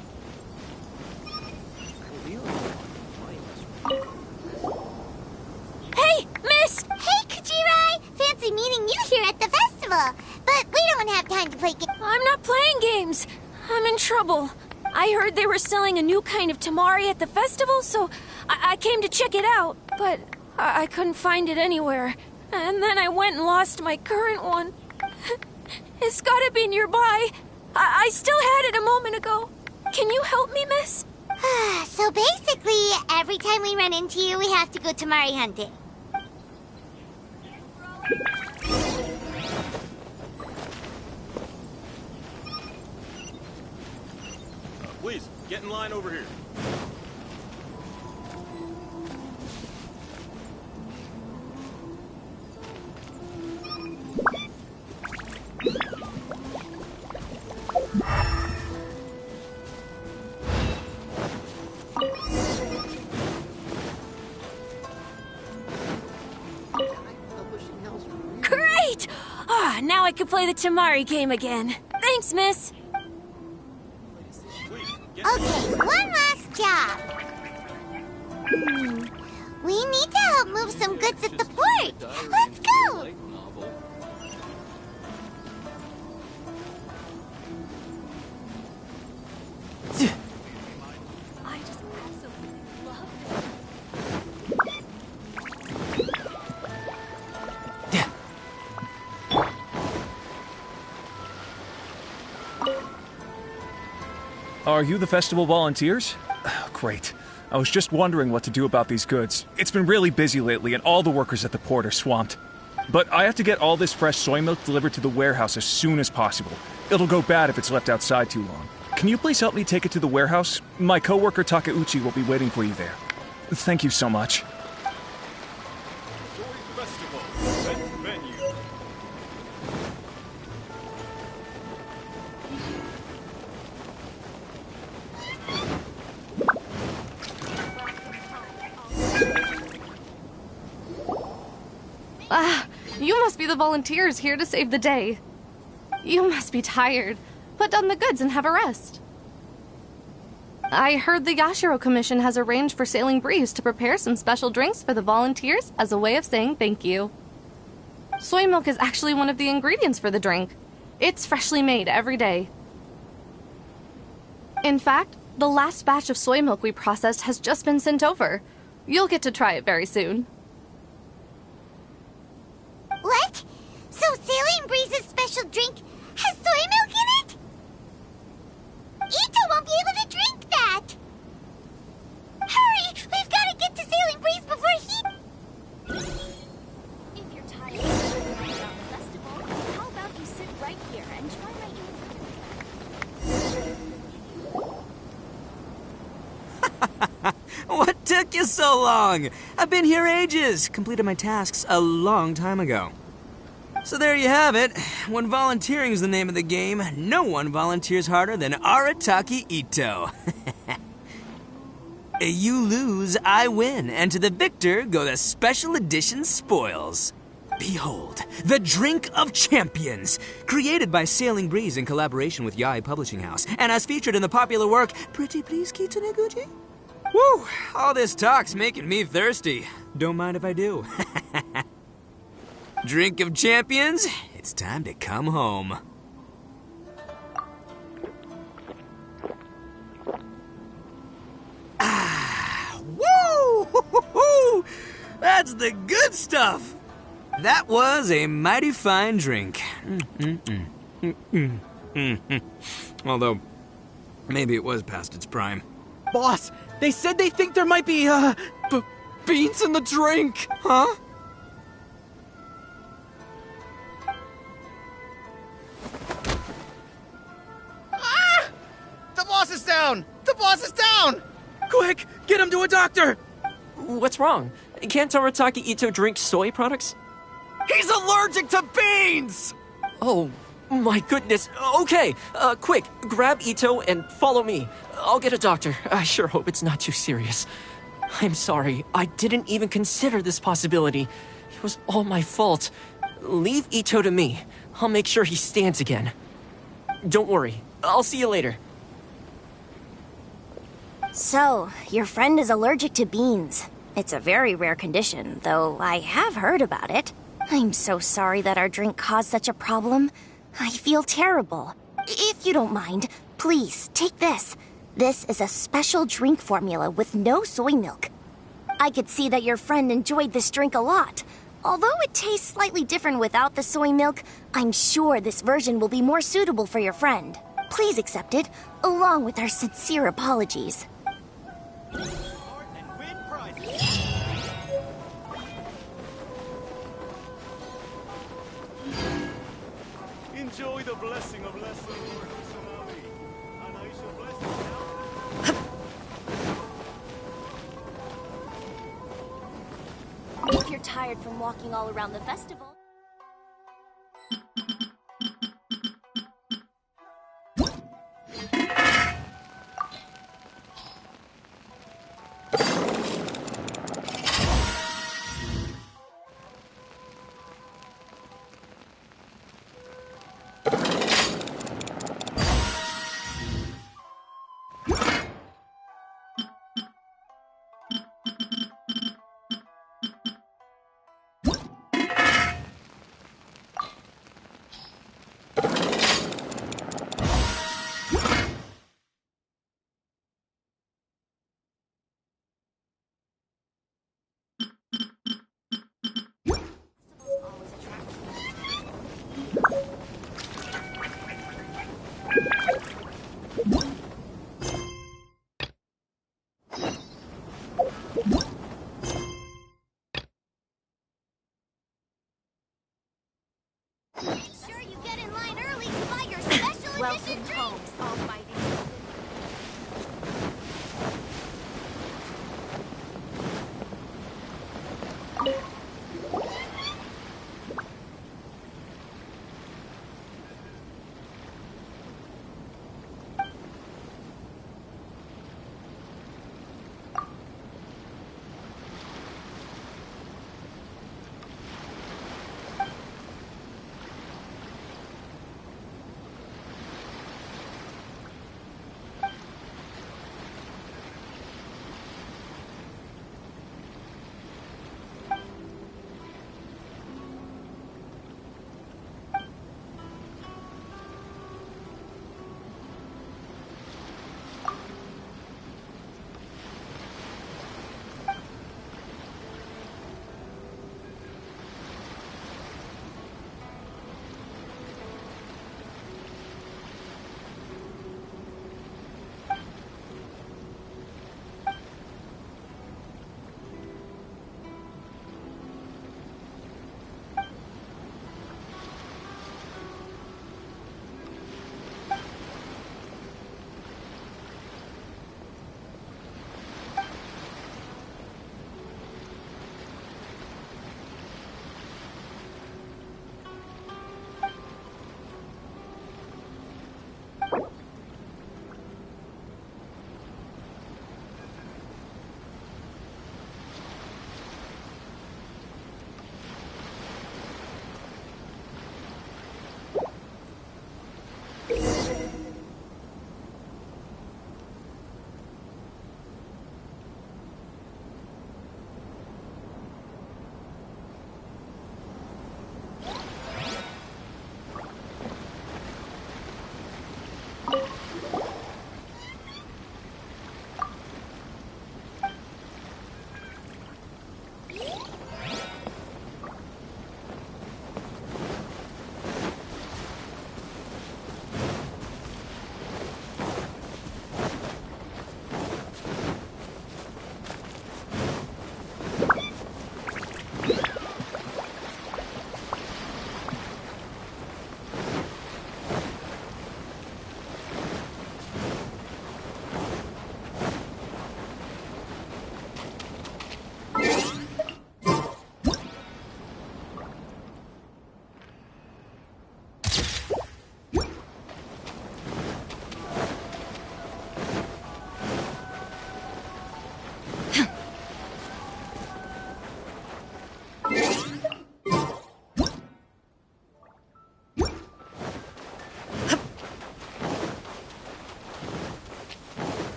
Hey, miss! Hey, Kujirai! Fancy meeting you here at the festival. But we don't have time to play games. I'm not playing games. I'm in trouble. I heard they were selling a new kind of tamari at the festival, so I came to check it out. But I couldn't find it anywhere. And then I went and lost my current one. It's gotta be nearby. I still had it a moment ago. Can you help me, miss? So basically, every time we run into you, we have to go tamari hunting. Please, get in line over here. Great! Now I can play the tamari game again. Thanks, miss. Okay, one last job. We need to help move some goods at the port. Let's go! I just absolutely love Are you the festival volunteers? Great. I was just wondering what to do about these goods. It's been really busy lately, and all the workers at the port are swamped. But I have to get all this fresh soy milk delivered to the warehouse as soon as possible. It'll go bad if it's left outside too long. Can you please help me take it to the warehouse? My coworker Takeuchi will be waiting for you there. Thank you so much. Festival, event venue. You must be the volunteers here to save the day. You must be tired. Put down the goods and have a rest. I heard the Yashiro Commission has arranged for Sailing Breeze to prepare some special drinks for the volunteers as a way of saying thank you. Soy milk is actually one of the ingredients for the drink. It's freshly made every day. In fact, the last batch of soy milk we processed has just been sent over. You'll get to try it very soon. What? So Sailing Breeze's special drink has soy milk in it? Ito won't be able to drink that! Hurry! We've got to get to Sailing Breeze before he... If you're tired of learning about the festival, how about you sit right here and try my What took you so long? I've been here ages. Completed my tasks a long time ago. So there you have it. When volunteering is the name of the game, no one volunteers harder than Arataki Ito. You lose, I win, and to the victor go the special edition spoils. Behold, the Drink of Champions, created by Sailing Breeze in collaboration with Yae Publishing House, and as featured in the popular work, Pretty Please Kitsune Guji? Woo! All this talk's making me thirsty. Don't mind if I do. Drink of Champions, it's time to come home. Woo! That's the good stuff! That was a mighty fine drink. Although, maybe it was past its prime. Boss, they said they think there might be, beans in the drink! Huh? Ah! The boss is down! The boss is down! Quick, get him to a doctor! What's wrong? Can't Arataki Ito drink soy products? He's allergic to beans! Oh, my goodness. Okay, quick, grab Ito and follow me. I'll get a doctor. I sure hope it's not too serious. I'm sorry. I didn't even consider this possibility. It was all my fault. Leave Ito to me. I'll make sure he stands again. Don't worry. I'll see you later. So, your friend is allergic to beans. It's a very rare condition, though I have heard about it. I'm so sorry that our drink caused such a problem. I feel terrible. If you don't mind, please take this. This is a special drink formula with no soy milk. I could see that your friend enjoyed this drink a lot. Although it tastes slightly different without the soy milk, I'm sure this version will be more suitable for your friend. Please accept it, along with our sincere apologies. Enjoy the blessing of lesser personality, and I shall bless you now. If you're tired from walking all around the festival...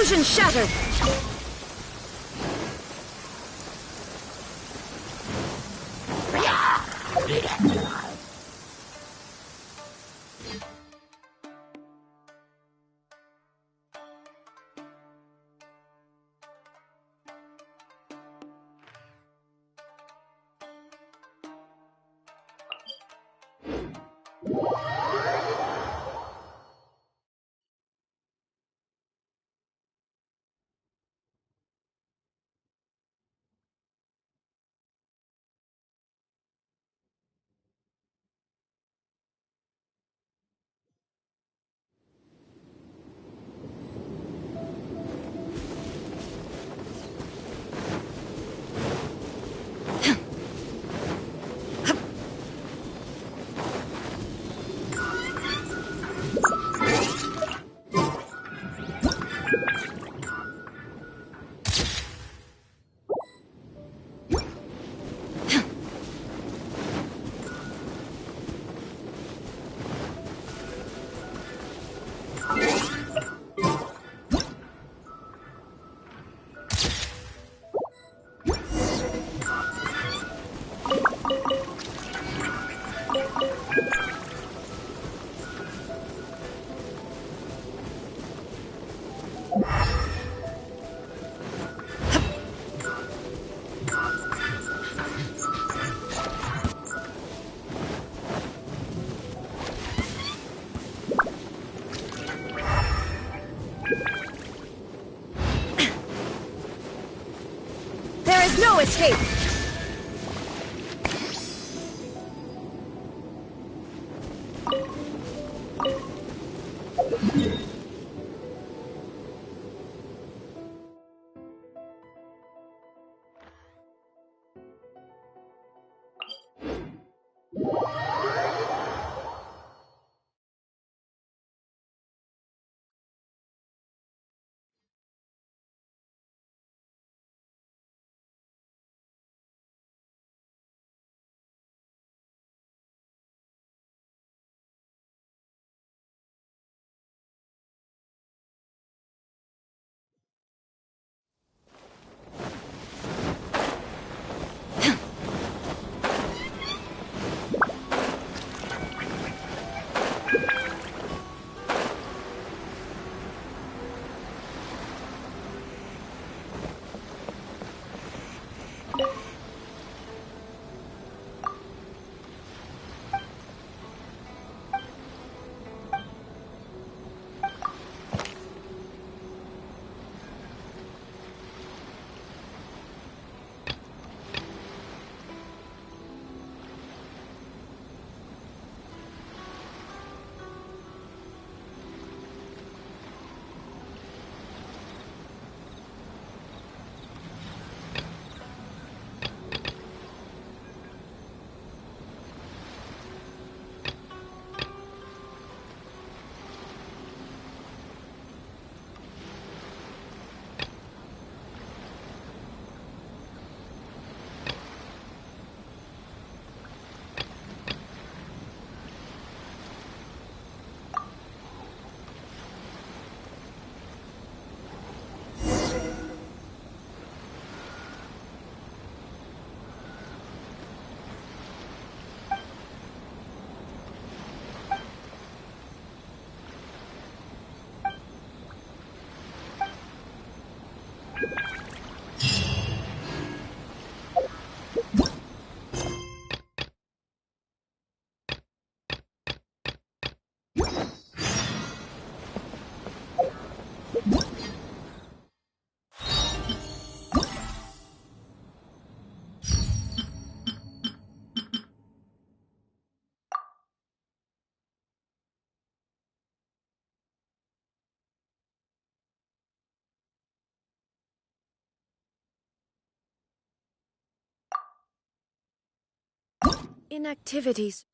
Illusion shattered! There is no escape! Inactivities.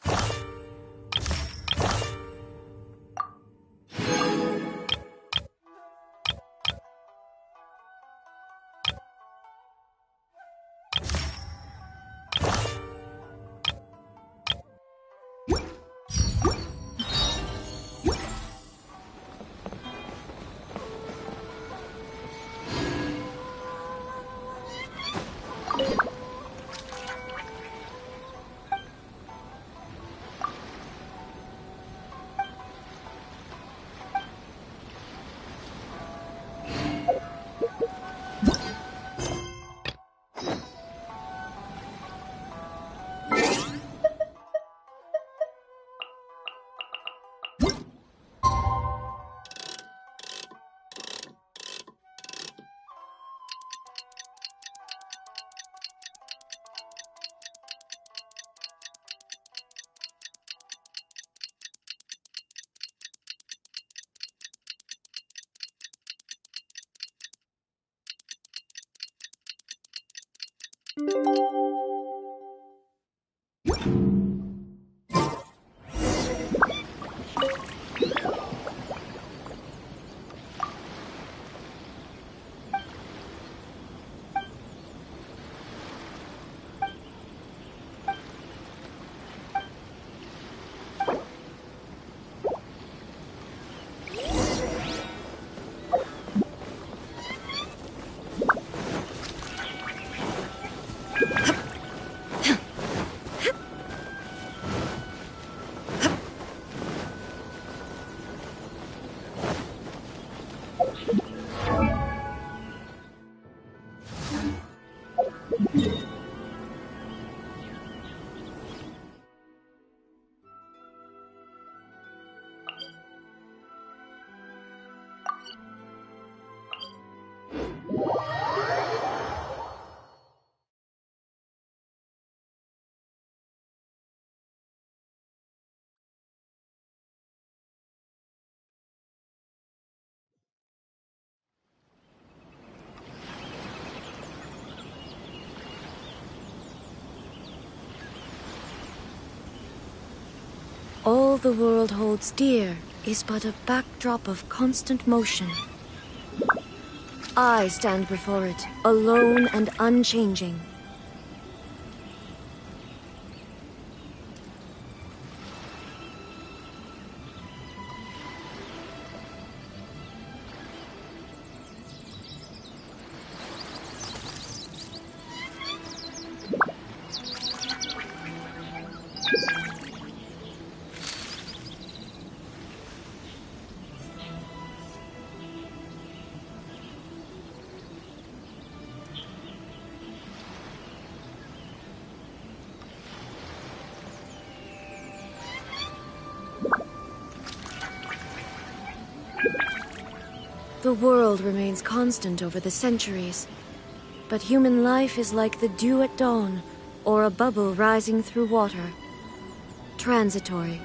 All the world holds dear is but a backdrop of constant motion. I stand before it, alone and unchanging. The world remains constant over the centuries, but human life is like the dew at dawn, or a bubble rising through water. Transitory.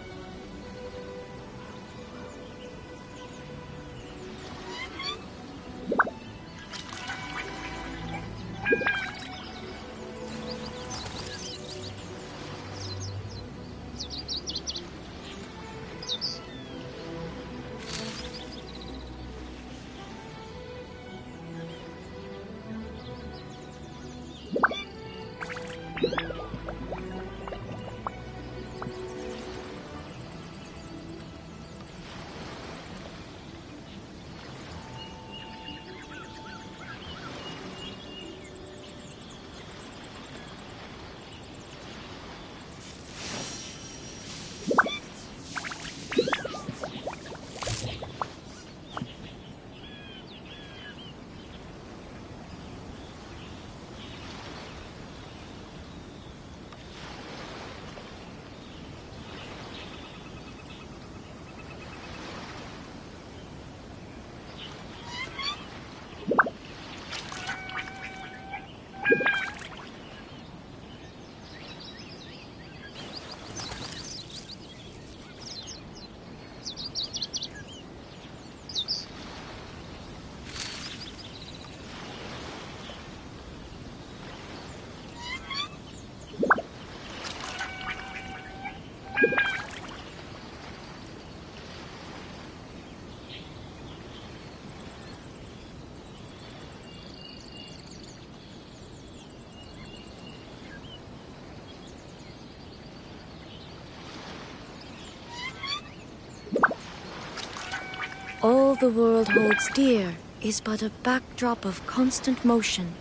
All the world holds dear is but a backdrop of constant motion.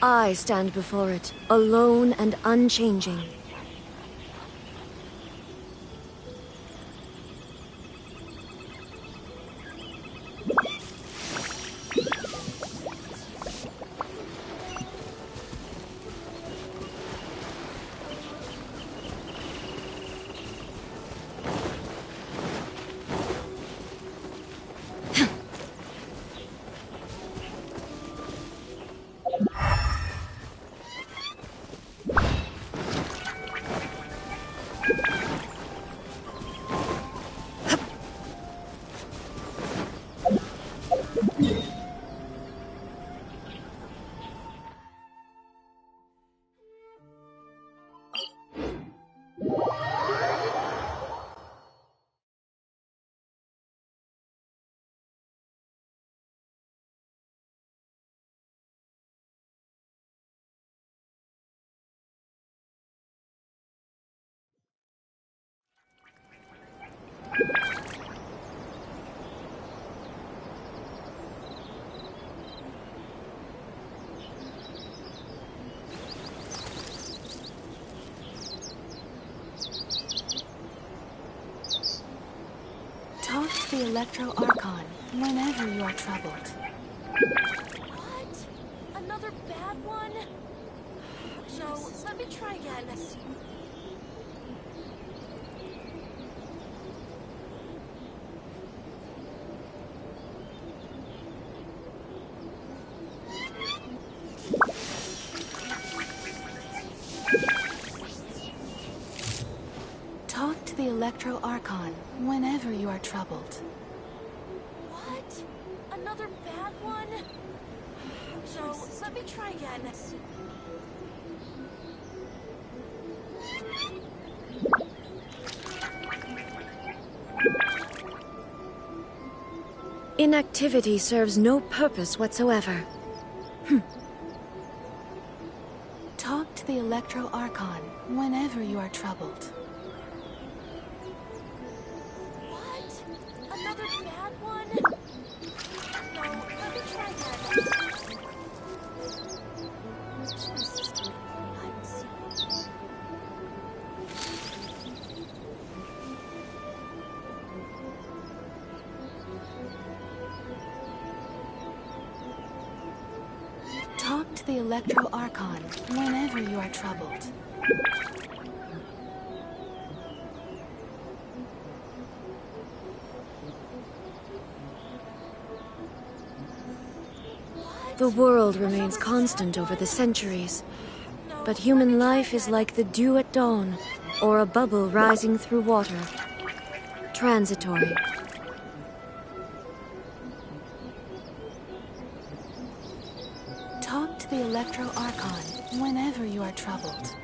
I stand before it, alone and unchanging. Electro Archon whenever you are troubled. What? Another bad one? No, let me try again. Talk to the Electro Archon whenever you are troubled. What? Another bad one? No, let me try again. Inactivity serves no purpose whatsoever. Talk to the Electro Archon whenever you are troubled. What? Another bad one? No, let me try again. Talk to the Electro Archon whenever you are troubled. The world remains constant over the centuries, but human life is like the dew at dawn, or a bubble rising through water. Transitory. Talk to the Electro Archon whenever you are troubled.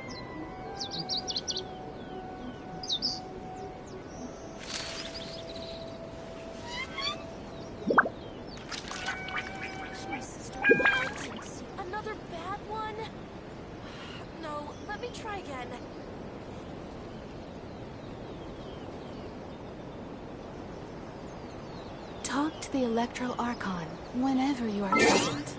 Another bad one? No, let me try again. Talk to the Electro Archon whenever you are troubled.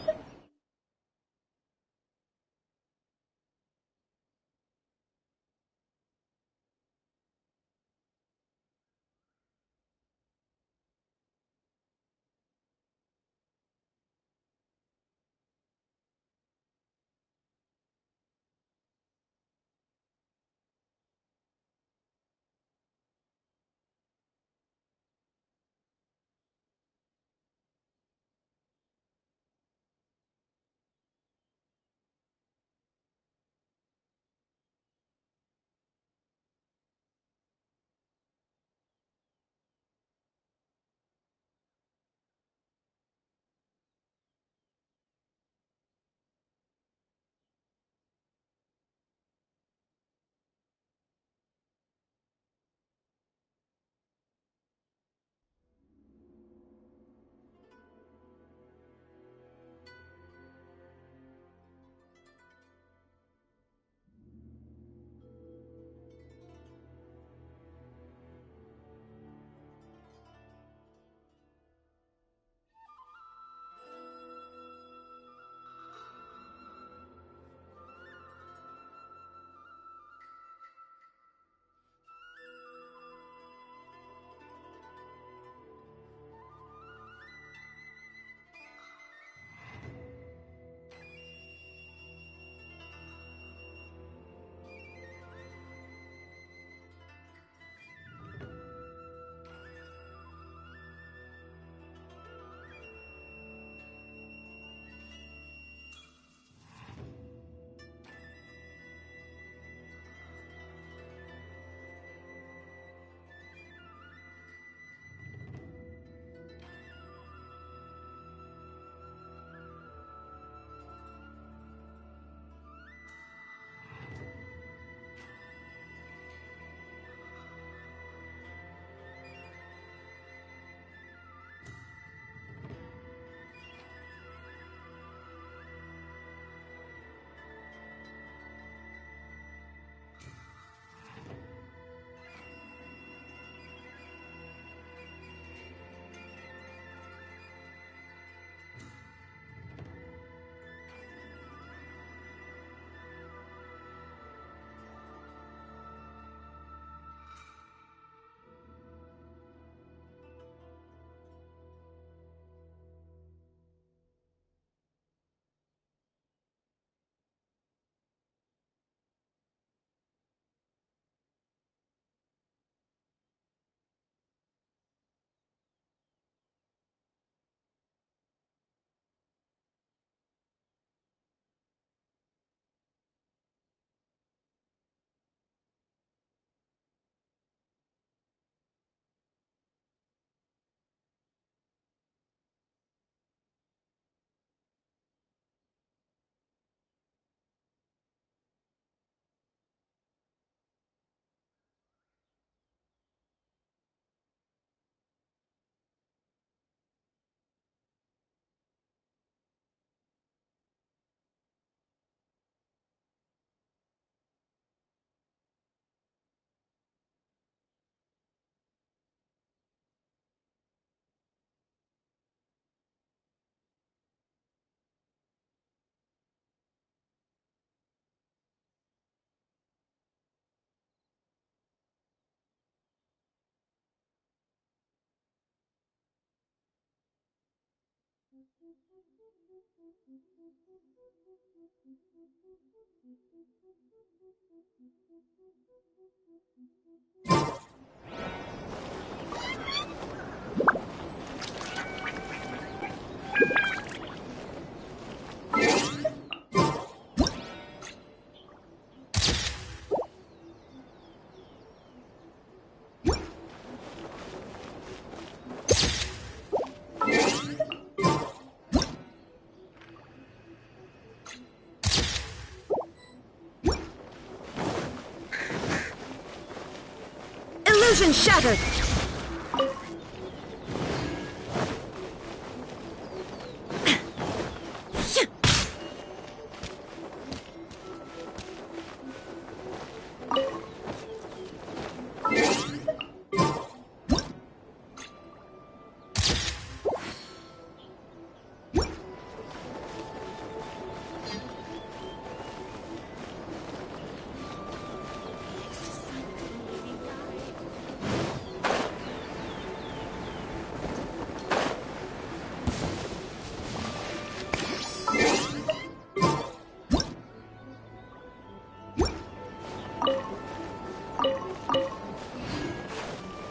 Illusion shattered!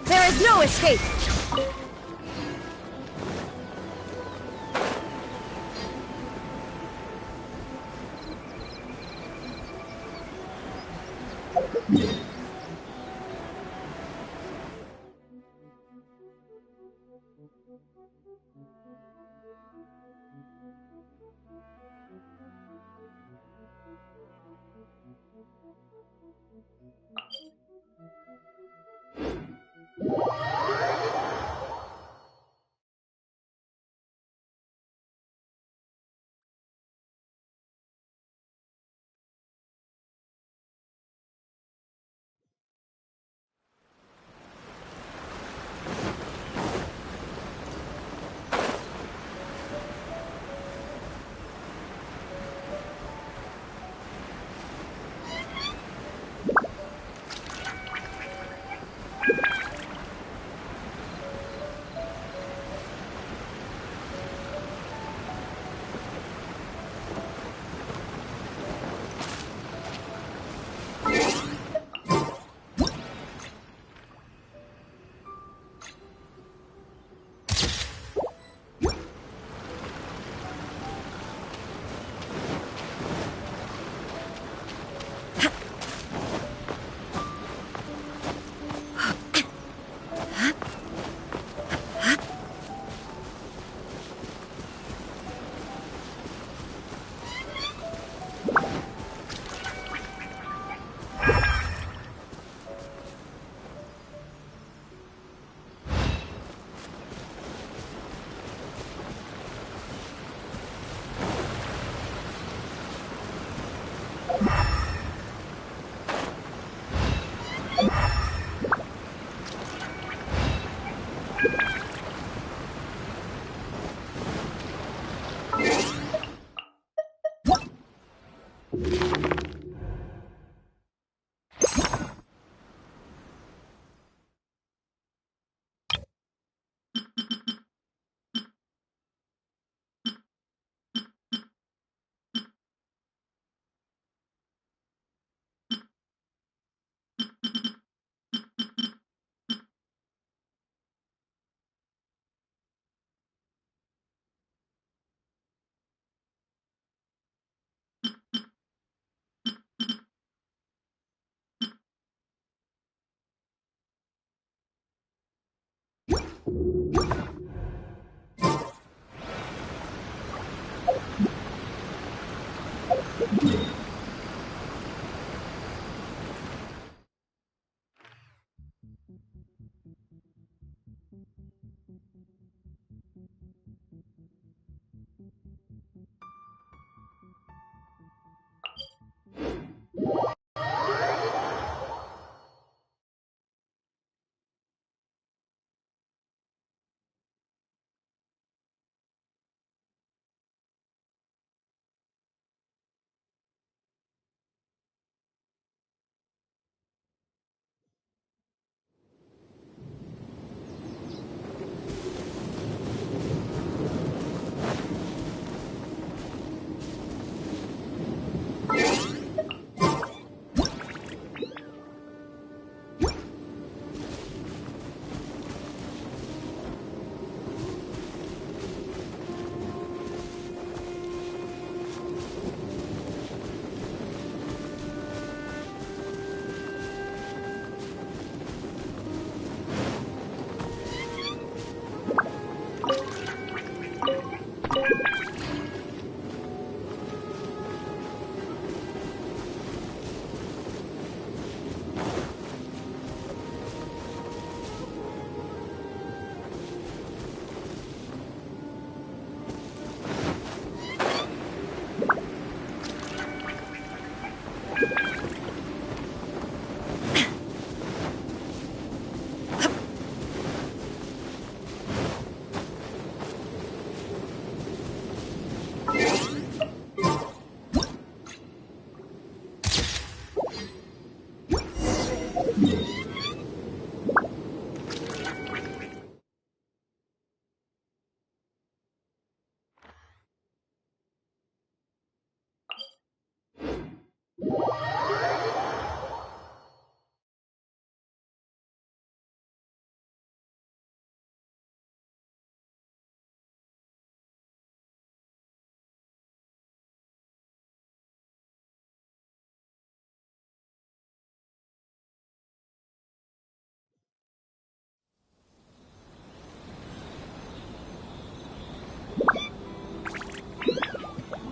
There is no escape!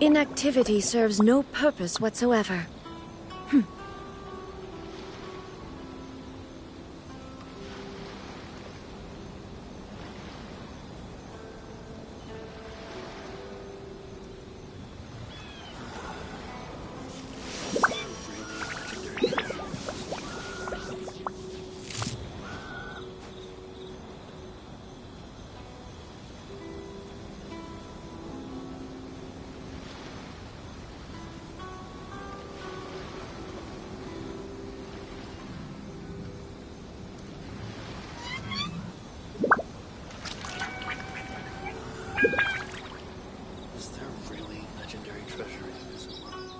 Inactivity serves no purpose whatsoever. Is there really legendary treasure in this world?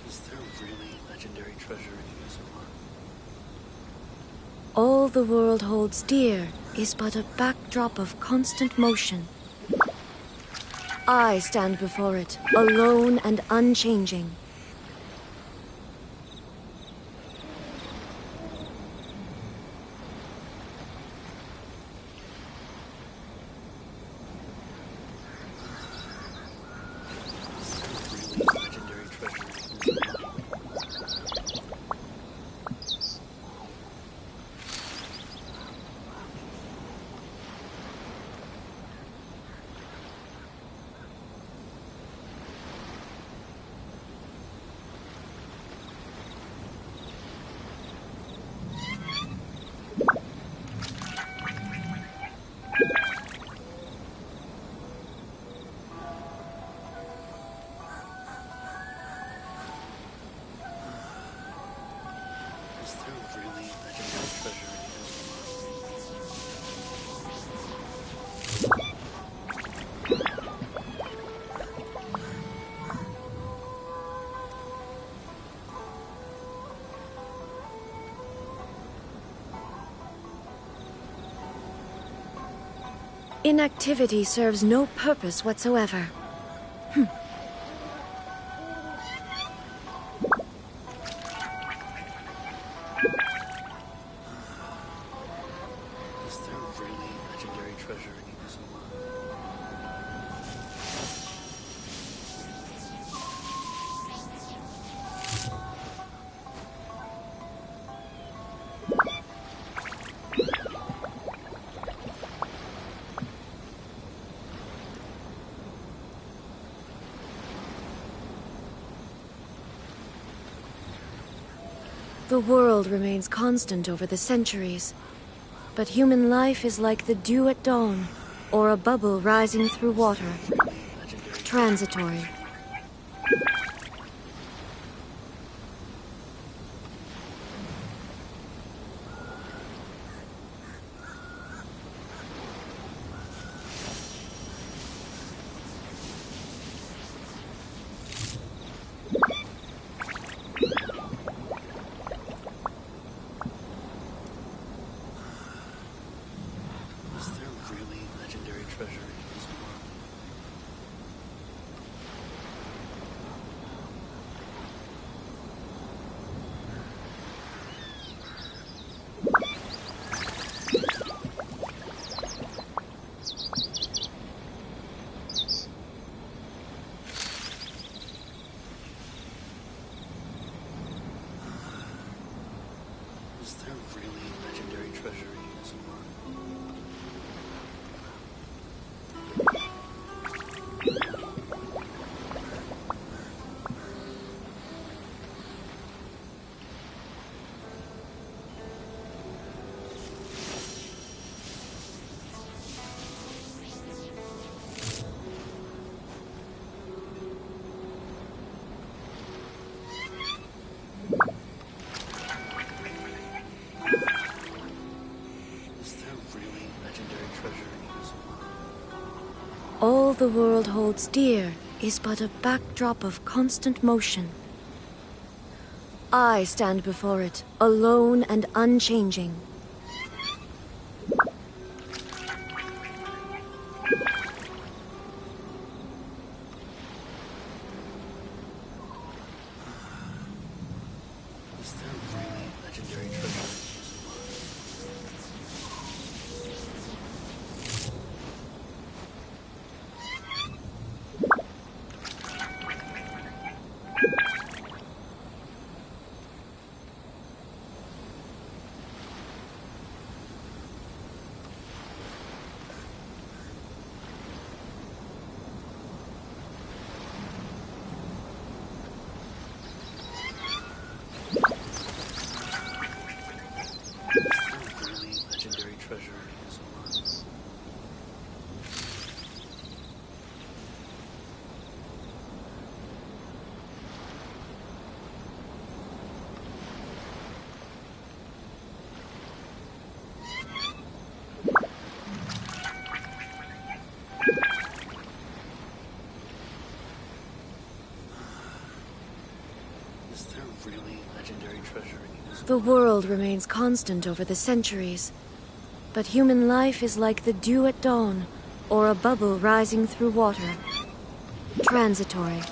Is there really legendary treasure in this world? All the world holds dear is but a backdrop of constant motion. I stand before it, alone and unchanging. Is there really legendary treasure in this world? Inactivity serves no purpose whatsoever. Is there really legendary treasure in this world? The world remains constant over the centuries, but human life is like the dew at dawn, or a bubble rising through water. Transitory. Is there really legendary treasure in this world? Is there really legendary treasure in this world? Is there really legendary treasure in this world? All the world holds dear is but a backdrop of constant motion. I stand before it, alone and unchanging. The world remains constant over the centuries, but human life is like the dew at dawn, or a bubble rising through water. Transitory.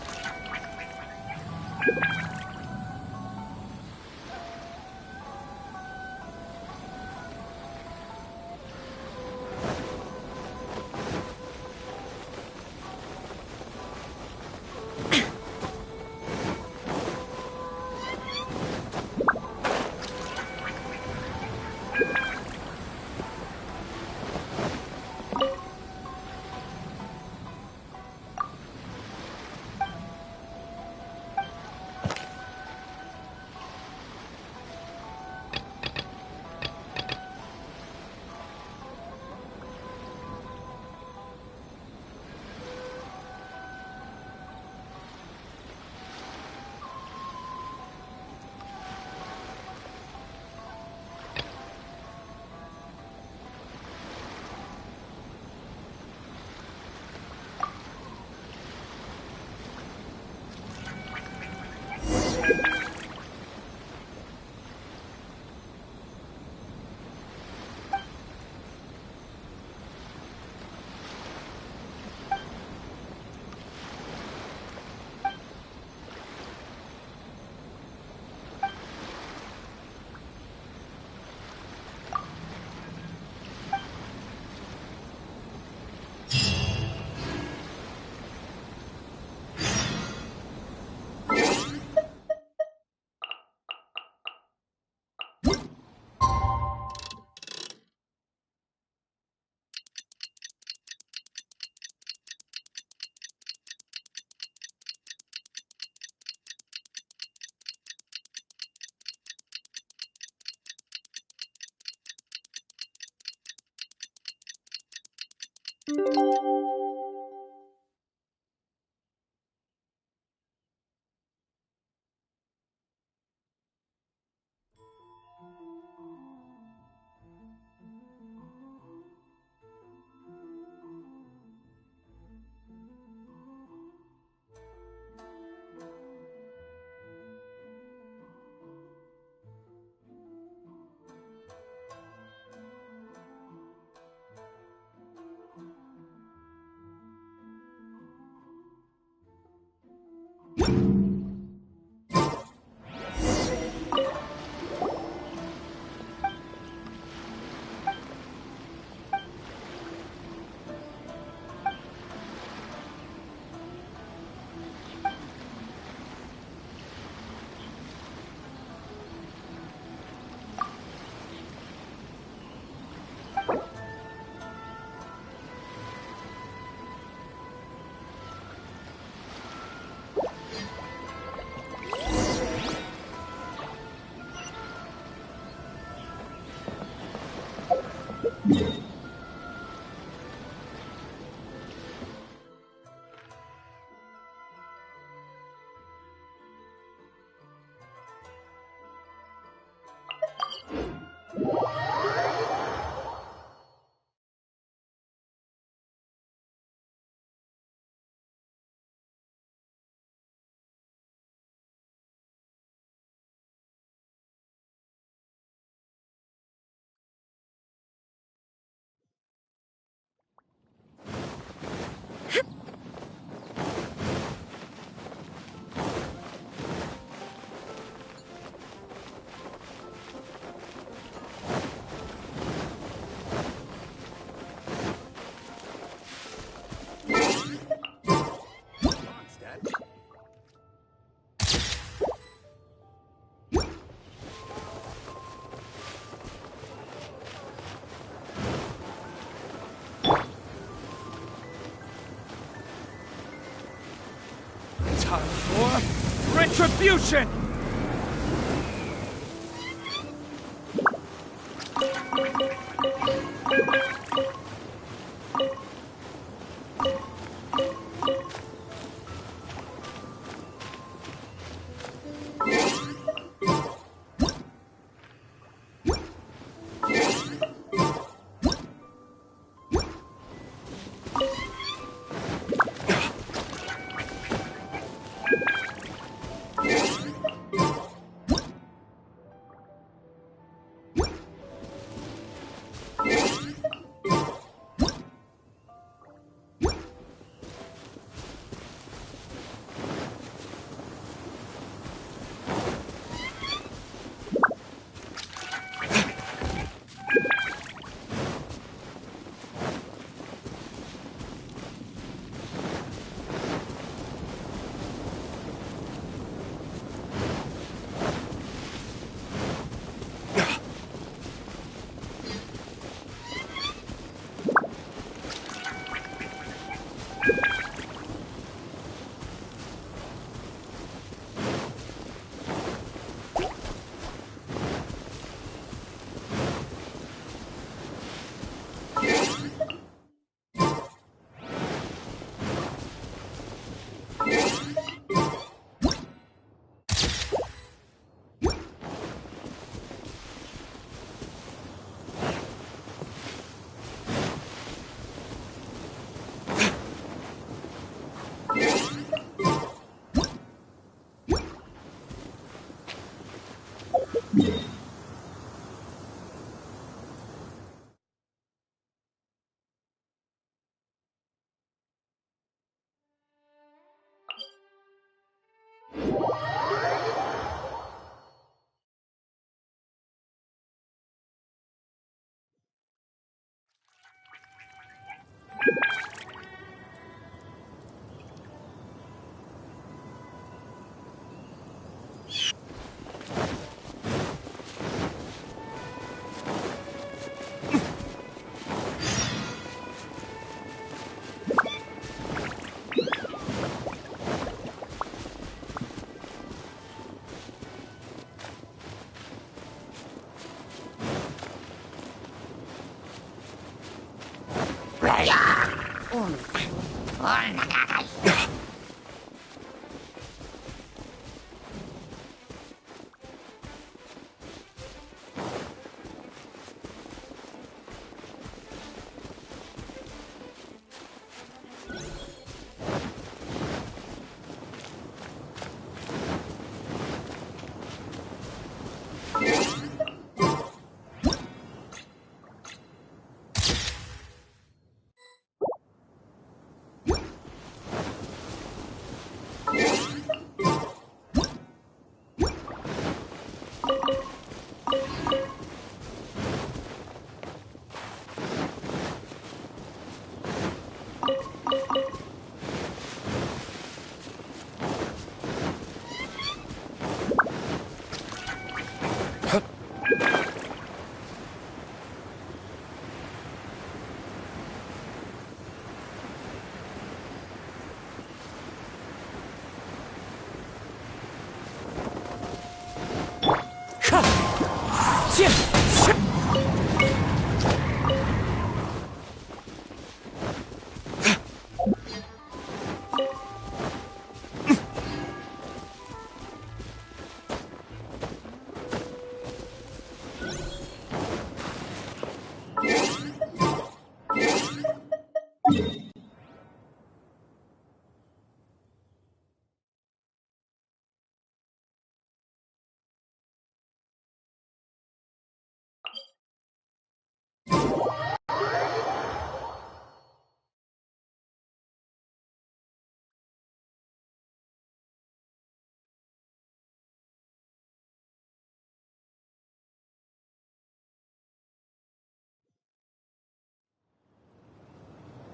Time for retribution!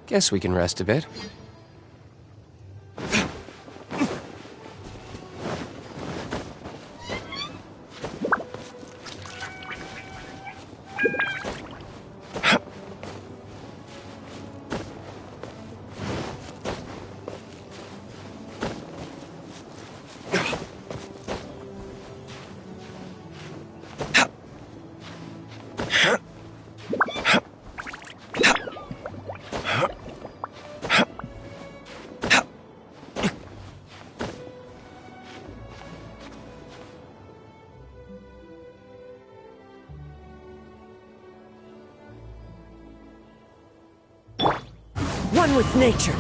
Guess we can rest a bit. One with nature.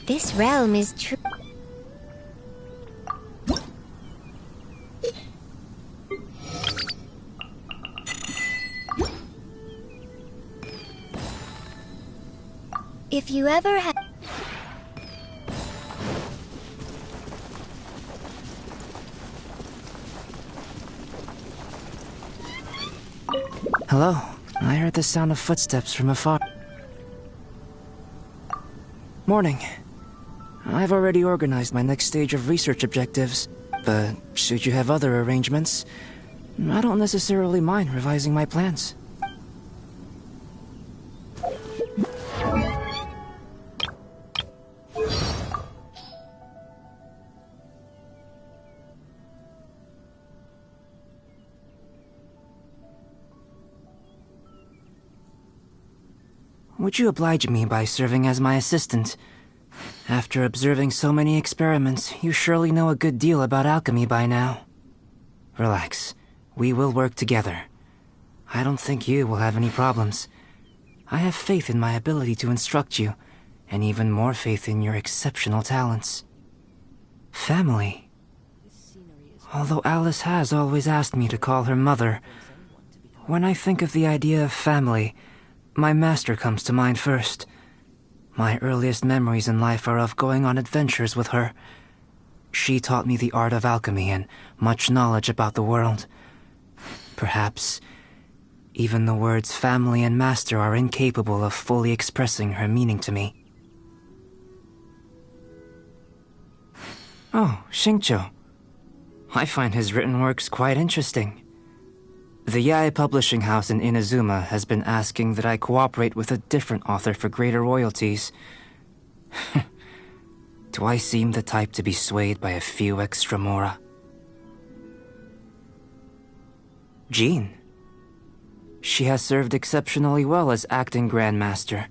This realm is true. If you ever have... Hello. I heard the sound of footsteps from afar. Morning. I've already organized my next stage of research objectives, but should you have other arrangements, I don't necessarily mind revising my plans. Would you oblige me by serving as my assistant? After observing so many experiments, you surely know a good deal about alchemy by now. Relax. We will work together. I don't think you will have any problems. I have faith in my ability to instruct you, and even more faith in your exceptional talents. Family. Although Alice has always asked me to call her mother, when I think of the idea of family, my master comes to mind first. My earliest memories in life are of going on adventures with her. She taught me the art of alchemy and much knowledge about the world. Perhaps even the words family and master are incapable of fully expressing her meaning to me. Oh, Xingqiu. I find his written works quite interesting. The Yae publishing house in Inazuma has been asking that I cooperate with a different author for greater royalties. Do I seem the type to be swayed by a few extra mora? Jean. She has served exceptionally well as acting Grandmaster.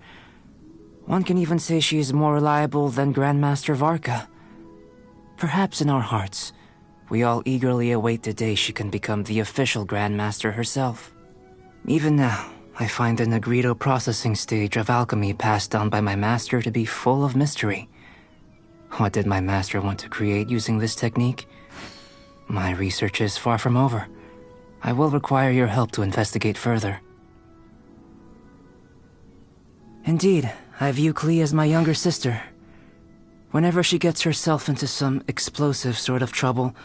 One can even say she is more reliable than Grandmaster Varka. Perhaps in our hearts, we all eagerly await the day she can become the official Grandmaster herself. Even now, I find the Negrito processing stage of alchemy passed down by my master to be full of mystery. What did my master want to create using this technique? My research is far from over. I will require your help to investigate further. Indeed, I view Klee as my younger sister. Whenever she gets herself into some explosive sort of trouble,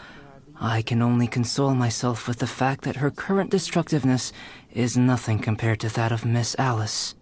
I can only console myself with the fact that her current destructiveness is nothing compared to that of Miss Alice.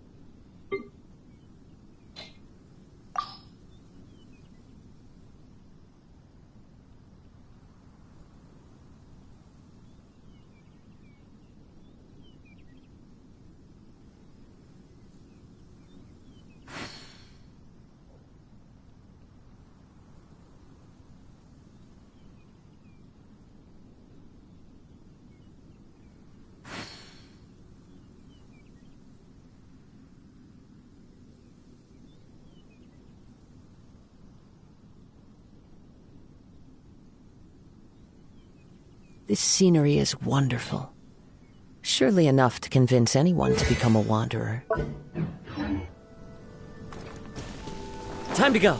This scenery is wonderful. Surely enough to convince anyone to become a wanderer. Time to go.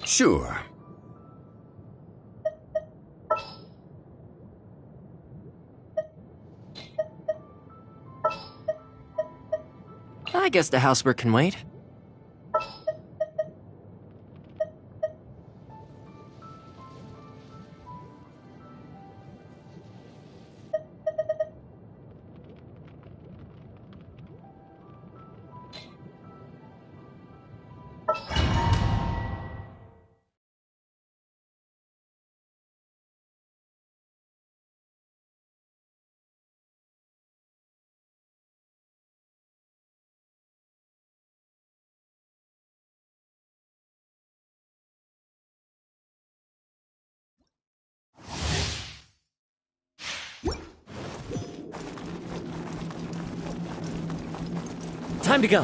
Sure. I guess the housework can wait. Time to go.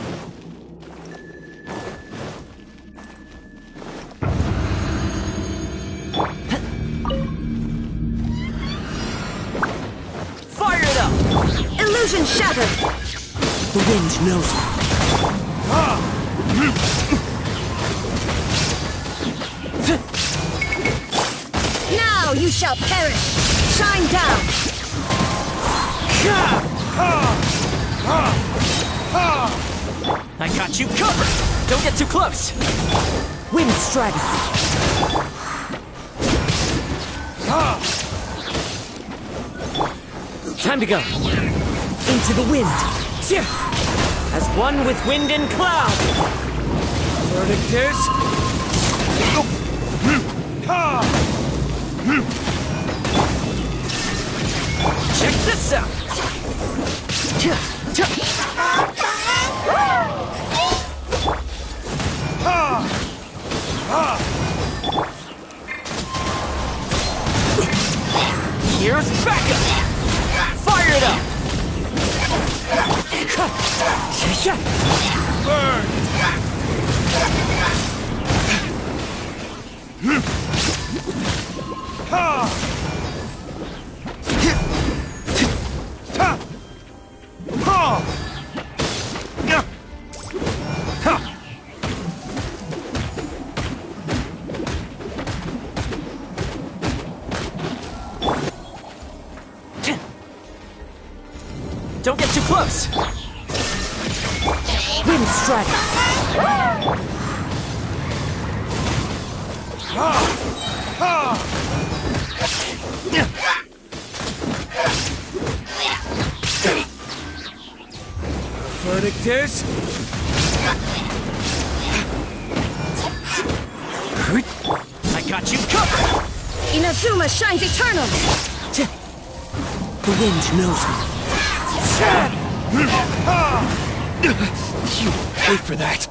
Fire it up! Illusion shattered! The wind knows me. Now you shall perish! Shine down! I got you covered! Don't get too close! Wind strike! Time to go. Into the wind. As one with wind and cloud. Verdict is... Check this out. Here's backup. Fire it up. Burn. Don't get too close! Wind strike! Verdict is... I got you covered! Inazuma shines eternal! The wind knows me. You pay for that.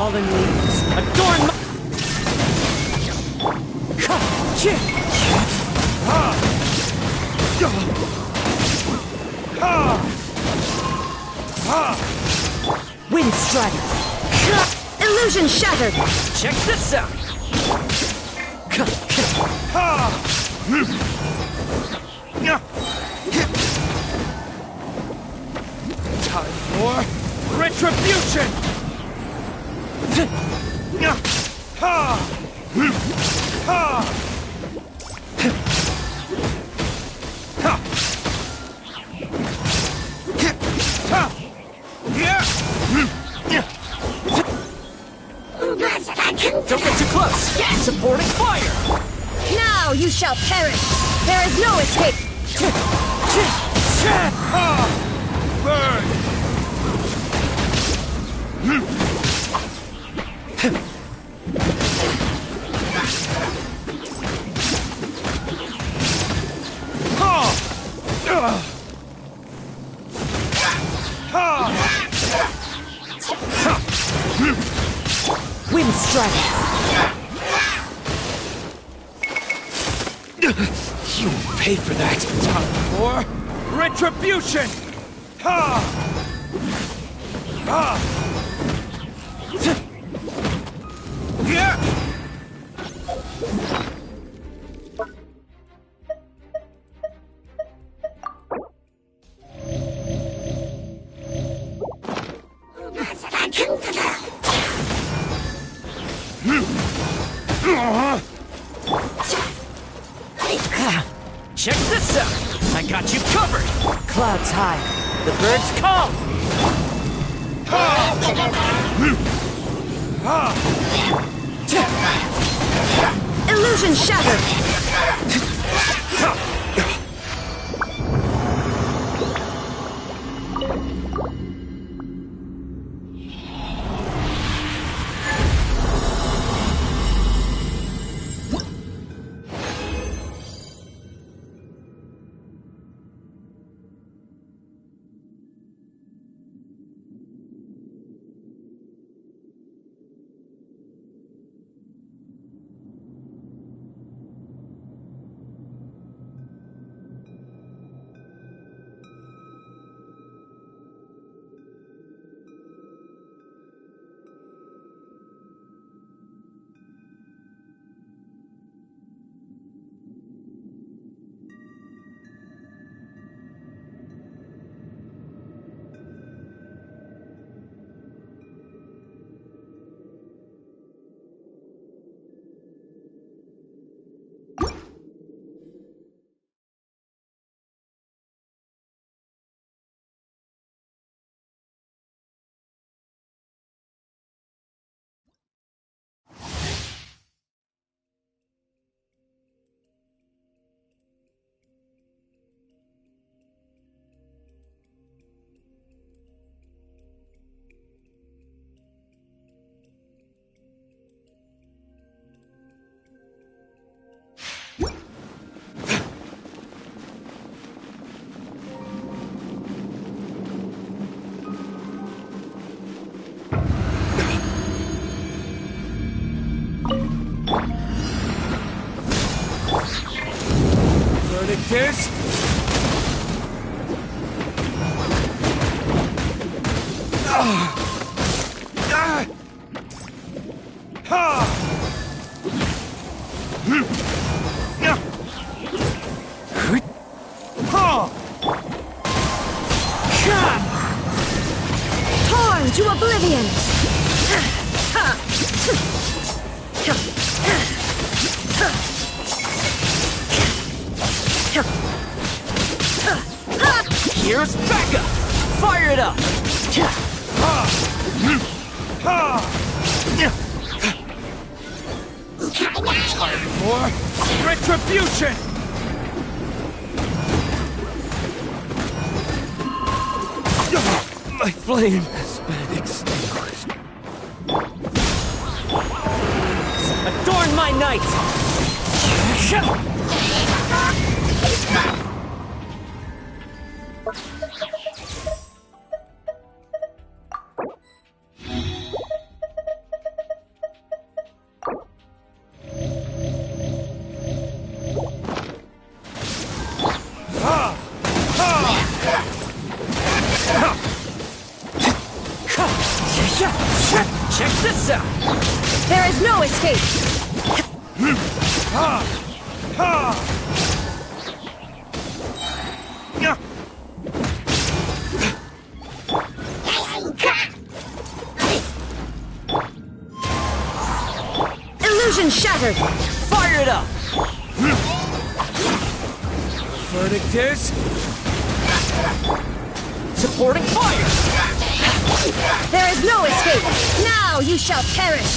Fallen leaves adorn my... Wind strike! Illusion shattered! Check this out! Time for retribution! Don't get too close! Supporting fire! Now you shall perish! There is no escape! Burn! Wind strike! You will pay for that! Time for retribution! Check this out! I got you covered! Clouds high. The birds come! Illusion shattered! Verdict is... Torn to oblivion! Here's Becca! Fire it up! Time for retribution! My flame has been extinguished. Adorn my night! Check this out! There is no escape! Illusion shattered! Fire it up! Verdict is... supporting fire! There is no escape! Now you shall perish!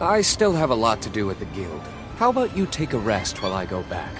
I still have a lot to do at the guild. How about you take a rest while I go back?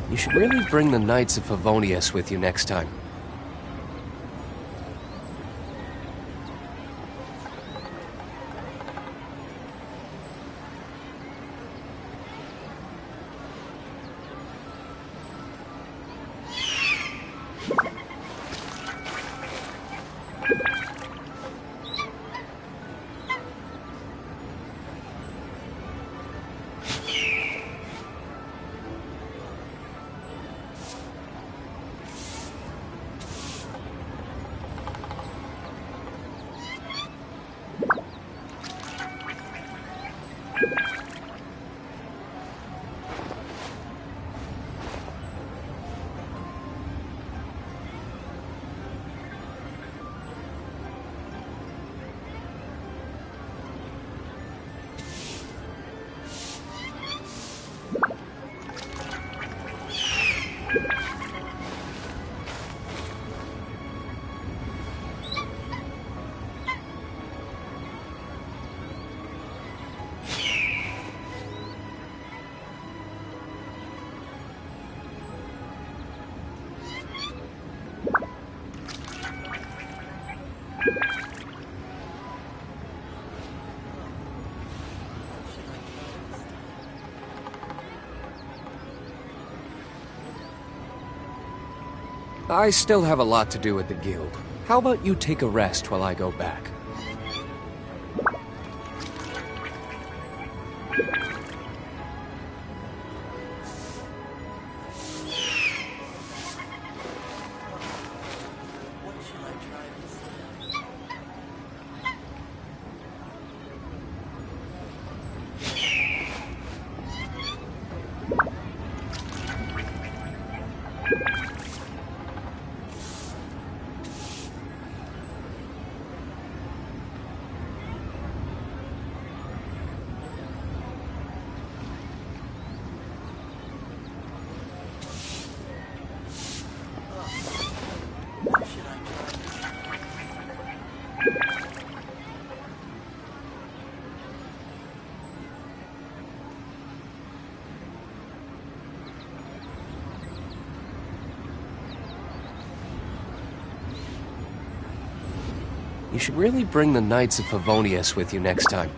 You should really bring the Knights of Favonius with you next time. I still have a lot to do at the guild. How about you take a rest while I go back? You should really bring the Knights of Favonius with you next time.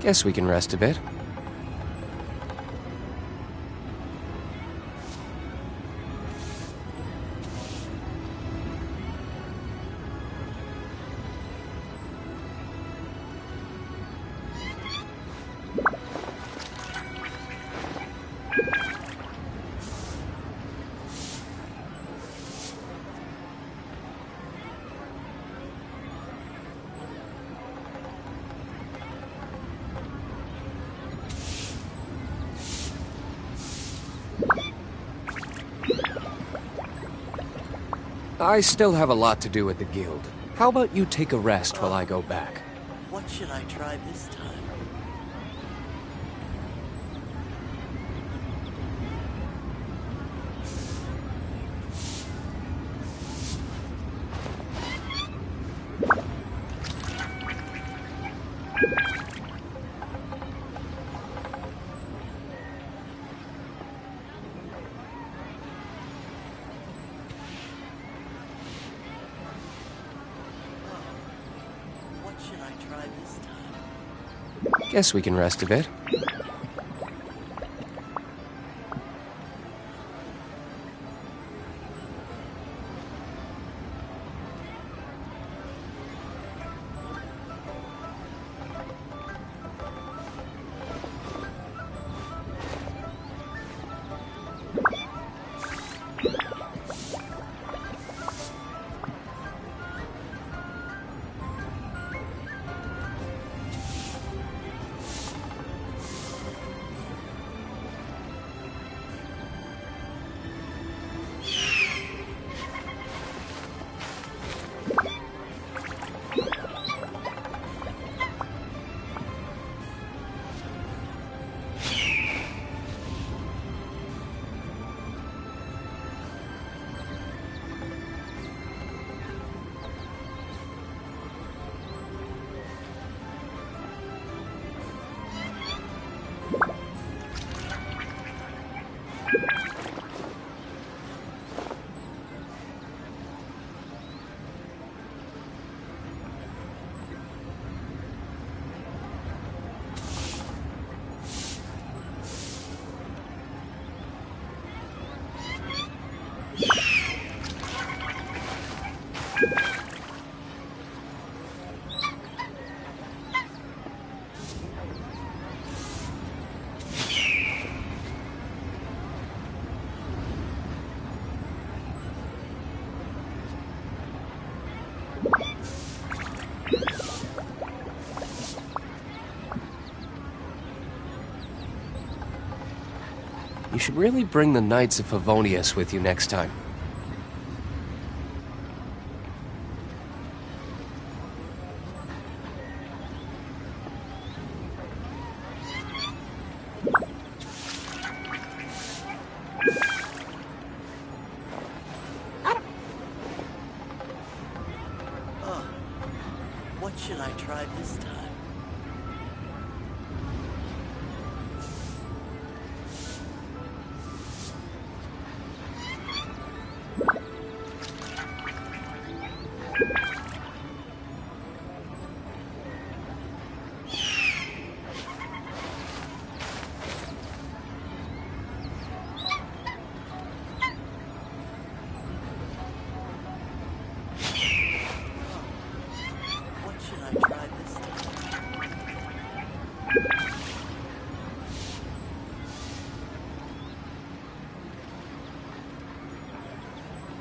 Guess we can rest a bit. I still have a lot to do at the guild. How about you take a rest while I go back? What should I try this time? Guess we can rest a bit. should really bring the Knights of Favonius with you next time. What should I try this time? What should I try this time?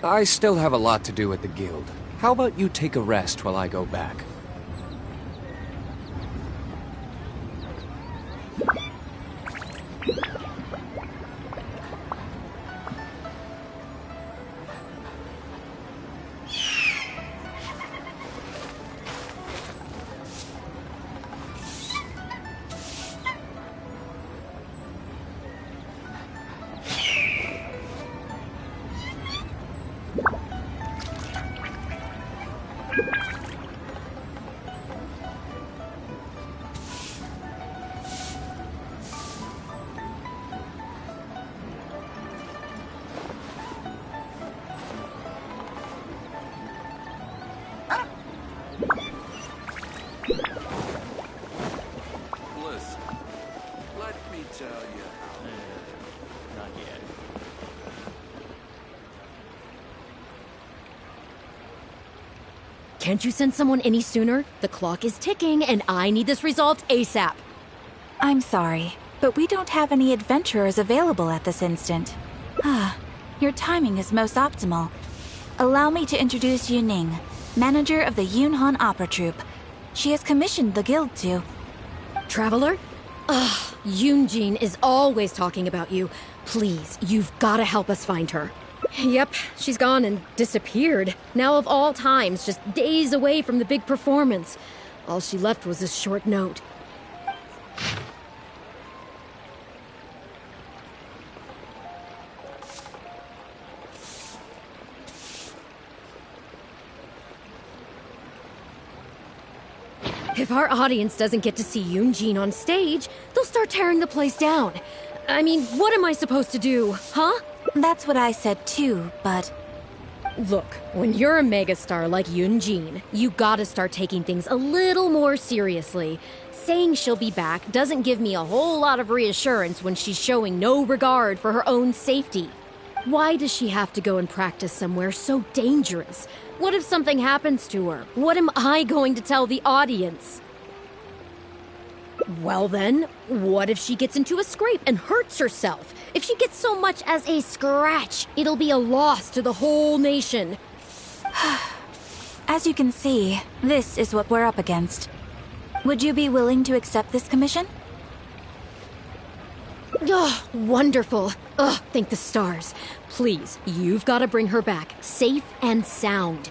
I still have a lot to do at the guild. How about you take a rest while I go back? Listen, let me tell you how. Not yet. Can't you send someone any sooner? The clock is ticking, and I need this resolved ASAP. I'm sorry, but we don't have any adventurers available at this instant. Your timing is most optimal. Allow me to introduce Yu Ning, manager of the Yunhan Opera Troupe. She has commissioned the guild to... Traveler? Ugh, Yunjin is always talking about you. Please, you've gotta help us find her. Yep, she's gone and disappeared. Now of all times, just days away from the big performance. All she left was a short note. If our audience doesn't get to see Yunjin on stage, they'll start tearing the place down. I mean, what am I supposed to do, huh? That's what I said too, but... Look, when you're a megastar like Yunjin, you gotta start taking things a little more seriously. Saying she'll be back doesn't give me a whole lot of reassurance when she's showing no regard for her own safety. Why does she have to go and practice somewhere so dangerous? What if something happens to her? What am I going to tell the audience? Well then, what if she gets into a scrape and hurts herself? If she gets so much as a scratch, it'll be a loss to the whole nation. As you can see, this is what we're up against. Would you be willing to accept this commission? Ugh, wonderful. Ugh, thank the stars. Please, you've got to bring her back, safe and sound.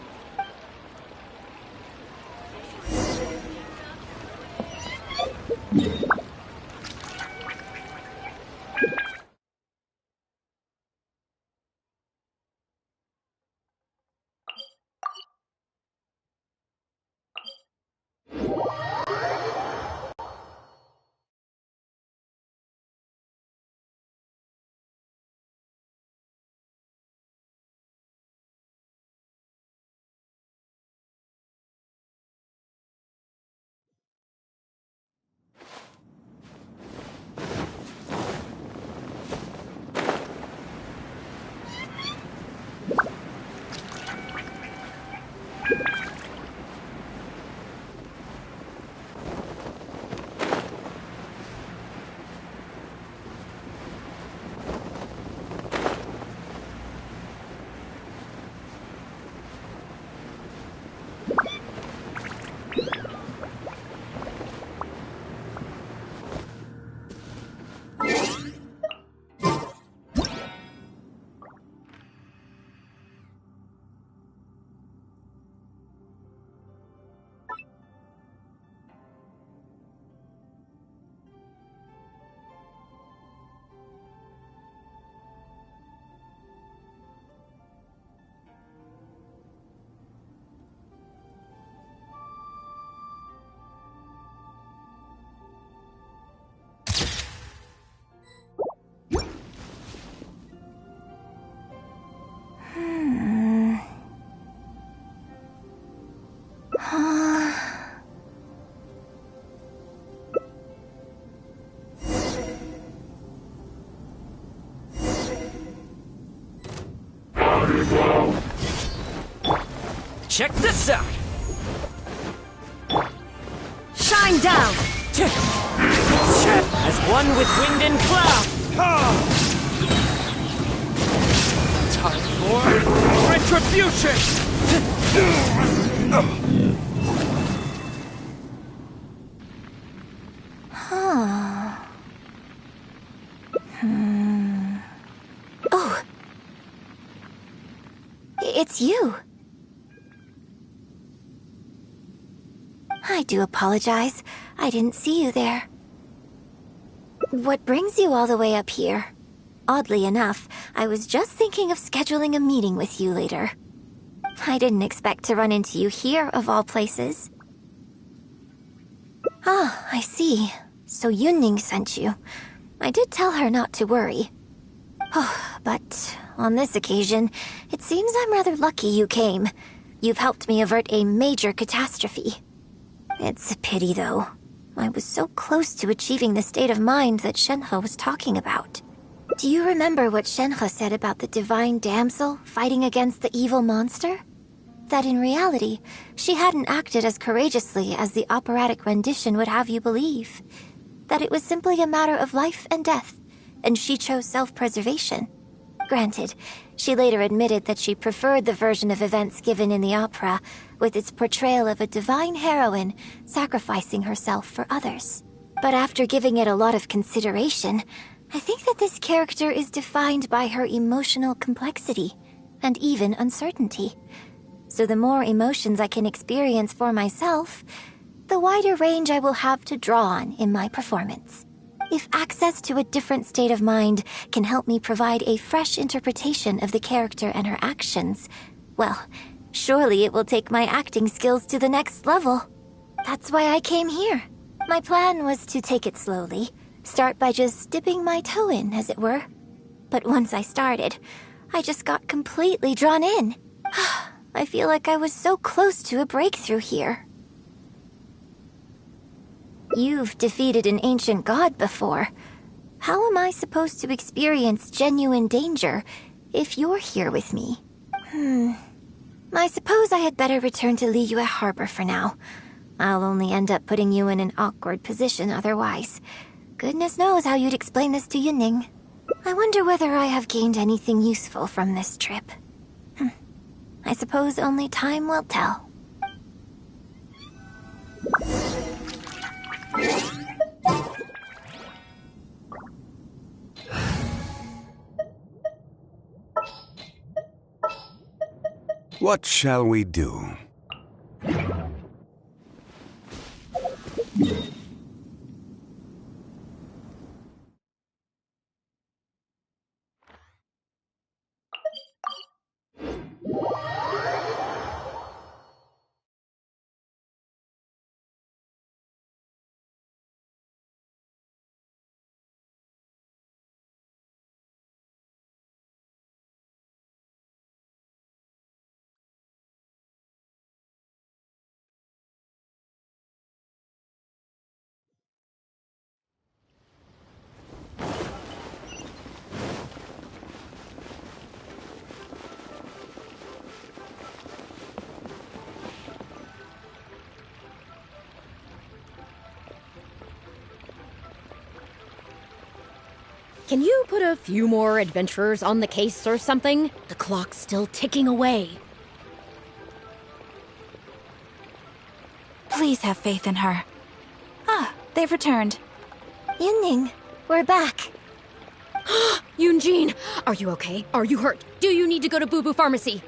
Check this out! Shine down! As one with wind and cloud! Time for retribution! Oh. It's you. I do apologize. I didn't see you there. What brings you all the way up here? Oddly enough, I was just thinking of scheduling a meeting with you later. I didn't expect to run into you here, of all places. Ah, I see. So Yunning sent you. I did tell her not to worry. Oh, but on this occasion, it seems I'm rather lucky you came. You've helped me avert a major catastrophe. It's a pity, though. I was so close to achieving the state of mind that Shenhe was talking about. Do you remember what Shenhe said about the divine damsel fighting against the evil monster? That in reality, she hadn't acted as courageously as the operatic rendition would have you believe. That it was simply a matter of life and death, and she chose self-preservation. Granted, she later admitted that she preferred the version of events given in the opera, with its portrayal of a divine heroine sacrificing herself for others. But after giving it a lot of consideration, I think that this character is defined by her emotional complexity, and even uncertainty. So the more emotions I can experience for myself, the wider range I will have to draw on in my performance. If access to a different state of mind can help me provide a fresh interpretation of the character and her actions, well, surely it will take my acting skills to the next level. That's why I came here. My plan was to take it slowly, start by just dipping my toe in, as it were. But once I started, I just got completely drawn in. I feel like I was so close to a breakthrough here. You've defeated an ancient god before. How am I supposed to experience genuine danger if you're here with me? I suppose I had better return to Liyue Harbor for now. I'll only end up putting you in an awkward position otherwise. Goodness knows how you'd explain this to Yunning. I wonder whether I have gained anything useful from this trip. I suppose only time will tell. What shall we do? Can you put a few more adventurers on the case or something? The clock's still ticking away. Please have faith in her. Ah, they've returned. Yunning, we're back. Yunjin, are you okay? Are you hurt? Do you need to go to Boo Boo Pharmacy?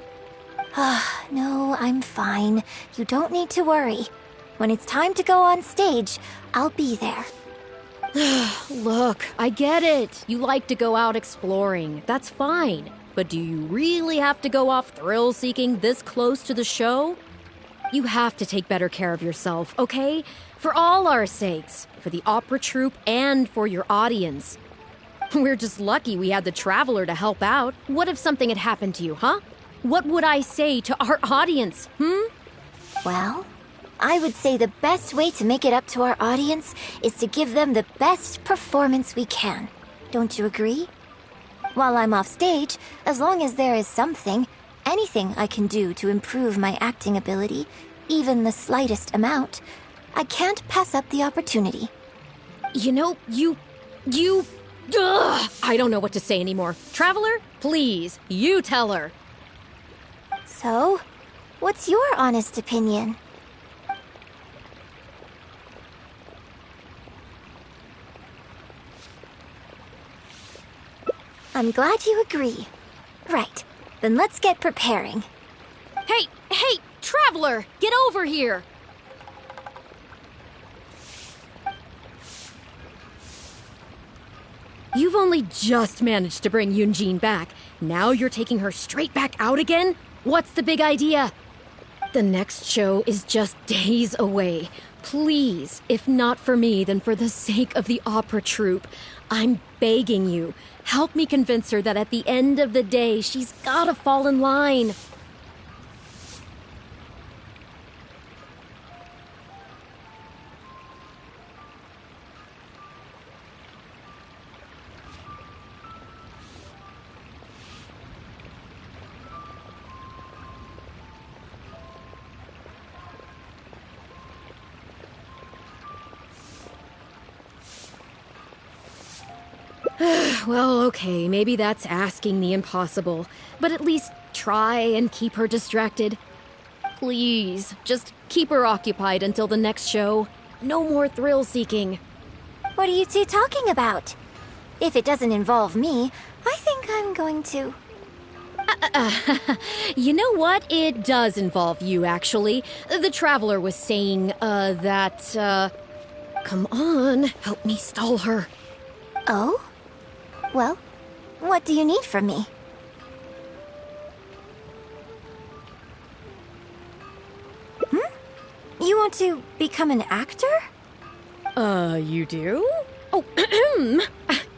No, I'm fine. You don't need to worry. When it's time to go on stage, I'll be there. Look, I get it. You like to go out exploring. That's fine. But do you really have to go off thrill-seeking this close to the show? You have to take better care of yourself, okay? For all our sakes. For the opera troupe and for your audience. We're just lucky we had the Traveler to help out. What if something had happened to you, huh? What would I say to our audience, Well, I would say the best way to make it up to our audience is to give them the best performance we can. Don't you agree? While I'm off stage, as long as there is something, anything I can do to improve my acting ability, even the slightest amount, I can't pass up the opportunity. You know, Ugh, I don't know what to say anymore. Traveler, please, you tell her. So, what's your honest opinion? I'm glad you agree. Right, then let's get preparing. Hey, Traveler, get over here! You've only just managed to bring Yunjin back. Now you're taking her straight back out again? What's the big idea? The next show is just days away. Please, if not for me, then for the sake of the opera troupe, I'm begging you, help me convince her that at the end of the day, she's gotta fall in line. Well, okay, maybe that's asking the impossible, but at least try and keep her distracted. Please, just keep her occupied until the next show. No more thrill-seeking. What are you two talking about? If it doesn't involve me, I think I'm going to... You know what? It does involve you, actually. The Traveler was saying, Come on, help me stall her. Oh? Well, what do you need from me? You want to become an actor? You do? Oh,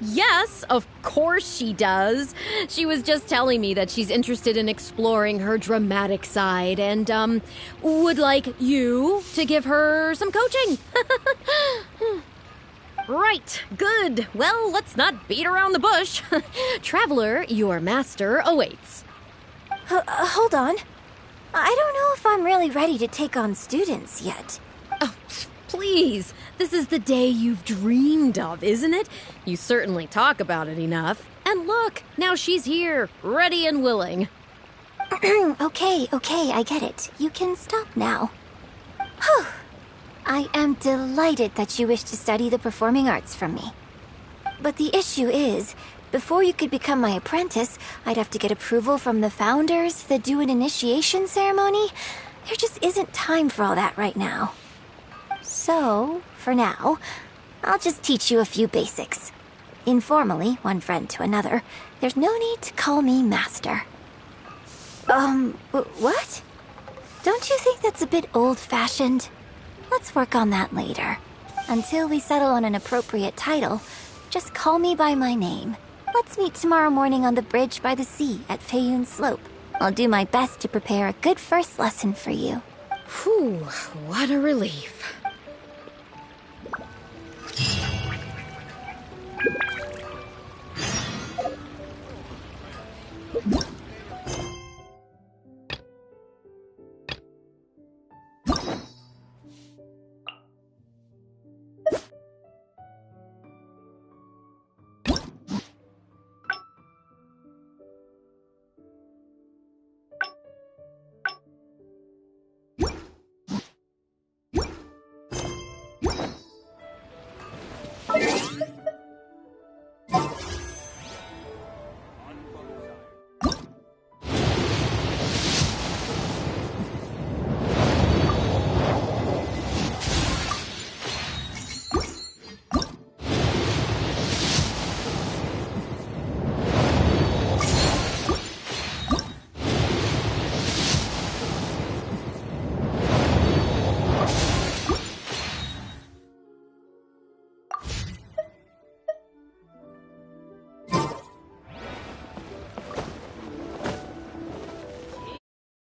yes, of course she does. She was just telling me that she's interested in exploring her dramatic side and, would like you to give her some coaching. Right, good. Well, let's not beat around the bush. Traveler, your master awaits. Hold on. I don't know if I'm really ready to take on students yet. Oh, please. This is the day you've dreamed of, isn't it? You certainly talk about it enough. And look, now she's here, ready and willing. Okay, I get it. You can stop now. Whew. I am delighted that you wish to study the performing arts from me. But the issue is, before you could become my apprentice, I'd have to get approval from the founders that do an initiation ceremony. There just isn't time for all that right now. So, for now, I'll just teach you a few basics. Informally, one friend to another. There's no need to call me master. What? Don't you think that's a bit old-fashioned? Let's work on that later. Until we settle on an appropriate title, just call me by my name. Let's meet tomorrow morning on the bridge by the sea at Feiyun Slope. I'll do my best to prepare a good first lesson for you. Whew, what a relief.